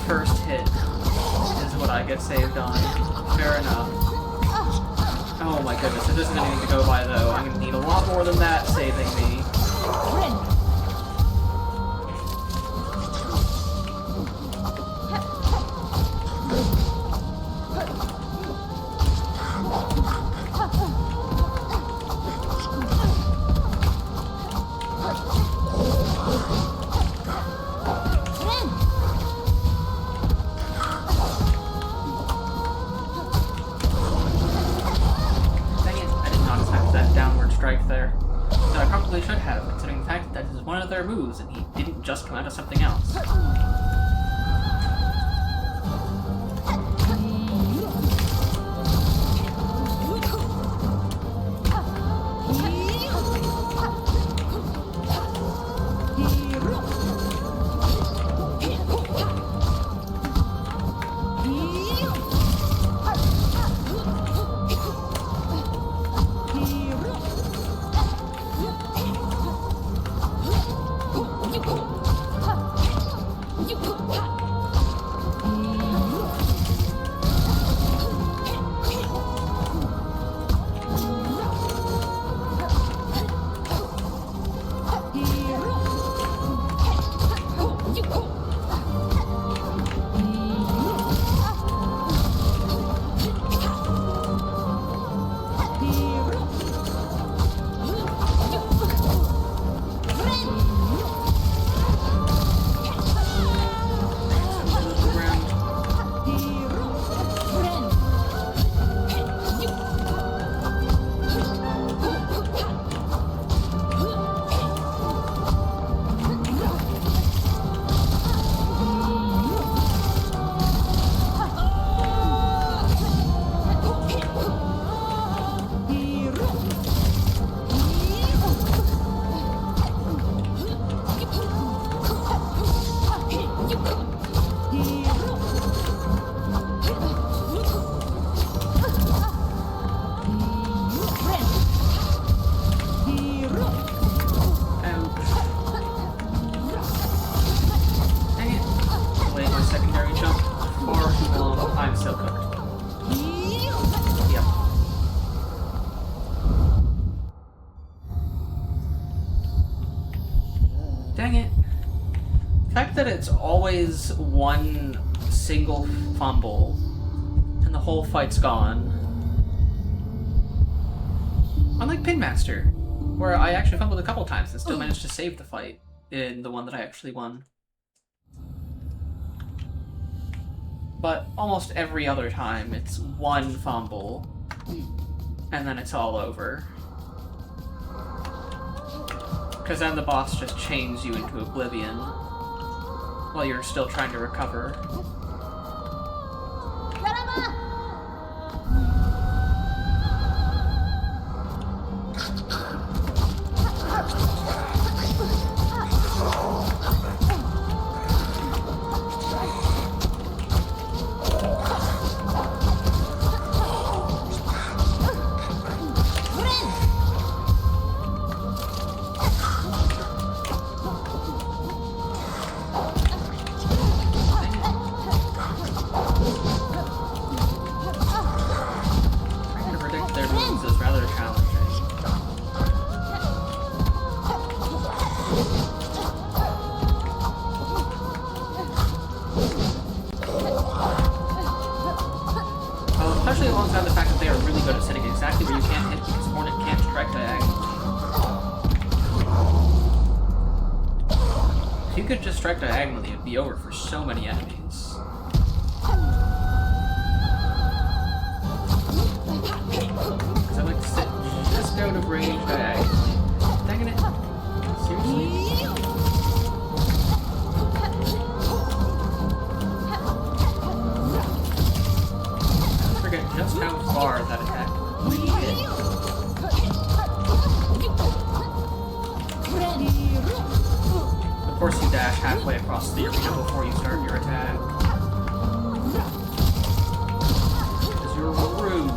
Speaker 1: First hit is what I get saved on. Fair enough. Oh my goodness, if this isn't anything to go by though, I'm gonna need a lot more than that saving me. Dang it, I did not expect that downward strike there. No, I probably should have, considering the fact that this is one of their moves and he didn't just come out of something else. Dang it. The fact that it's always one single fumble and the whole fight's gone. Unlike Pinmaster, where I actually fumbled a couple times and still managed to save the fight in the one that I actually won. But almost every other time, it's one fumble, and then it's all over. Because then the boss just chains you into oblivion while you're still trying to recover. Especially alongside the fact that they are really good at setting exactly where you can't hit because Hornet can't strike diagonally. If you could just strike diagonally, it'd be over for so many enemies. Just how far that attack really hit. Of course, you dash halfway across the arena before you start your attack. Because you're rude.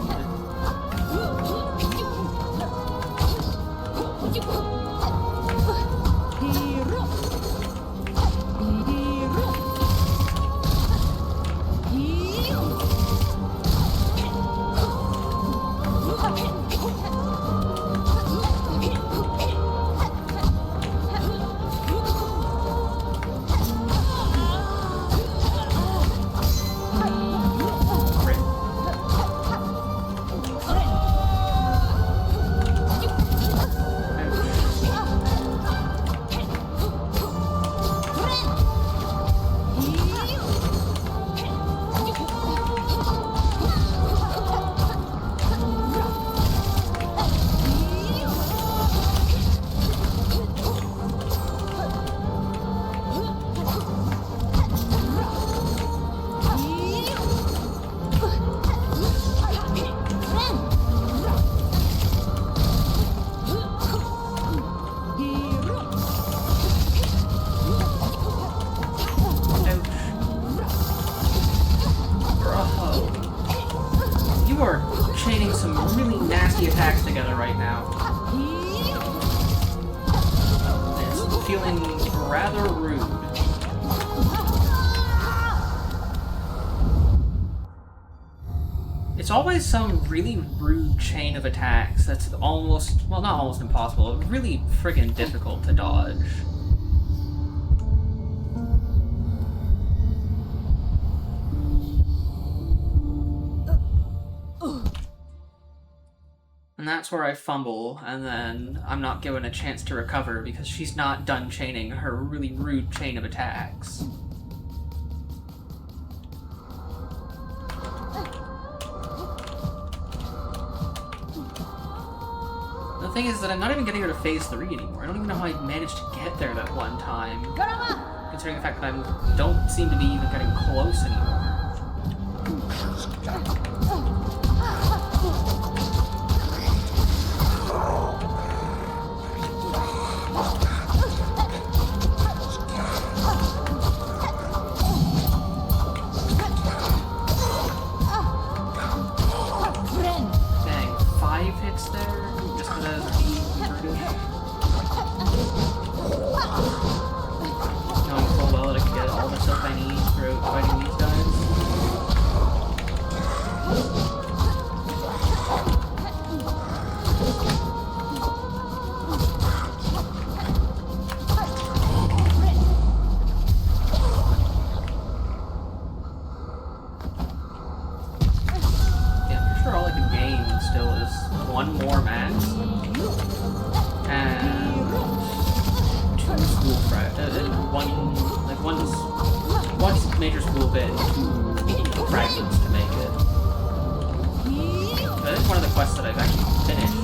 Speaker 1: You are chaining some really nasty attacks together right now. It's feeling rather rude. It's always some really rude chain of attacks that's almost, well, not almost impossible, really friggin' difficult to dodge. And that's where I fumble, and then I'm not given a chance to recover because she's not done chaining her really rude chain of attacks. The thing is that I'm not even getting her to phase 3 anymore. I don't even know how I managed to get there that one time. Considering the fact that I don't seem to be even getting close anymore. One more match and 2 school fragments, one major school bit, 2 fragments to make it. But I think one of the quests that I've actually finished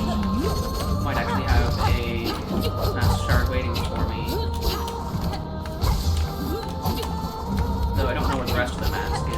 Speaker 1: might actually have a master shard waiting for me. Though I don't know where the rest of the mask is.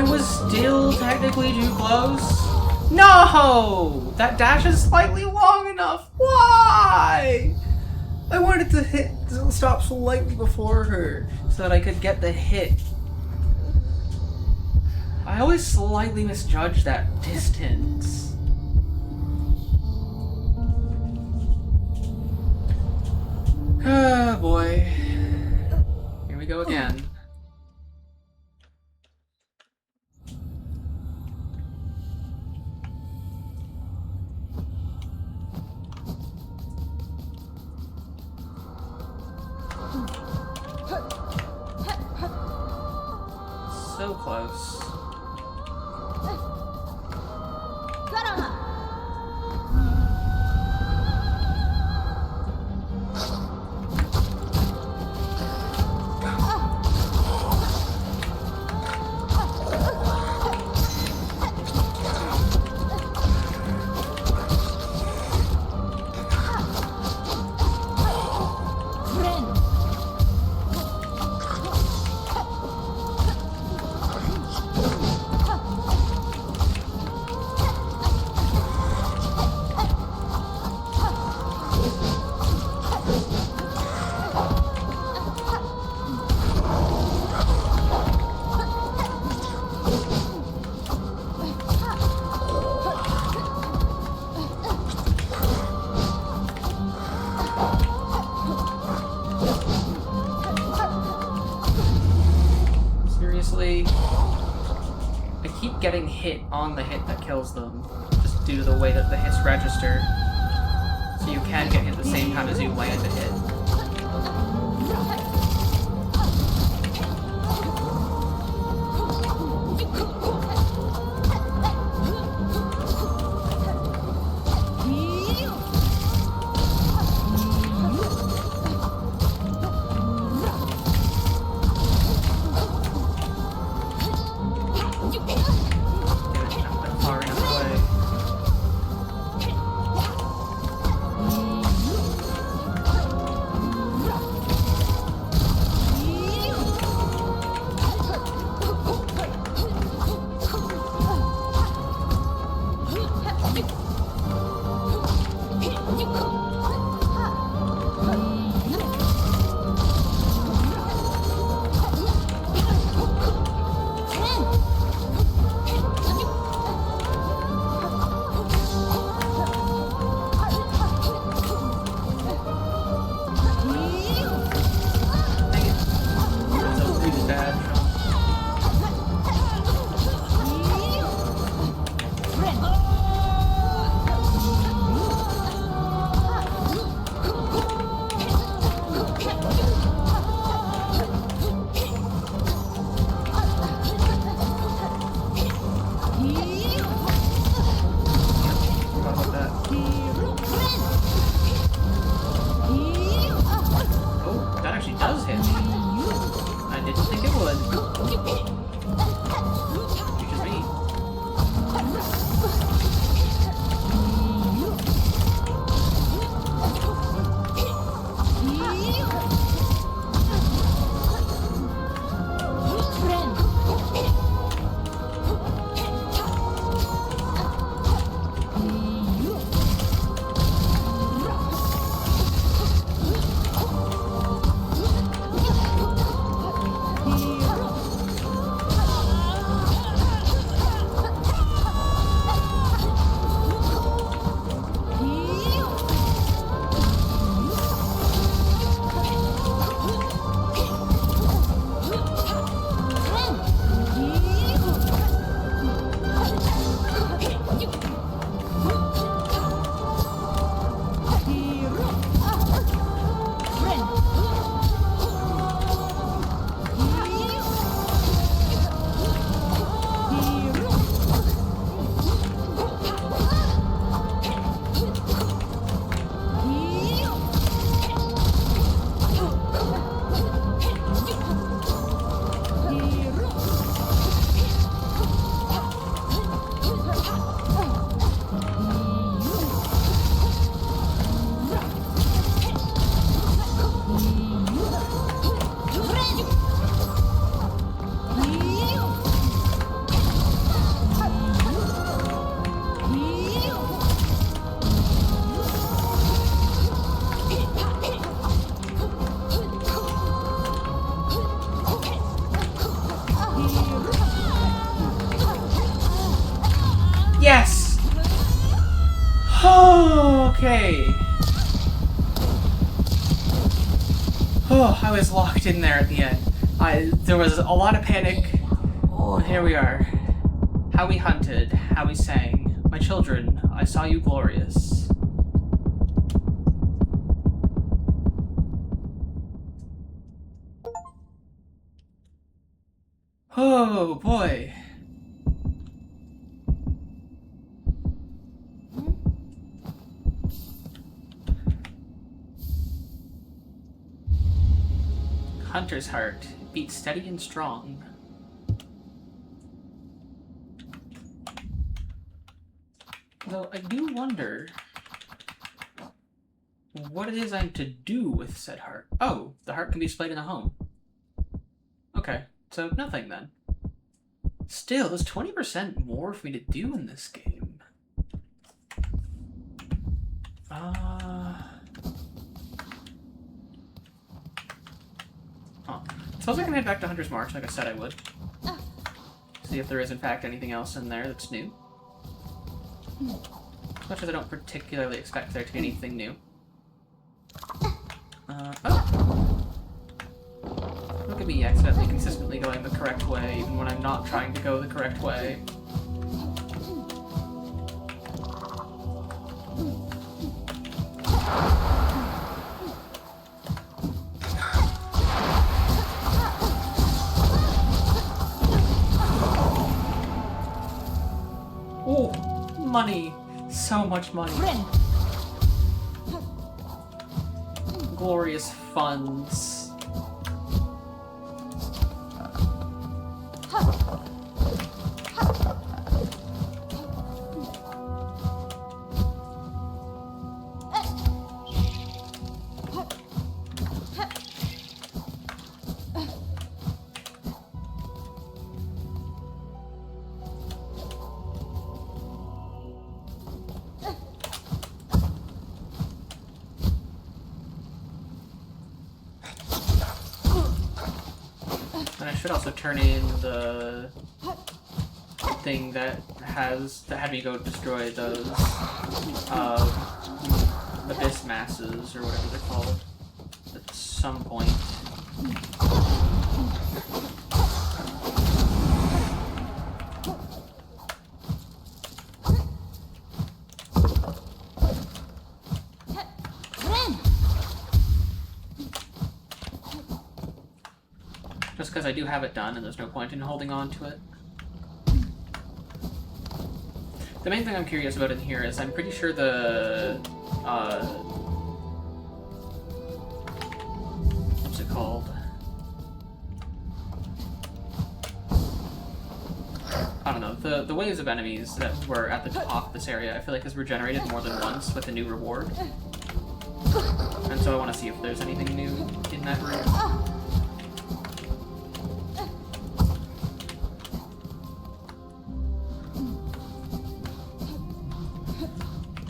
Speaker 1: I was still technically too close. No! That dash is slightly long enough. Why? I wanted to stop slightly before her so that I could get the hit. I always slightly misjudge that distance. Ah, boy. Here we go again. So close. Seriously? I keep getting hit on the hit that kills them, just due to the way that the hits register. So you can get hit the same time as you land a hit. Far enough away. Yay! Oh, I was locked in there at the end. There was a lot of panic. Oh, and here we are. How we hunted, how we sang. My children, I saw you glorious. Oh, boy. Hunter's heart beats steady and strong. Though I do wonder what it is I'm to do with said heart. Oh, the heart can be displayed in a home. Okay, so nothing then. Still, there's 20% more for me to do in this game. Suppose I can head back to Hunter's March like I said I would. See if there is in fact anything else in there that's new. As much as I don't particularly expect there to be anything new. Oh! Look at me accidentally consistently going the correct way, even when I'm not trying to go the correct way. Oh, money! So much money. Glorious funds. And I should also turn in the thing that had me go destroy those abyss masses or whatever they're called at some point. Just because I do have it done and there's no point in holding on to it. The main thing I'm curious about in here is I'm pretty sure the, what's it called? I don't know, the waves of enemies that were at the top of this area I feel like is regenerated more than once with a new reward. And so I want to see if there's anything new in that room.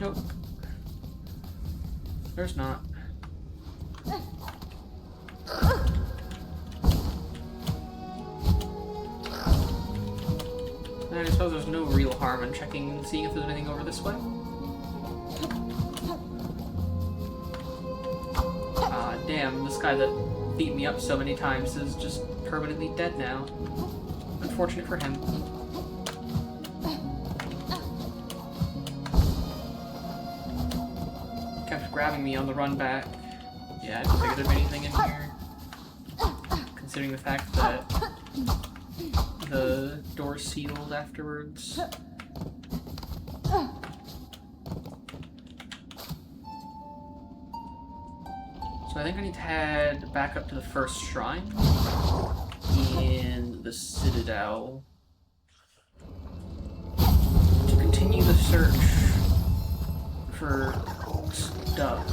Speaker 1: Nope. There's not. And I suppose there's no real harm in checking and seeing if there's anything over this way. Ah, damn, this guy that beat me up so many times is just permanently dead now. Unfortunate for him. Kept grabbing me on the run back. Yeah, I didn't think there'd be anything in here. Considering the fact that the door's sealed afterwards. So I think I need to head back up to the first shrine in the Citadel to continue the search for stuff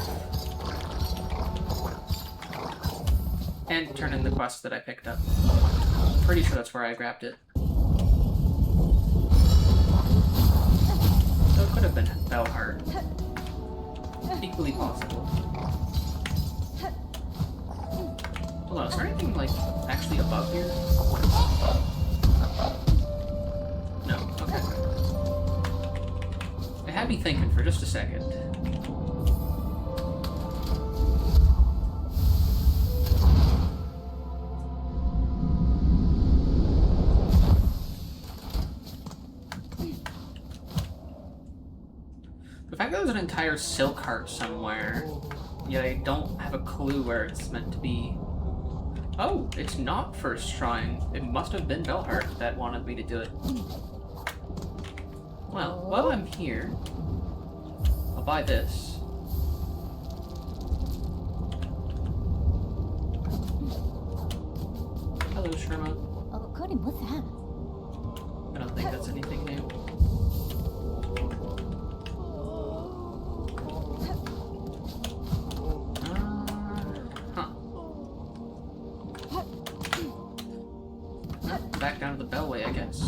Speaker 1: and turn in the quest that I picked up. I'm pretty sure that's where I grabbed it. So it could have been Bellheart. Equally possible. Hold on, is there anything, like, actually above here? No, okay. It had me thinking for just a second. there's an entire silk heart somewhere, yet I don't have a clue where it's meant to be. Oh, it's not First Shrine. It must have been Bellheart that wanted me to do it. Well, while I'm here, I'll buy this. Hello, Sherma.
Speaker 5: What's that?
Speaker 1: I don't think that's anything new. Back down to the Bellway, I guess.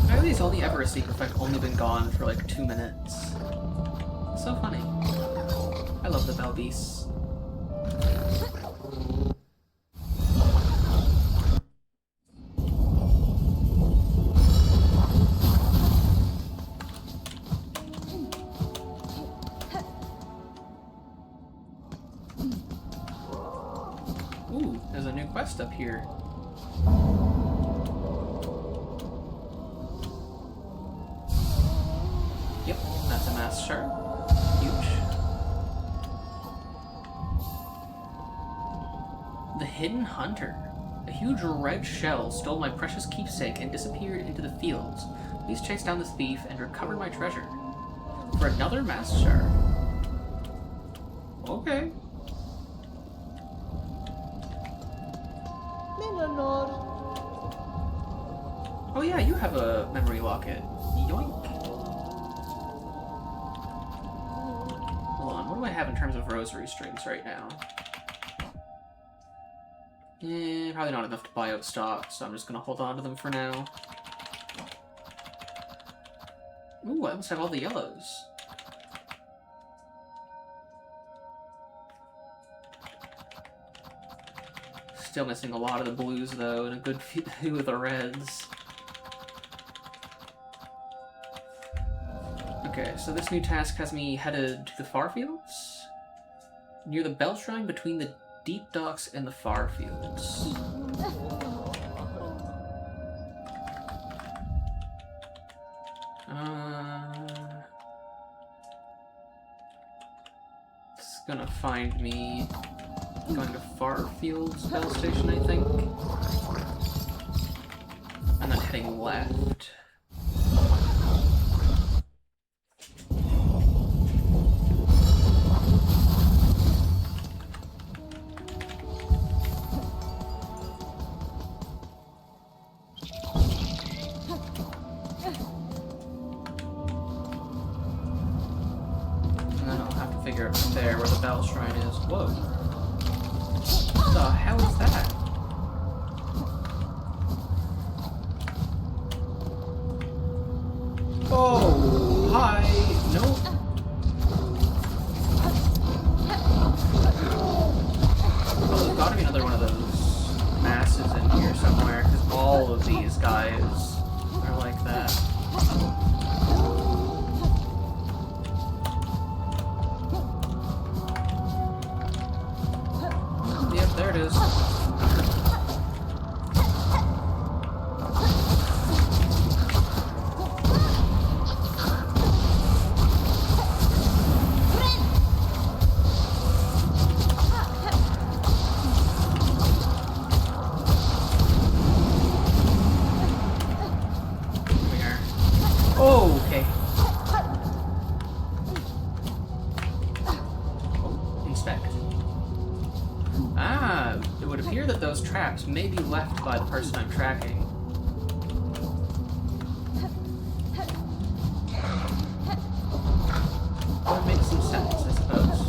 Speaker 1: Why are these only ever a secret if I've only been gone for like 2 minutes? So funny. I love the Bell Beasts. Ooh, there's a new quest up here. Yep, that's a mass shard. Huge. The Hidden Hunter. A huge red shell stole my precious keepsake and disappeared into the fields. Please chase down this thief and recover my treasure. For another mass shard. Okay. Oh yeah, you have a memory locket. Yoink. Hold on, what do I have in terms of rosary strings right now? Probably not enough to buy out stock, so I'm just gonna hold on to them for now. Ooh, I almost have all the yellows. Still missing a lot of the blues though, and a good few of the reds. Okay, so this new task has me headed to the Farfields? Near the Bell Shrine between the Deep Docks and the Farfields. It's gonna find me going to Farfields Bell Station, I think. And then heading left. Figure out from there where the Bell Shrine is. Whoa. What the hell is that? Oh, hi. Nope. Oh, there's gotta be another one of those masses in here somewhere, because all of these guys are like that. There it is. Here we are. Oh, okay. Oh, inspect. Ah, it would appear that those traps may be left by the person I'm tracking. That would make some sense, I suppose.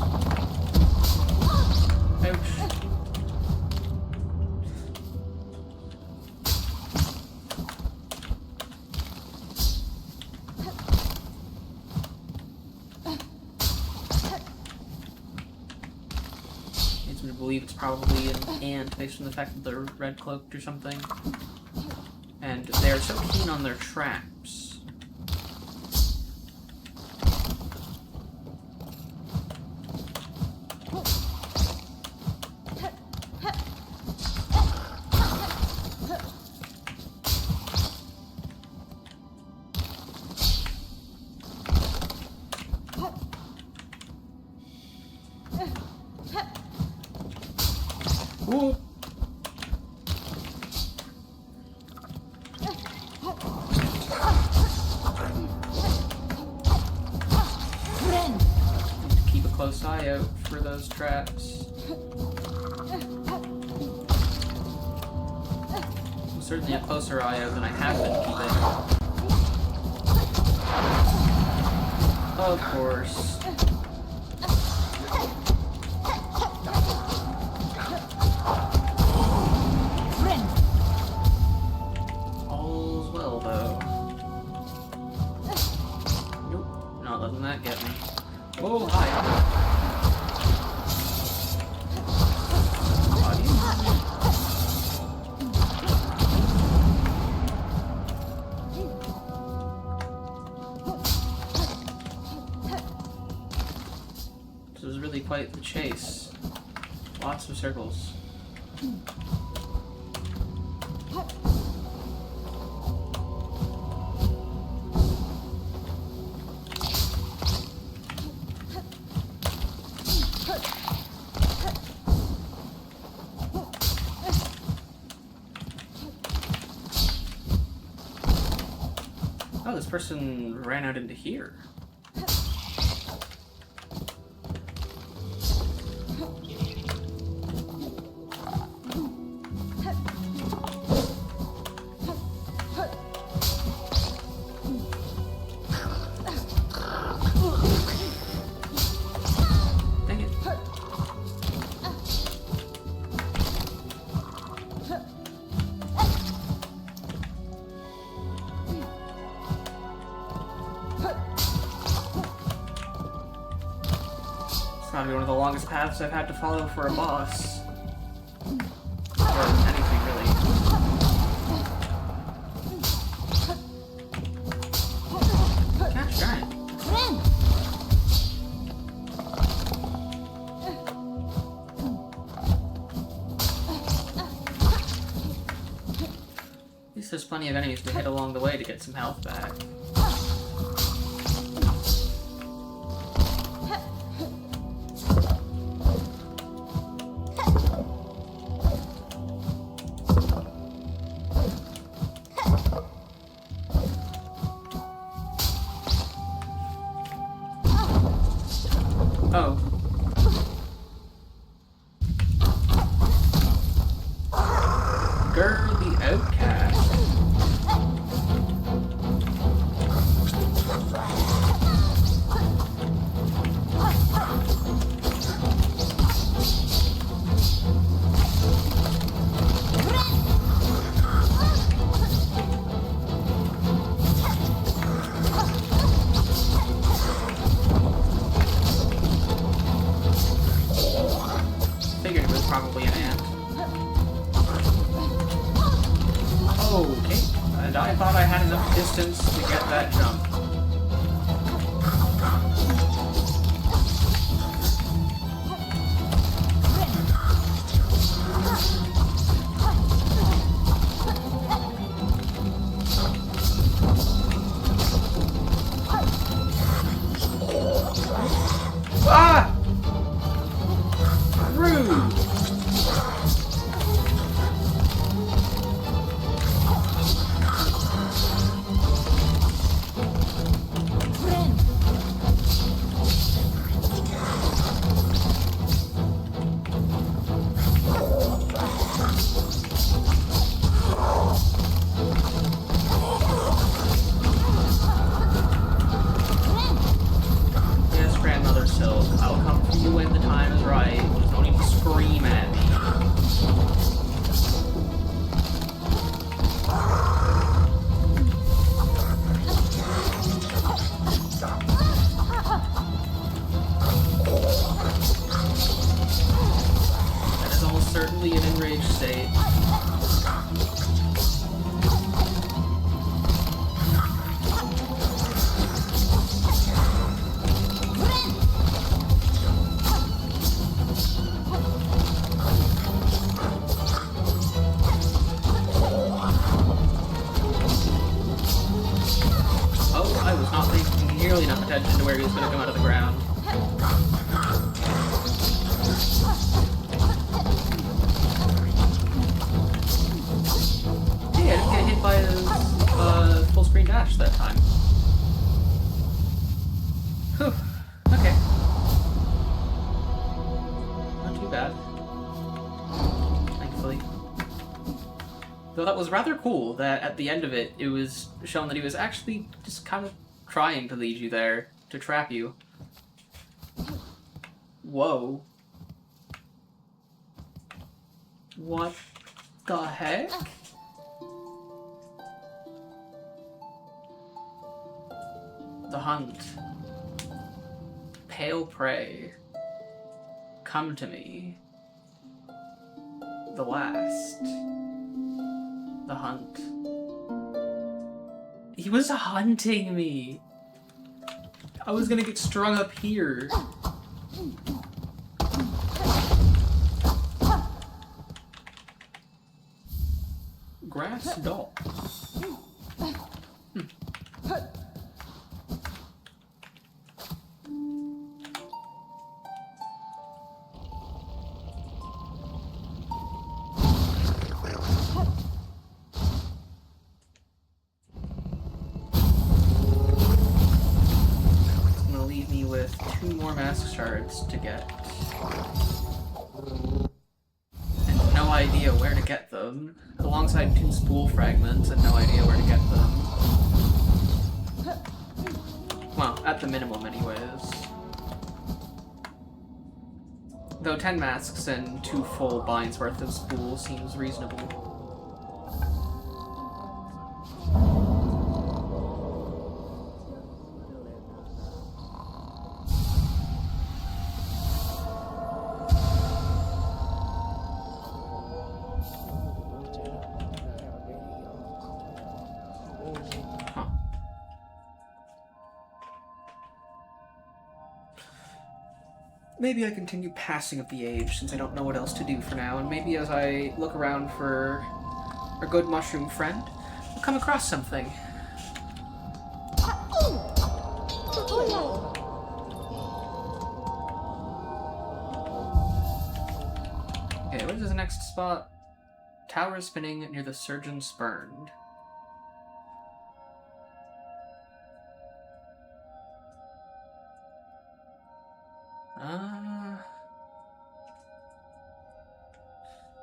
Speaker 1: Ouch. Leads me to believe it's probably an ant based on the fact that they're red cloaked or something. And they're so keen on their traps. Whoa.
Speaker 5: Friend.
Speaker 1: Keep a close eye out for those traps. Certainly a closer eye out than I have been keeping. Of course.
Speaker 5: Friend.
Speaker 1: All's well, though. Nope, not letting that get me. Oh, hi. This was really quite the chase. Lots of circles. Oh, this person ran out into here. Dang it. It's gotta be one of the longest paths I've had to follow for a boss. Or anything, really. Gosh darn it.
Speaker 5: Friend.
Speaker 1: At least there's plenty of enemies to hit along the way to get some health back. Oh. Grr the Outcast. Figured it was probably an ant. Okay, and I thought I had enough distance to get that jump. Ah! Rude!
Speaker 5: Friend.
Speaker 1: Yes, Grandmother Silk, I'll come for you when the time is right. Don't even scream at me. That is almost certainly an enraged state. Oh, I was not paying nearly enough attention to where he was going to come out of the ground. bad. Thankfully. Though that was rather cool that at the end of it, it was shown that he was actually just kind of trying to lead you there, to trap you. Whoa. What the heck? The hunt. Pale prey. Come to me. The last. The hunt. He was hunting me. I was gonna get strung up here. Grass doll. Two more mask shards to get. And no idea where to get them. Alongside 2 spool fragments and no idea where to get them. Well, at the minimum anyways. Though 10 masks and 2 full binds worth of spool seems reasonable. Maybe I continue passing of the age, since I don't know what else to do for now, and maybe as I look around for a good mushroom friend, I'll come across something. Okay, what is the next spot? Tower spinning near the surgeon spurned.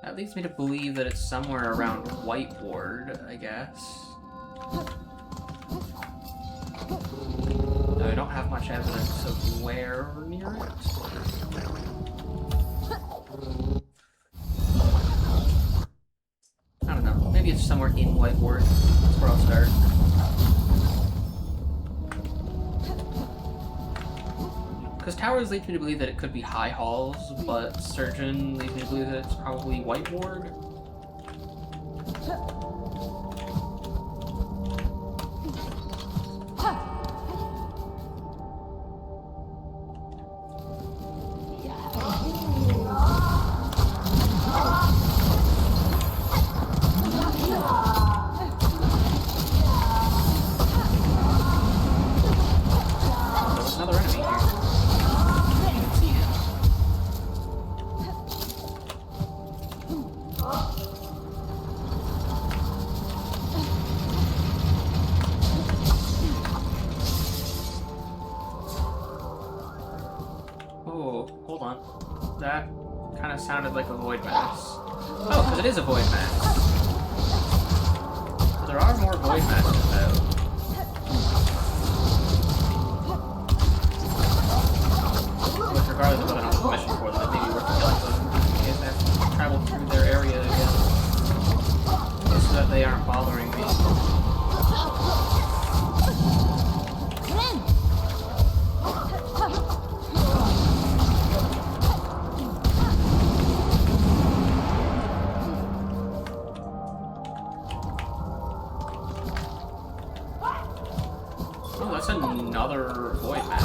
Speaker 1: That leads me to believe that it's somewhere around Whiteboard, I guess. Though I don't have much evidence of where near it. I don't know. Maybe it's somewhere in Whiteboard. That's where I'll start. Because Towers leads me to believe that it could be High Halls, but Surgeon leads me to believe that it's probably Whiteboard. There's another enemy here. That kind of sounded like a void mass. Oh, because it is a void mass. So there are more void masses out. Which, regardless of whether or not there's a mission for them, it may be worth killing them in case I have to travel through their area again. Just so that they aren't bothering me. Oh, that's another void mass.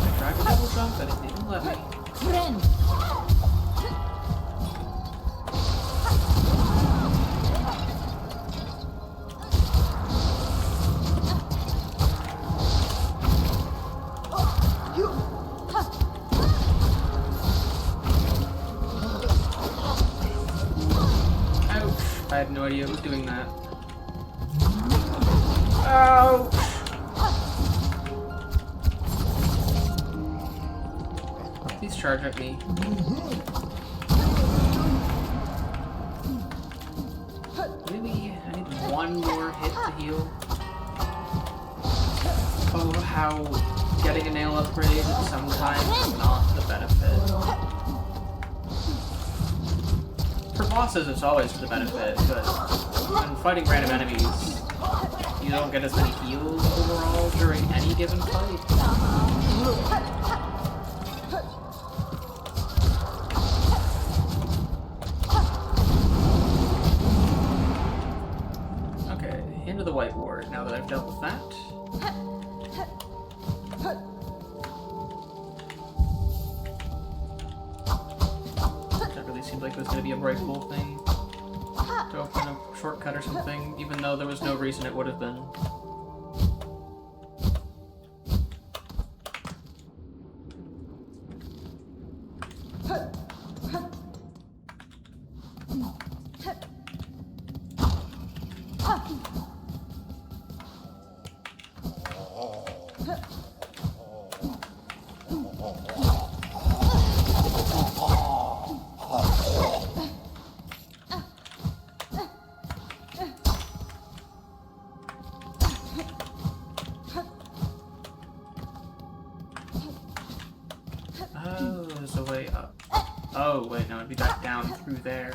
Speaker 1: I tried to double jump and it didn't let me.
Speaker 5: Friend.
Speaker 1: I had no idea it was doing that. Ouch! Please charge at me. Really? I need one more hit to heal. Oh, how getting a nail upgrade sometimes is not the benefit. For bosses, it's always for the benefit, but when fighting random enemies, you don't get as many heals overall during any given fight. Okay, into the white ward now that I've dealt with that. That really seemed like it was going to be a breakable thing to open a shortcut or something, even though there was no reason it would have been. Oh, there's a way up. Oh, wait, no, it'd be back down through there.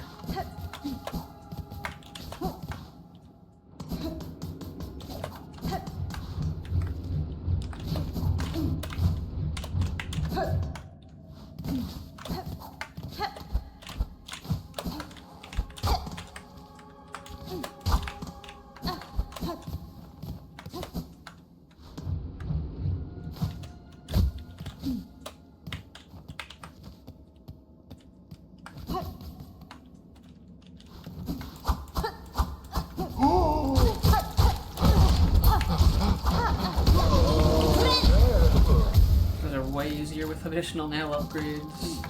Speaker 1: Those are way easier with additional nail upgrades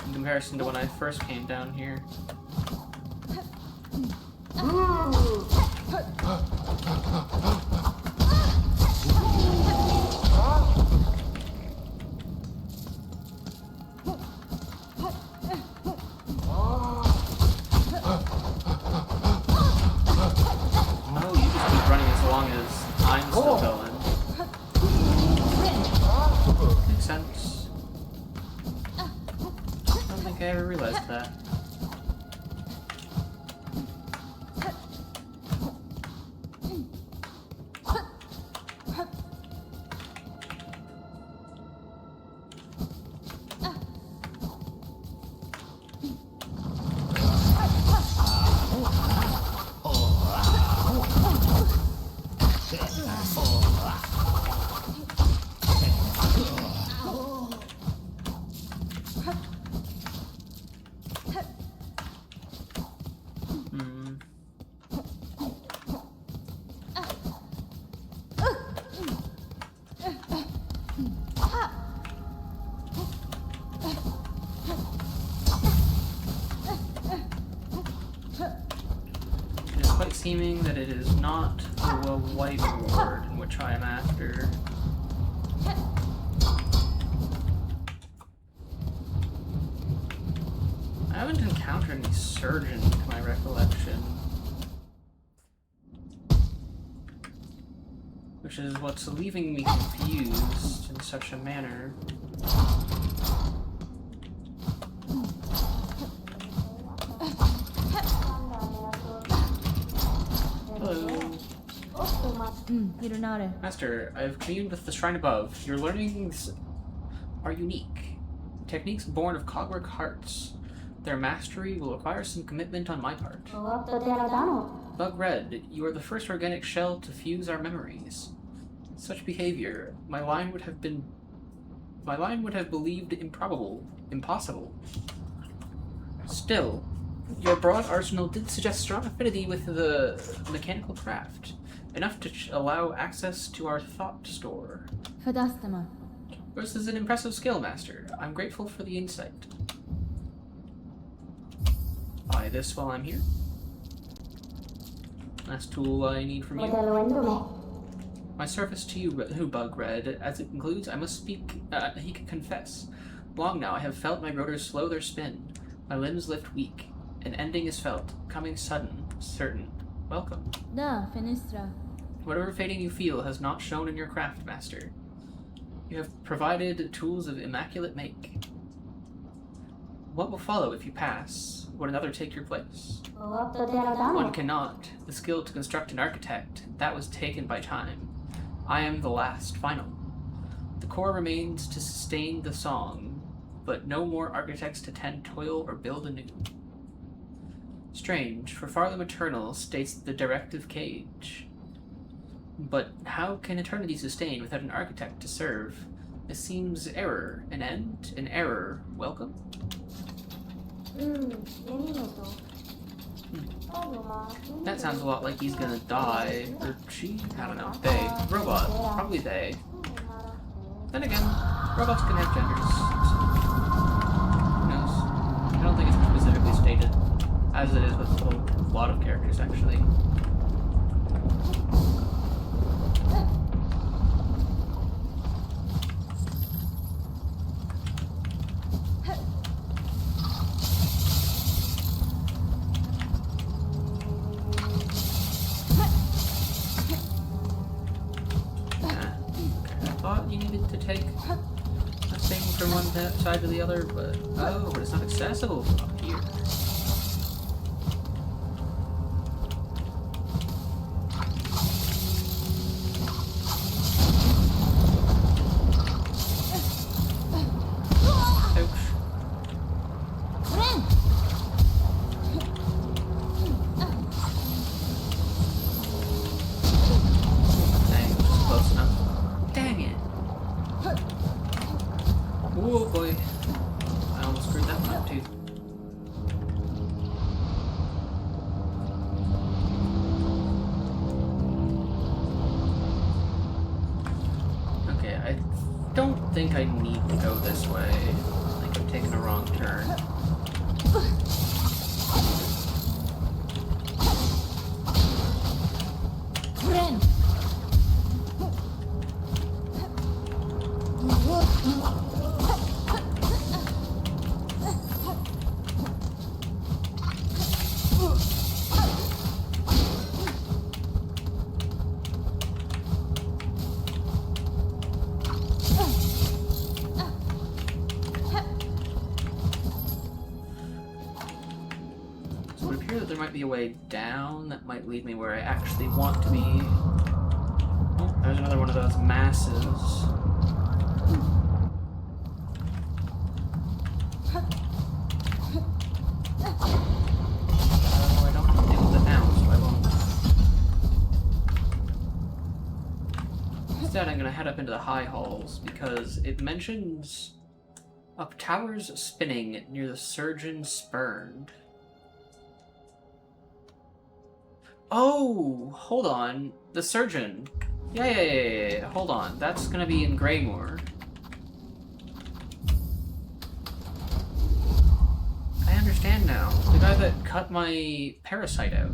Speaker 1: in comparison to when I first came down here. Oh, you just keep running as long as I'm still going. Makes sense. I don't think I ever realized that. It is quite seeming that it is not the white ward in which I am after. I haven't encountered any surgeons to my recollection. Which is what's leaving me confused in such a manner. Hello. Master, I have communed with the shrine above. Your learnings are unique. Techniques born of clockwork hearts. Their mastery will require some commitment on my part. Bug Red, you are the first organic shell to fuse our memories. Such behavior, my line would have believed improbable, impossible. Still, your broad arsenal did suggest strong affinity with the mechanical craft, enough to allow access to our thought store. Yours is an impressive skill, Master. I'm grateful for the insight. Buy this while I'm here. Last tool I need from you.
Speaker 6: Modello
Speaker 1: My service to you, who Bug read, as it concludes, I must speak, he can confess. Long now I have felt my rotors slow their spin, my limbs lift weak, an ending is felt, coming sudden, certain. Welcome.
Speaker 5: Da, Fenestra.
Speaker 1: Whatever fading you feel has not shown in your craft, master. You have provided tools of immaculate make. What will follow if you pass? Would another take your place? One cannot. The skill to construct an architect, that was taken by time. I am the last, final. The core remains to sustain the song, but no more architects to tend toil or build anew. Strange, for Farley Eternal states the directive cage. But how can eternity sustain without an architect to serve? This seems error. An end? An error. Welcome? That sounds a lot like he's gonna die. Or she? I don't know. They. Robot. Probably they. Then again, robots can have genders. Who knows? I don't think it's specifically stated. As it is with a lot of characters, actually. You needed to take a thing from one side to the other, but oh, but it's not accessible from up here. Oh boy, I almost screwed that one up too. Okay, I don't think I need to go this way. I think I'm taking a wrong turn. There might be a way down that might lead me where I actually want to be. Oh, there's another one of those masses. Oh, I don't have to deal with it now, so I won't. Instead, I'm gonna head up into the high halls because it mentions of towers spinning near the surgeon spurned. Oh, hold on. The surgeon. Yeah. Hold on. That's gonna be in Greymoor. I understand now. The guy that cut my parasite out.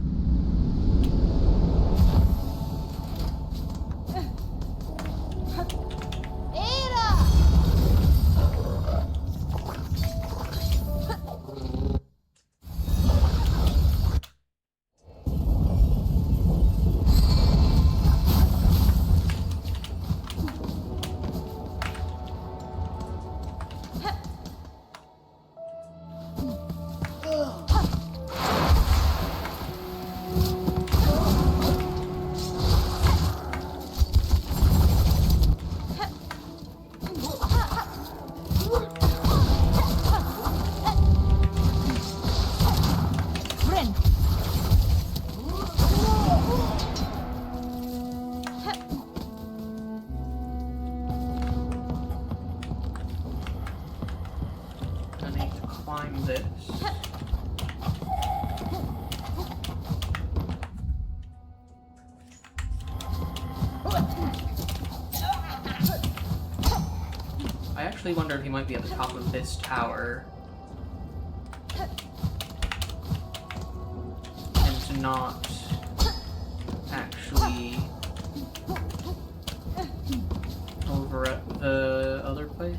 Speaker 1: This. I actually wonder if he might be at the top of this tower. And to not actually over at the other place?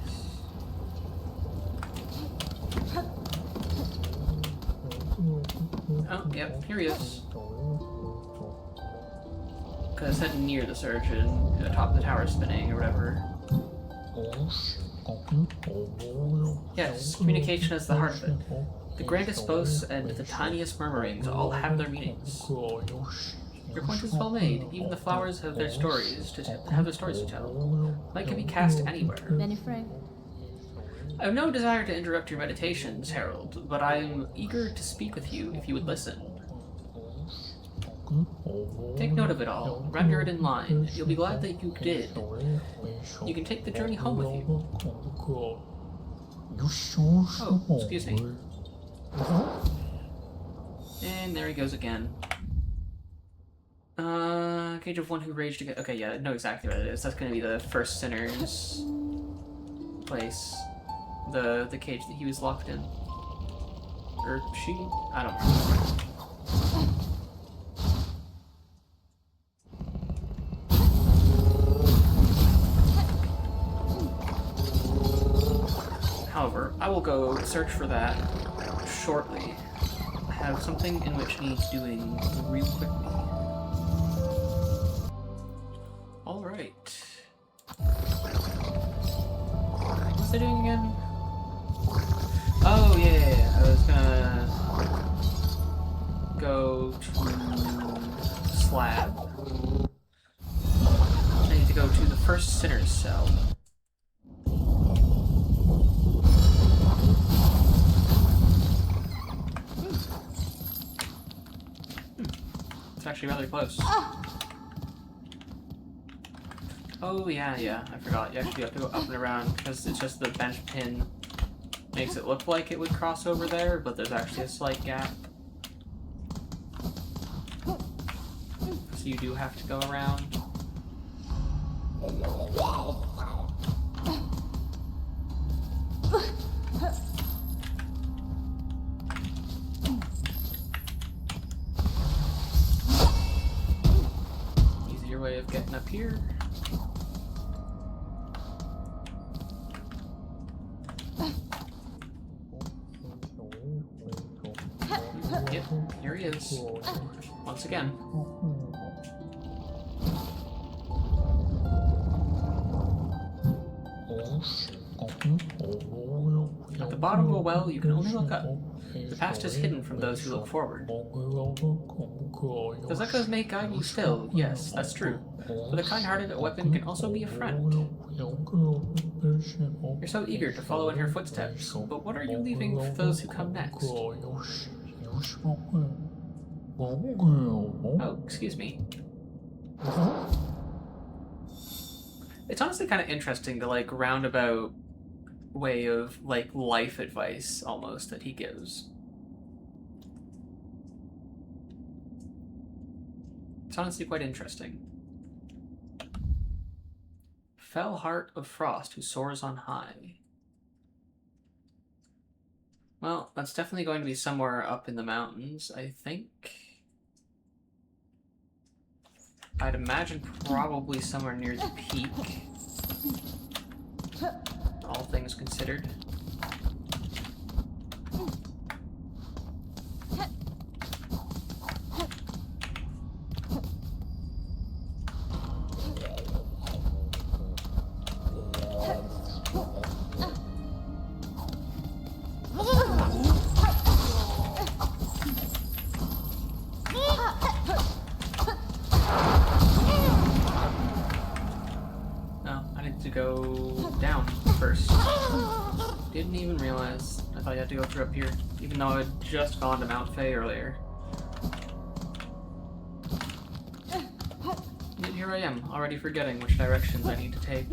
Speaker 1: Oh, yep, here he is. Because I said near the surgeon, atop the tower spinning or whatever. Yes, communication is the heart of it. The grandest boasts and the tiniest murmurings all have their meanings. Your point is well made. Even the flowers have their stories to tell. Light can be cast anywhere.
Speaker 5: Benny Frank.
Speaker 1: I have no desire to interrupt your meditations, Harold, but I am eager to speak with you if you would listen. Take note of it all. Render it in line. You'll be glad that you did. You can take the journey home with you. Oh, excuse me. And there he goes again. Cage of one who raged against. Okay, yeah, I know exactly what it is. That's gonna be the first sinner's place. The cage that he was locked in. Or she? I don't know. However, I will go search for that shortly. I have something in which needs doing real quickly. Alright. What was I doing again? Oh, yeah. I was gonna go to Slab. I need to go to the first sinner's cell. Actually rather close. Oh yeah, I forgot. You actually have to go up and around because it's just the bench pin makes it look like it would cross over there, but there's actually a slight gap. So you do have to go around. Way of getting up here. Yep, here he is. Once again. At the bottom of a well, you can only look up. The past is hidden from those who look forward. Those echoes may guide you still, yes, that's true. But a kind-hearted weapon can also be a friend. You're so eager to follow in her footsteps, but what are you leaving for those who come next? Oh, excuse me. It's honestly kind of interesting, the like roundabout way of like life advice almost that he gives. It's honestly quite interesting. Fell heart of frost who soars on high. Well, that's definitely going to be somewhere up in the mountains, I think. I'd imagine probably somewhere near the peak. All things considered. Go down first. Didn't even realize. I thought you had to go through up here, even though I had just gone to Mount Faye earlier. Yet here I am, already forgetting which directions I need to take.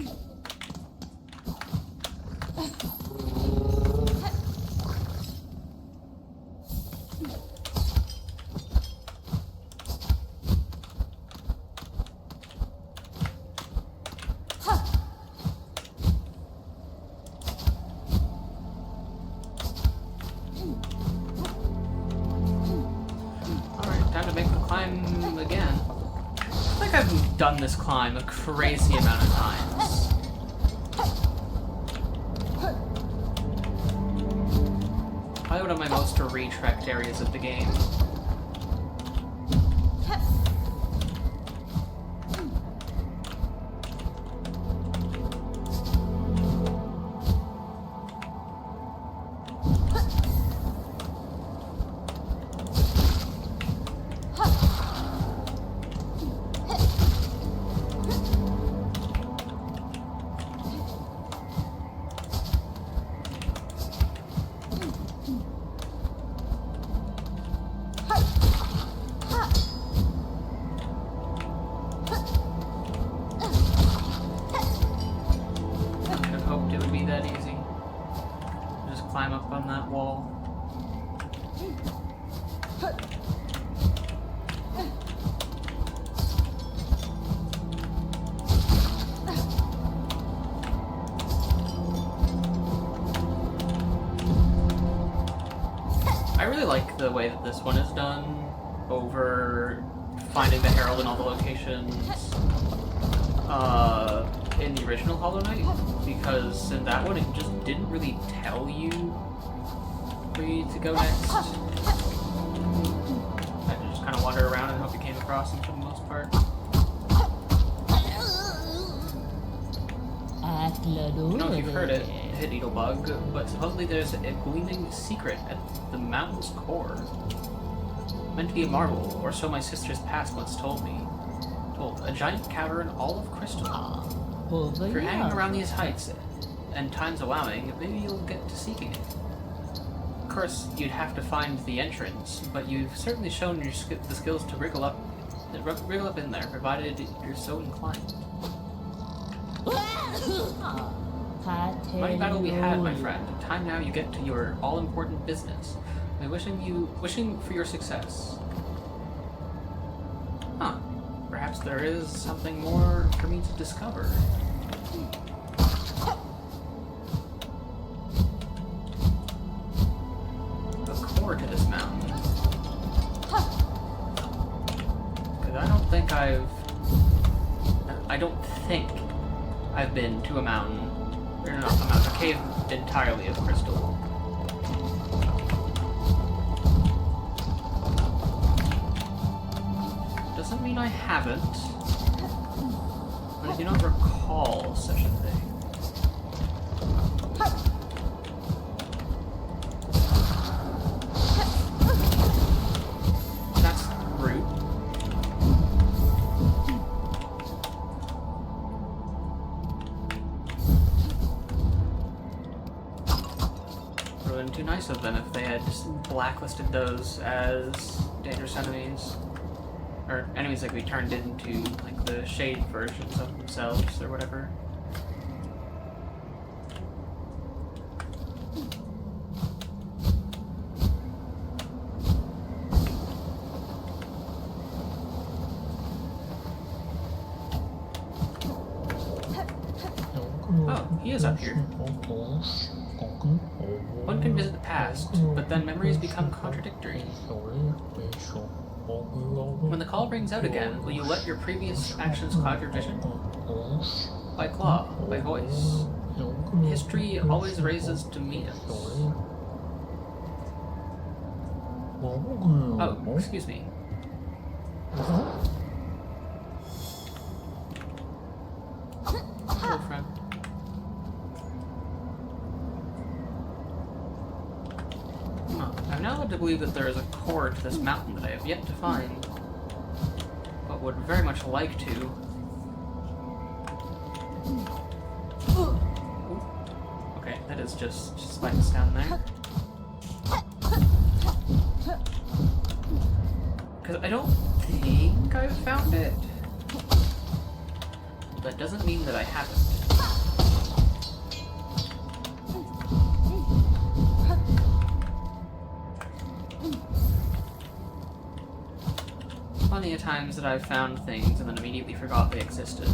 Speaker 1: like I've done this climb a crazy amount of times. Probably one of my most retrekked areas of the game. Climb up on that wall. I really like the way that this one is done over finding the Herald in all the locations in the original Hollow Knight, because in that one it just didn't really tell you where you need to go next. I had to just kind of wander around and hope you came across them for the most part. I don't know if you've heard it, hit Needlebug, but supposedly there's a gleaming secret at the mountain's core. Meant to be a marvel, or so my sister's past once told me. A giant cavern all of crystal. If you're hanging around these heights, and time's allowing, maybe you'll get to seeking it. Of course, you'd have to find the entrance, but you've certainly shown the skills to wriggle up in there, provided you're so inclined. Mighty battle we had, my friend. Time now you get to your all-important business. I'm wishing for your success. Huh. Perhaps there is something more for me to discover. A core to this mountain. Because I don't think I've been to a mountain, or not a mountain, a cave entirely of crystal. Doesn't mean I haven't, but I do not recall such a thing. That's rude. Would have been too nice of them if they had just blacklisted those as dangerous enemies. Or enemies that we turned into, like, the shade versions of themselves, or whatever. Oh, he is up here. One can visit the past, but then memories become contradictory. When the call rings out again, will you let your previous actions cloud your vision? By claw, by voice. History always raises to meet us. Oh, excuse me. Hello, friend. I'm now led to believe that there is a core to this mountain that I have yet to find, but would very much like to. Ooh. Okay, that is just spikes down there. Because I don't think I've found it. That doesn't mean that I haven't. Plenty of times that I've found things and then immediately forgot they existed.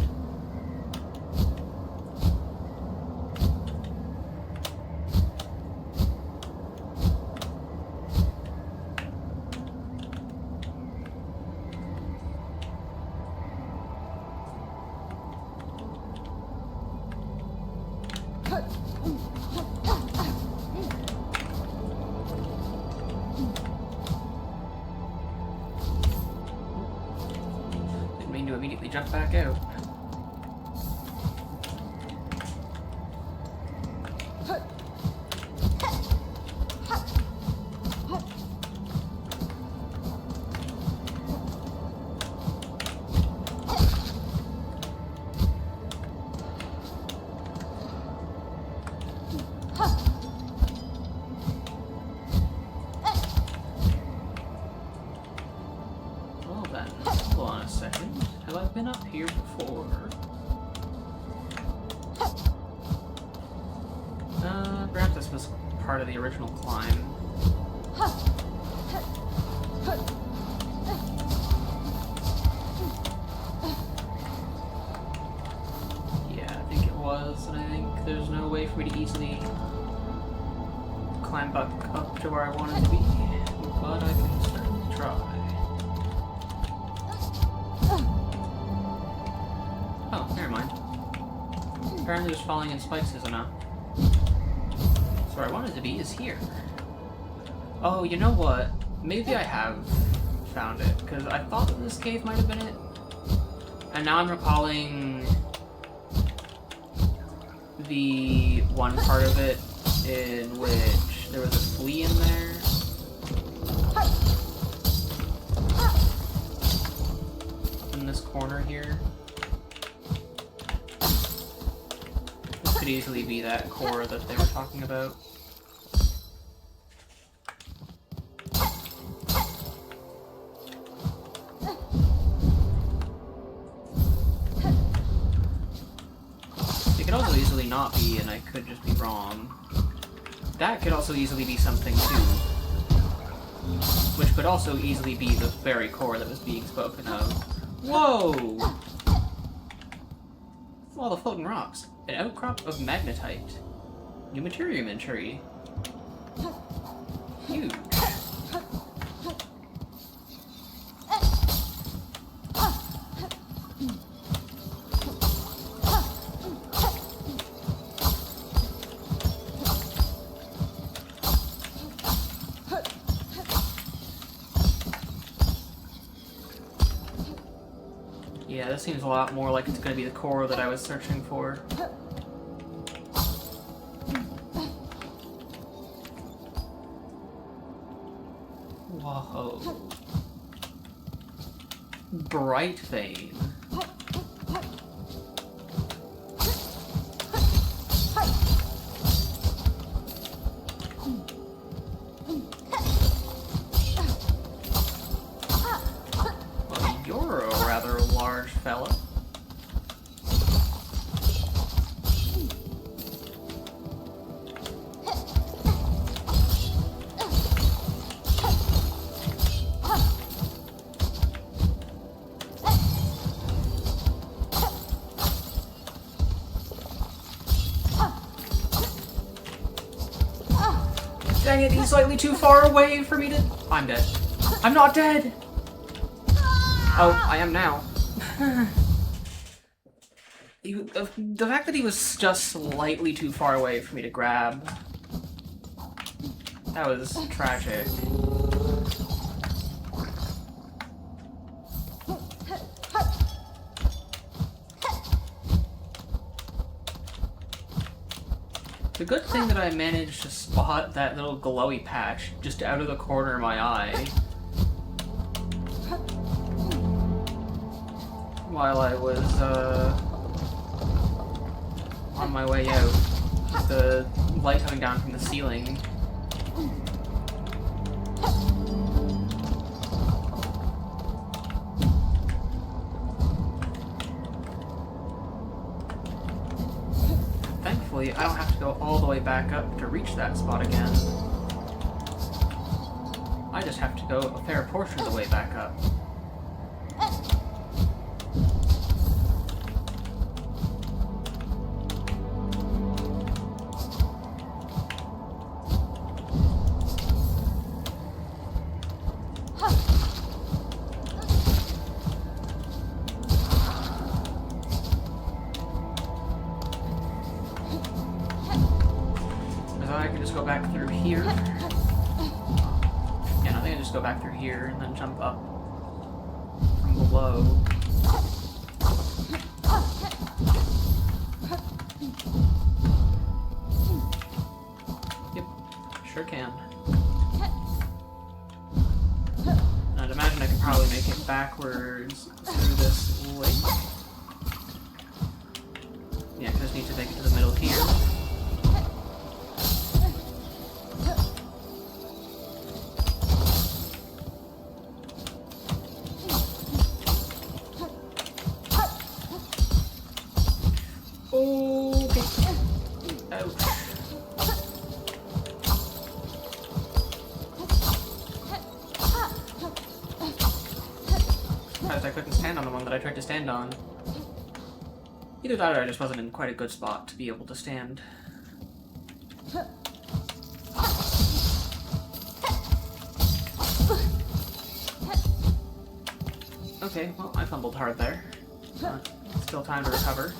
Speaker 1: immediately jump back out. Well then, hold on a second. Have I been up here before? Perhaps this was part of the original climb. Yeah, I think it was, and I think there's no way for me to easily climb back up to where I wanted to be, but I can certainly try. Oh, never mind. Apparently just falling in spikes is enough. So where I wanted to be is here. Oh, you know what? Maybe I have found it, because I thought that this cave might have been it. And now I'm recalling the one part of it in which there was a flea in there. In this corner here. This could easily be that core that they were talking about. It could also easily not be, and I could just be wrong. That could also easily be something too. Which could also easily be the very core that was being spoken of. Whoa! All the floating rocks. An outcrop of magnetite. New material inventory. Huge. Yeah, this seems a lot more like it's going to be the core that I was searching for. Whoa. Bright vein. Well, you're a rather large fella. Dang it, he's slightly too far away for me to... I'm dead. I'm not dead! Oh, I am now. The fact that he was just slightly too far away for me to grab... That was tragic. The good thing that I managed to spot that little glowy patch just out of the corner of my eye while I was on my way out. The light coming down from the ceiling. Thankfully, I don't have to go all the way back up to reach that spot again. I just have to go a fair portion of the way back up. I can just go back through here. Yeah, I think I just go back through here and then jump up from below. sure can. I'd imagine I could probably make it backwards through this lake. Yeah, I just need to make it to the middle here. Okay. Ouch. Surprised I couldn't stand on the one that I tried to stand on. Either that or I just wasn't in quite a good spot to be able to stand. Okay, well, I fumbled hard there. Still time to recover.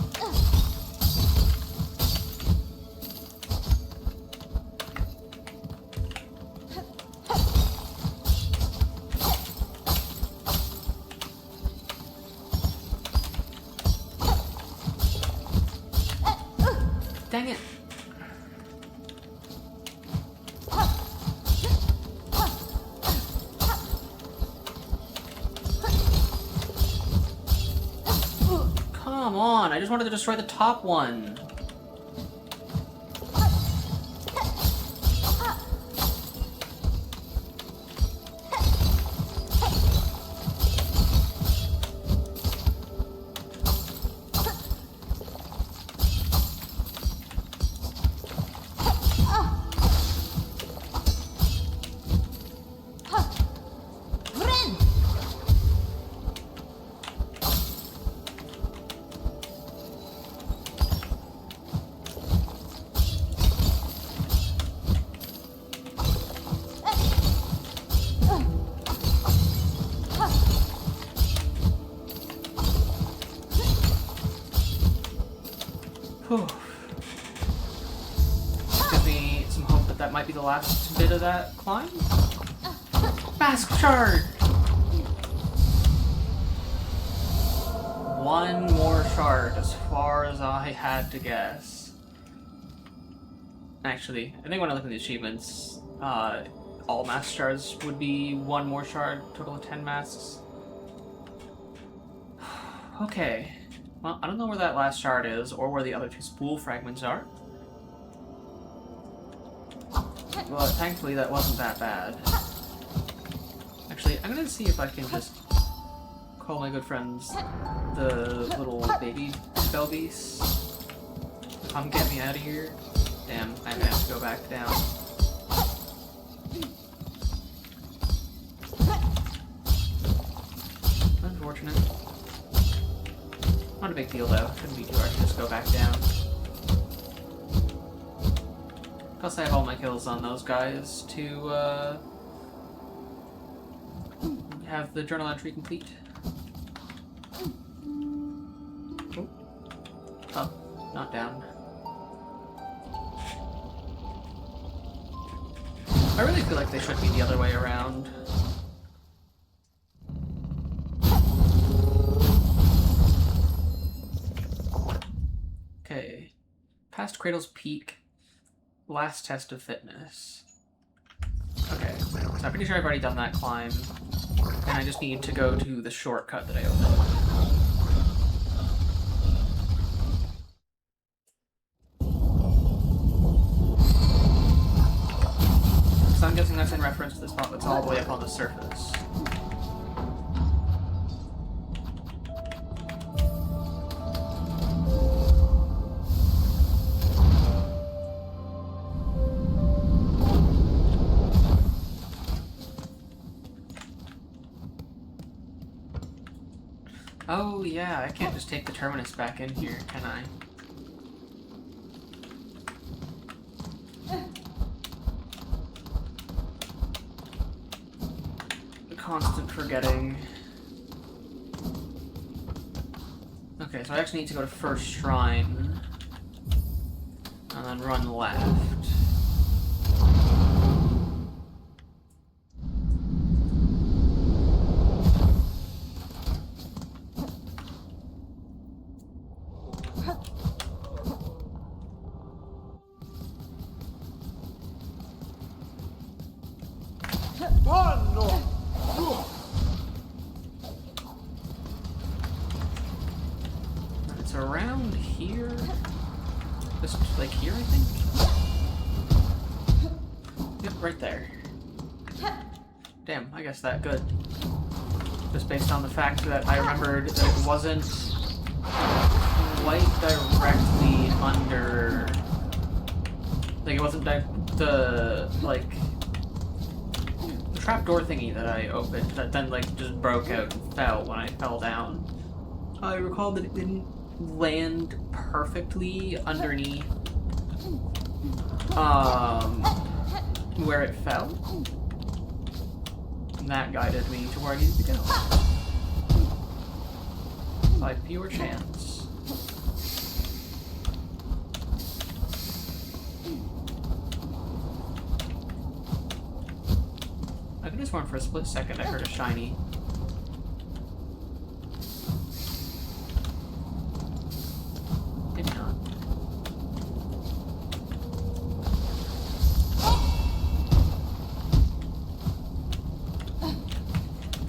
Speaker 1: Dang it! Come on, I just wanted to destroy the top one.
Speaker 5: Friend!
Speaker 1: Whew. Gives me some hope that that might be the last bit of that climb. Mask shard! One more shard, as far as I had to guess. Actually, I think when I look at the achievements, all mask shards would be one more shard, total of 10 masks. Okay. Well, I don't know where that last shard is, or where the other two spool fragments are. But thankfully that wasn't that bad. Actually, I'm gonna see if I can just call my good friends the little baby spell beasts. Come get me out of here. Damn, I'm gonna have to go back down. Unfortunate. Not a big deal though, shouldn't be too hard to just go back down. Plus I have all my kills on those guys to have the journal entry complete. Oh, up, not down. I really feel like they should be the other way around. Okay, past Cradle's Peak, last test of fitness. Okay, so I'm pretty sure I've already done that climb, and I just need to go to the shortcut that I opened. So I'm guessing that's in reference to the spot that's all the way up on the surface. Oh yeah, I can't just take the terminus back in here, can I? Constant forgetting. Okay, so I actually need to go to first shrine and then run left. It's around here. Just like here, I think? Yep, right there. Damn, I guess that good. Just based on the fact that I remembered that it wasn't quite directly under... Like, it wasn't the trapdoor thingy that I opened that then, like, just broke out and fell when I fell down. I recall that it didn't land perfectly underneath where it fell. And that guided me to where I needed to go. By pure chance. I could have sworn for a split second I heard a shiny. Maybe not.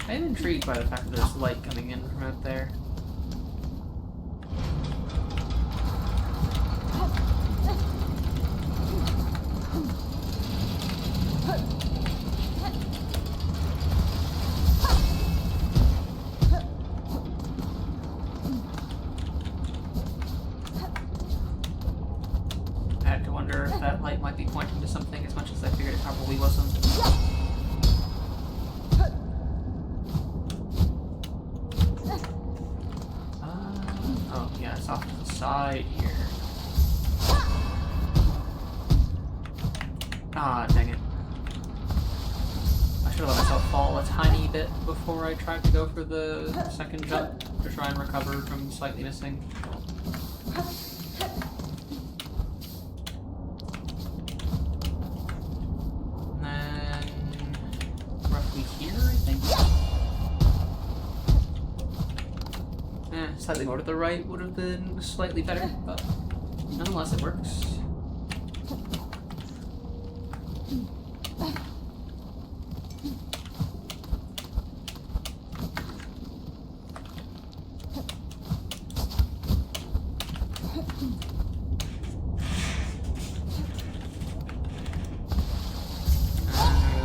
Speaker 1: I am intrigued by the fact that there's light coming in from out there. I had to wonder if that light might be pointing to something as much as I figured it probably wasn't. Oh yeah, it's off to the side here. Ah, dang it. I should have let myself fall a tiny bit before I tried to go for the second jump to try and recover from slightly missing. And then roughly here, I think. Slightly more to the right would have been slightly better, but nonetheless it works.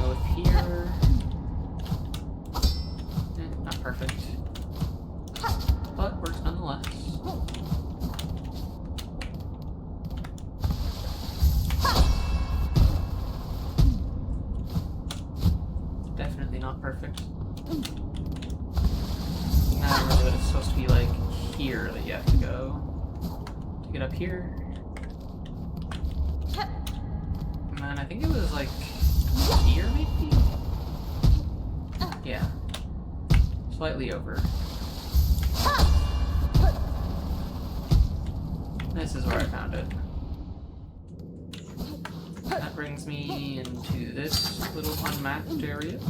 Speaker 1: With here. Not perfect. But works nonetheless. Definitely not perfect. Now I remember that it's supposed to be like here that you have to go to get up here. And then I think it was like here maybe? Yeah. Slightly over. This is where I found it. That brings me into this little unmapped area.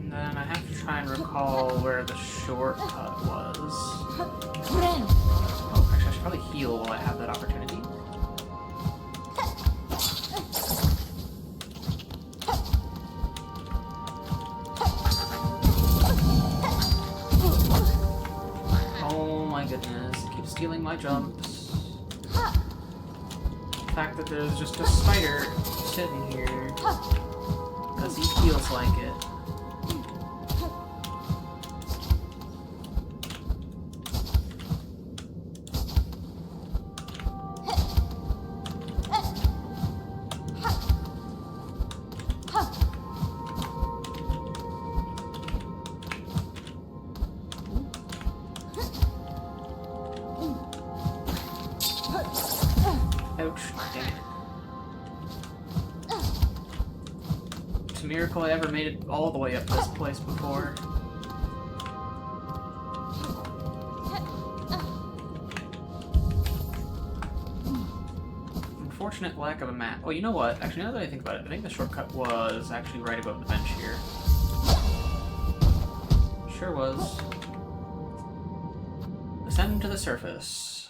Speaker 1: And then I have to try and recall where the shortcut was.
Speaker 5: Friend.
Speaker 1: Oh, actually, I should probably heal while I have that opportunity. Oh my goodness, it keeps stealing my jumps. The fact that there's just a spider sitting here, because he feels like it. Ouch, dang it. It's a miracle I ever made it all the way up this place before. Unfortunate lack of a map. Oh, you know what? Actually, now that I think about it, I think the shortcut was actually right above the bench here. Sure was. Ascend to the surface.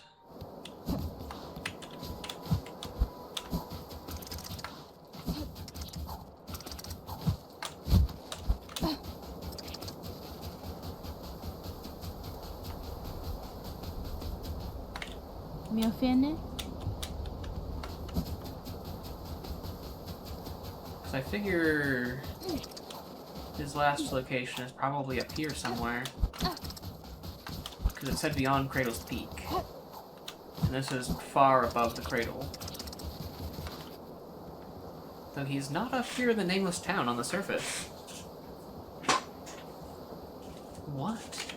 Speaker 5: Me offende?
Speaker 1: Because I figure his last location is probably up here somewhere. Because it said beyond Cradle's Peak. And this is far above the Cradle. Though he's not up here in the nameless town on the surface. What?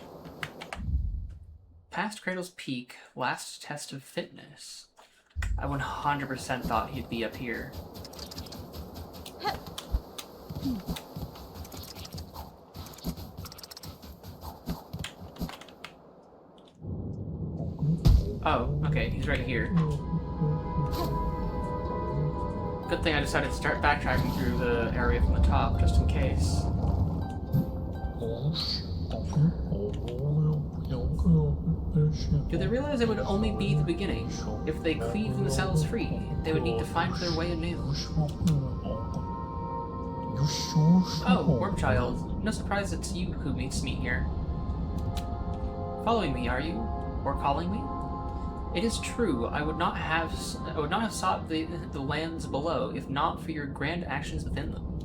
Speaker 1: Past Cradle's Peak, last test of fitness. I 100% thought he'd be up here. Oh, okay, he's right here. Good thing I decided to start backtracking through the area from the top, just in case. Do they realize it would only be the beginning? If they cleave themselves free, they would need to find their way anew. Oh, Worm Child. No surprise it's you who meets me here. Following me, are you? Or calling me? It is true, I would not have sought the lands below if not for your grand actions within them.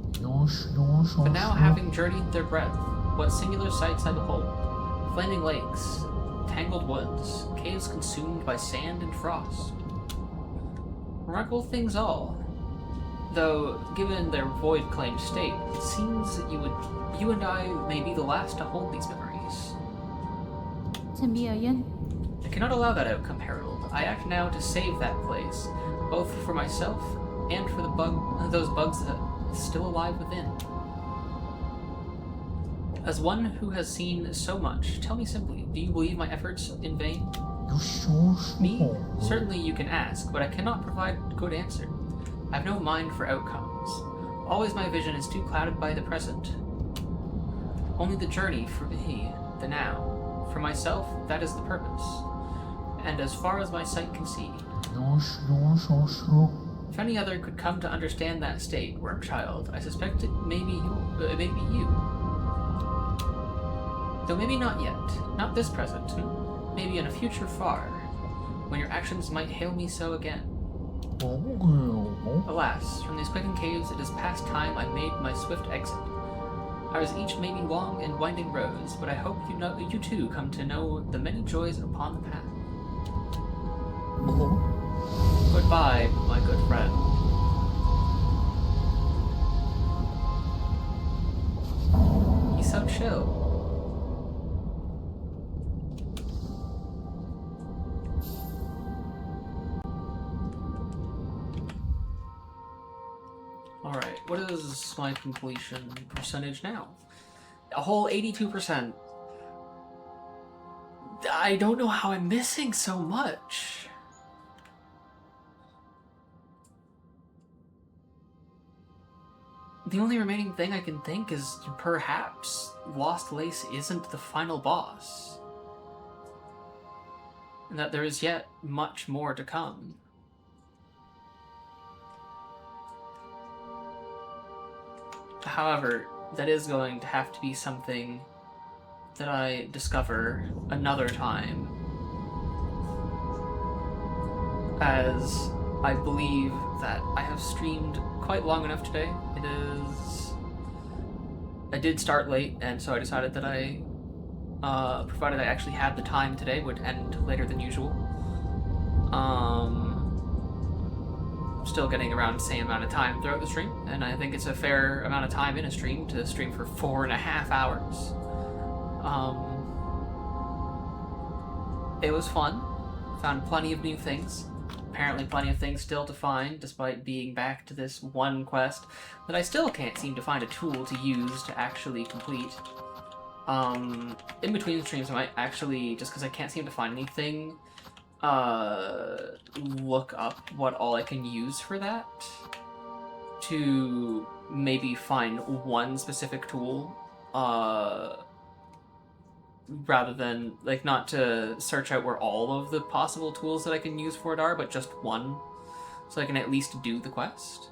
Speaker 1: But now, having journeyed their breadth, what singular sights I behold. Flaming lakes, tangled woods, caves consumed by sand and frost. Remarkable things all. Though, given their void-claimed state, it seems that you and I may be the last to hold these memories.
Speaker 5: 陈比尔恩，
Speaker 1: I cannot allow that outcome, Harold. I act now to save that place, both for myself and for those bugs that are still alive within. As one who has seen so much, tell me simply, do you believe my efforts in vain? Me? Certainly you can ask, but I cannot provide a good answer. I have no mind for outcomes. Always my vision is too clouded by the present. Only the journey for me, the now. For myself, that is the purpose. And as far as my sight can see. If any other could come to understand that state, Worm Child, I suspect it may be you. Though maybe not yet, not this present, maybe in a future far, when your actions might hail me so again. Alas, from these quickened caves it is past time I made my swift exit. Ours each may be long and winding roads, but I hope you too come to know the many joys upon the path. Goodbye, my good friend. He's so chill. Alright, what is my completion percentage now? A whole 82%. I don't know how I'm missing so much. The only remaining thing I can think is perhaps Lost Lace isn't the final boss. And that there is yet much more to come. However, that is going to have to be something that I discover another time, as I believe that I have streamed quite long enough today. I did start late, and so I decided that provided I actually had the time today, would end later than usual. Still getting around the same amount of time throughout the stream, and I think it's a fair amount of time in a stream to stream for 4.5 hours. It was fun. Found plenty of new things. Apparently plenty of things still to find, despite being back to this one quest that I still can't seem to find a tool to use to actually complete. In between streams I might actually, just because I can't seem to find anything, look up what all I can use for that, to maybe find one specific tool, rather than, like, not to search out where all of the possible tools that I can use for it are, but just one, so I can at least do the quest.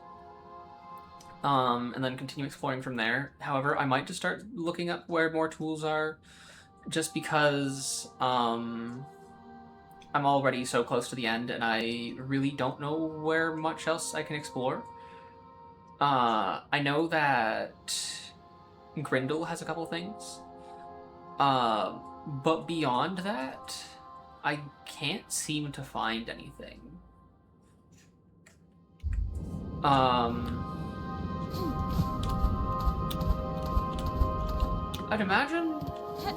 Speaker 1: And then continue exploring from there. However, I might just start looking up where more tools are, just because I'm already so close to the end, and I really don't know where much else I can explore. I know that Grindel has a couple things, but beyond that, I can't seem to find anything. I'd imagine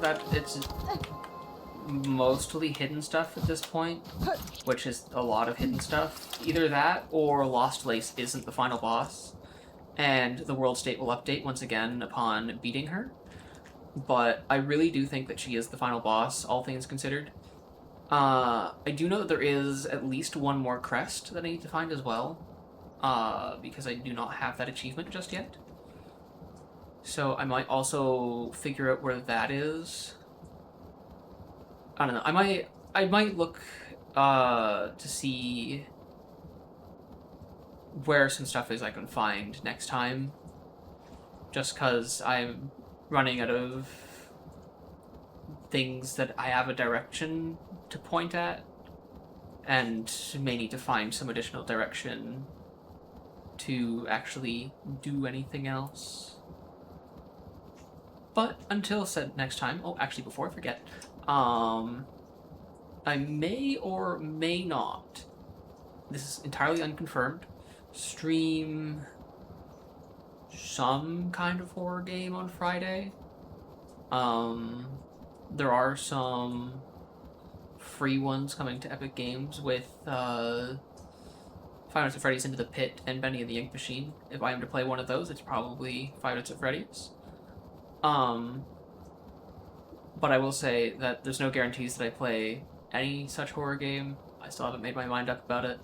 Speaker 1: that it's mostly hidden stuff at this point, which is a lot of hidden stuff. Either that, or Lost Lace isn't the final boss, and the world state will update once again upon beating her. But I really do think that she is the final boss, all things considered. I do know that there is at least one more crest that I need to find as well, because I do not have that achievement just yet. So I might also figure out where that is. I don't know. I might look to see where some stuff is I can find next time. Just because I'm running out of things that I have a direction to point at, and may need to find some additional direction to actually do anything else. But until said next time, oh, actually, before I forget, I may or may not, this is entirely unconfirmed, stream some kind of horror game on Friday. There are some free ones coming to Epic Games with Five Nights at Freddy's Into the Pit and Benny and the Ink Machine. If I am to play one of those, it's probably Five Nights at Freddy's. But I will say that there's no guarantees that I play any such horror game. I still haven't made my mind up about it.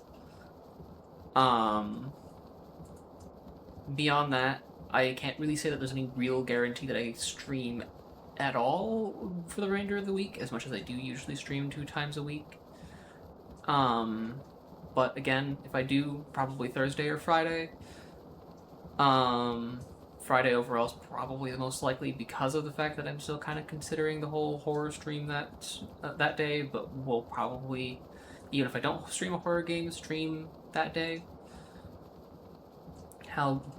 Speaker 1: Beyond that, I can't really say that there's any real guarantee that I stream at all for the remainder of the week, as much as I do usually stream 2 times a week. But again, if I do, probably Thursday or Friday. Friday overall is probably the most likely because of the fact that I'm still kind of considering the whole horror stream that day, but we'll probably, even if I don't stream a horror game, stream that day.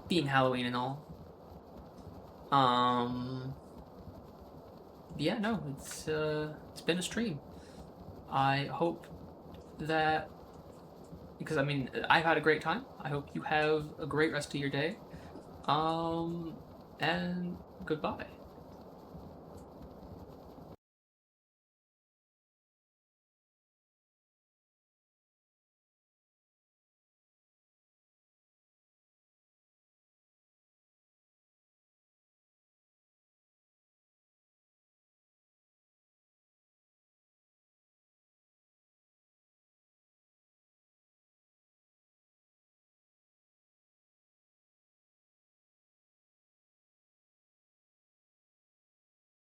Speaker 1: Being Halloween and all. Yeah, no, it's been a stream. I hope that, because I mean, I've had a great time. I hope you have a great rest of your day. And goodbye.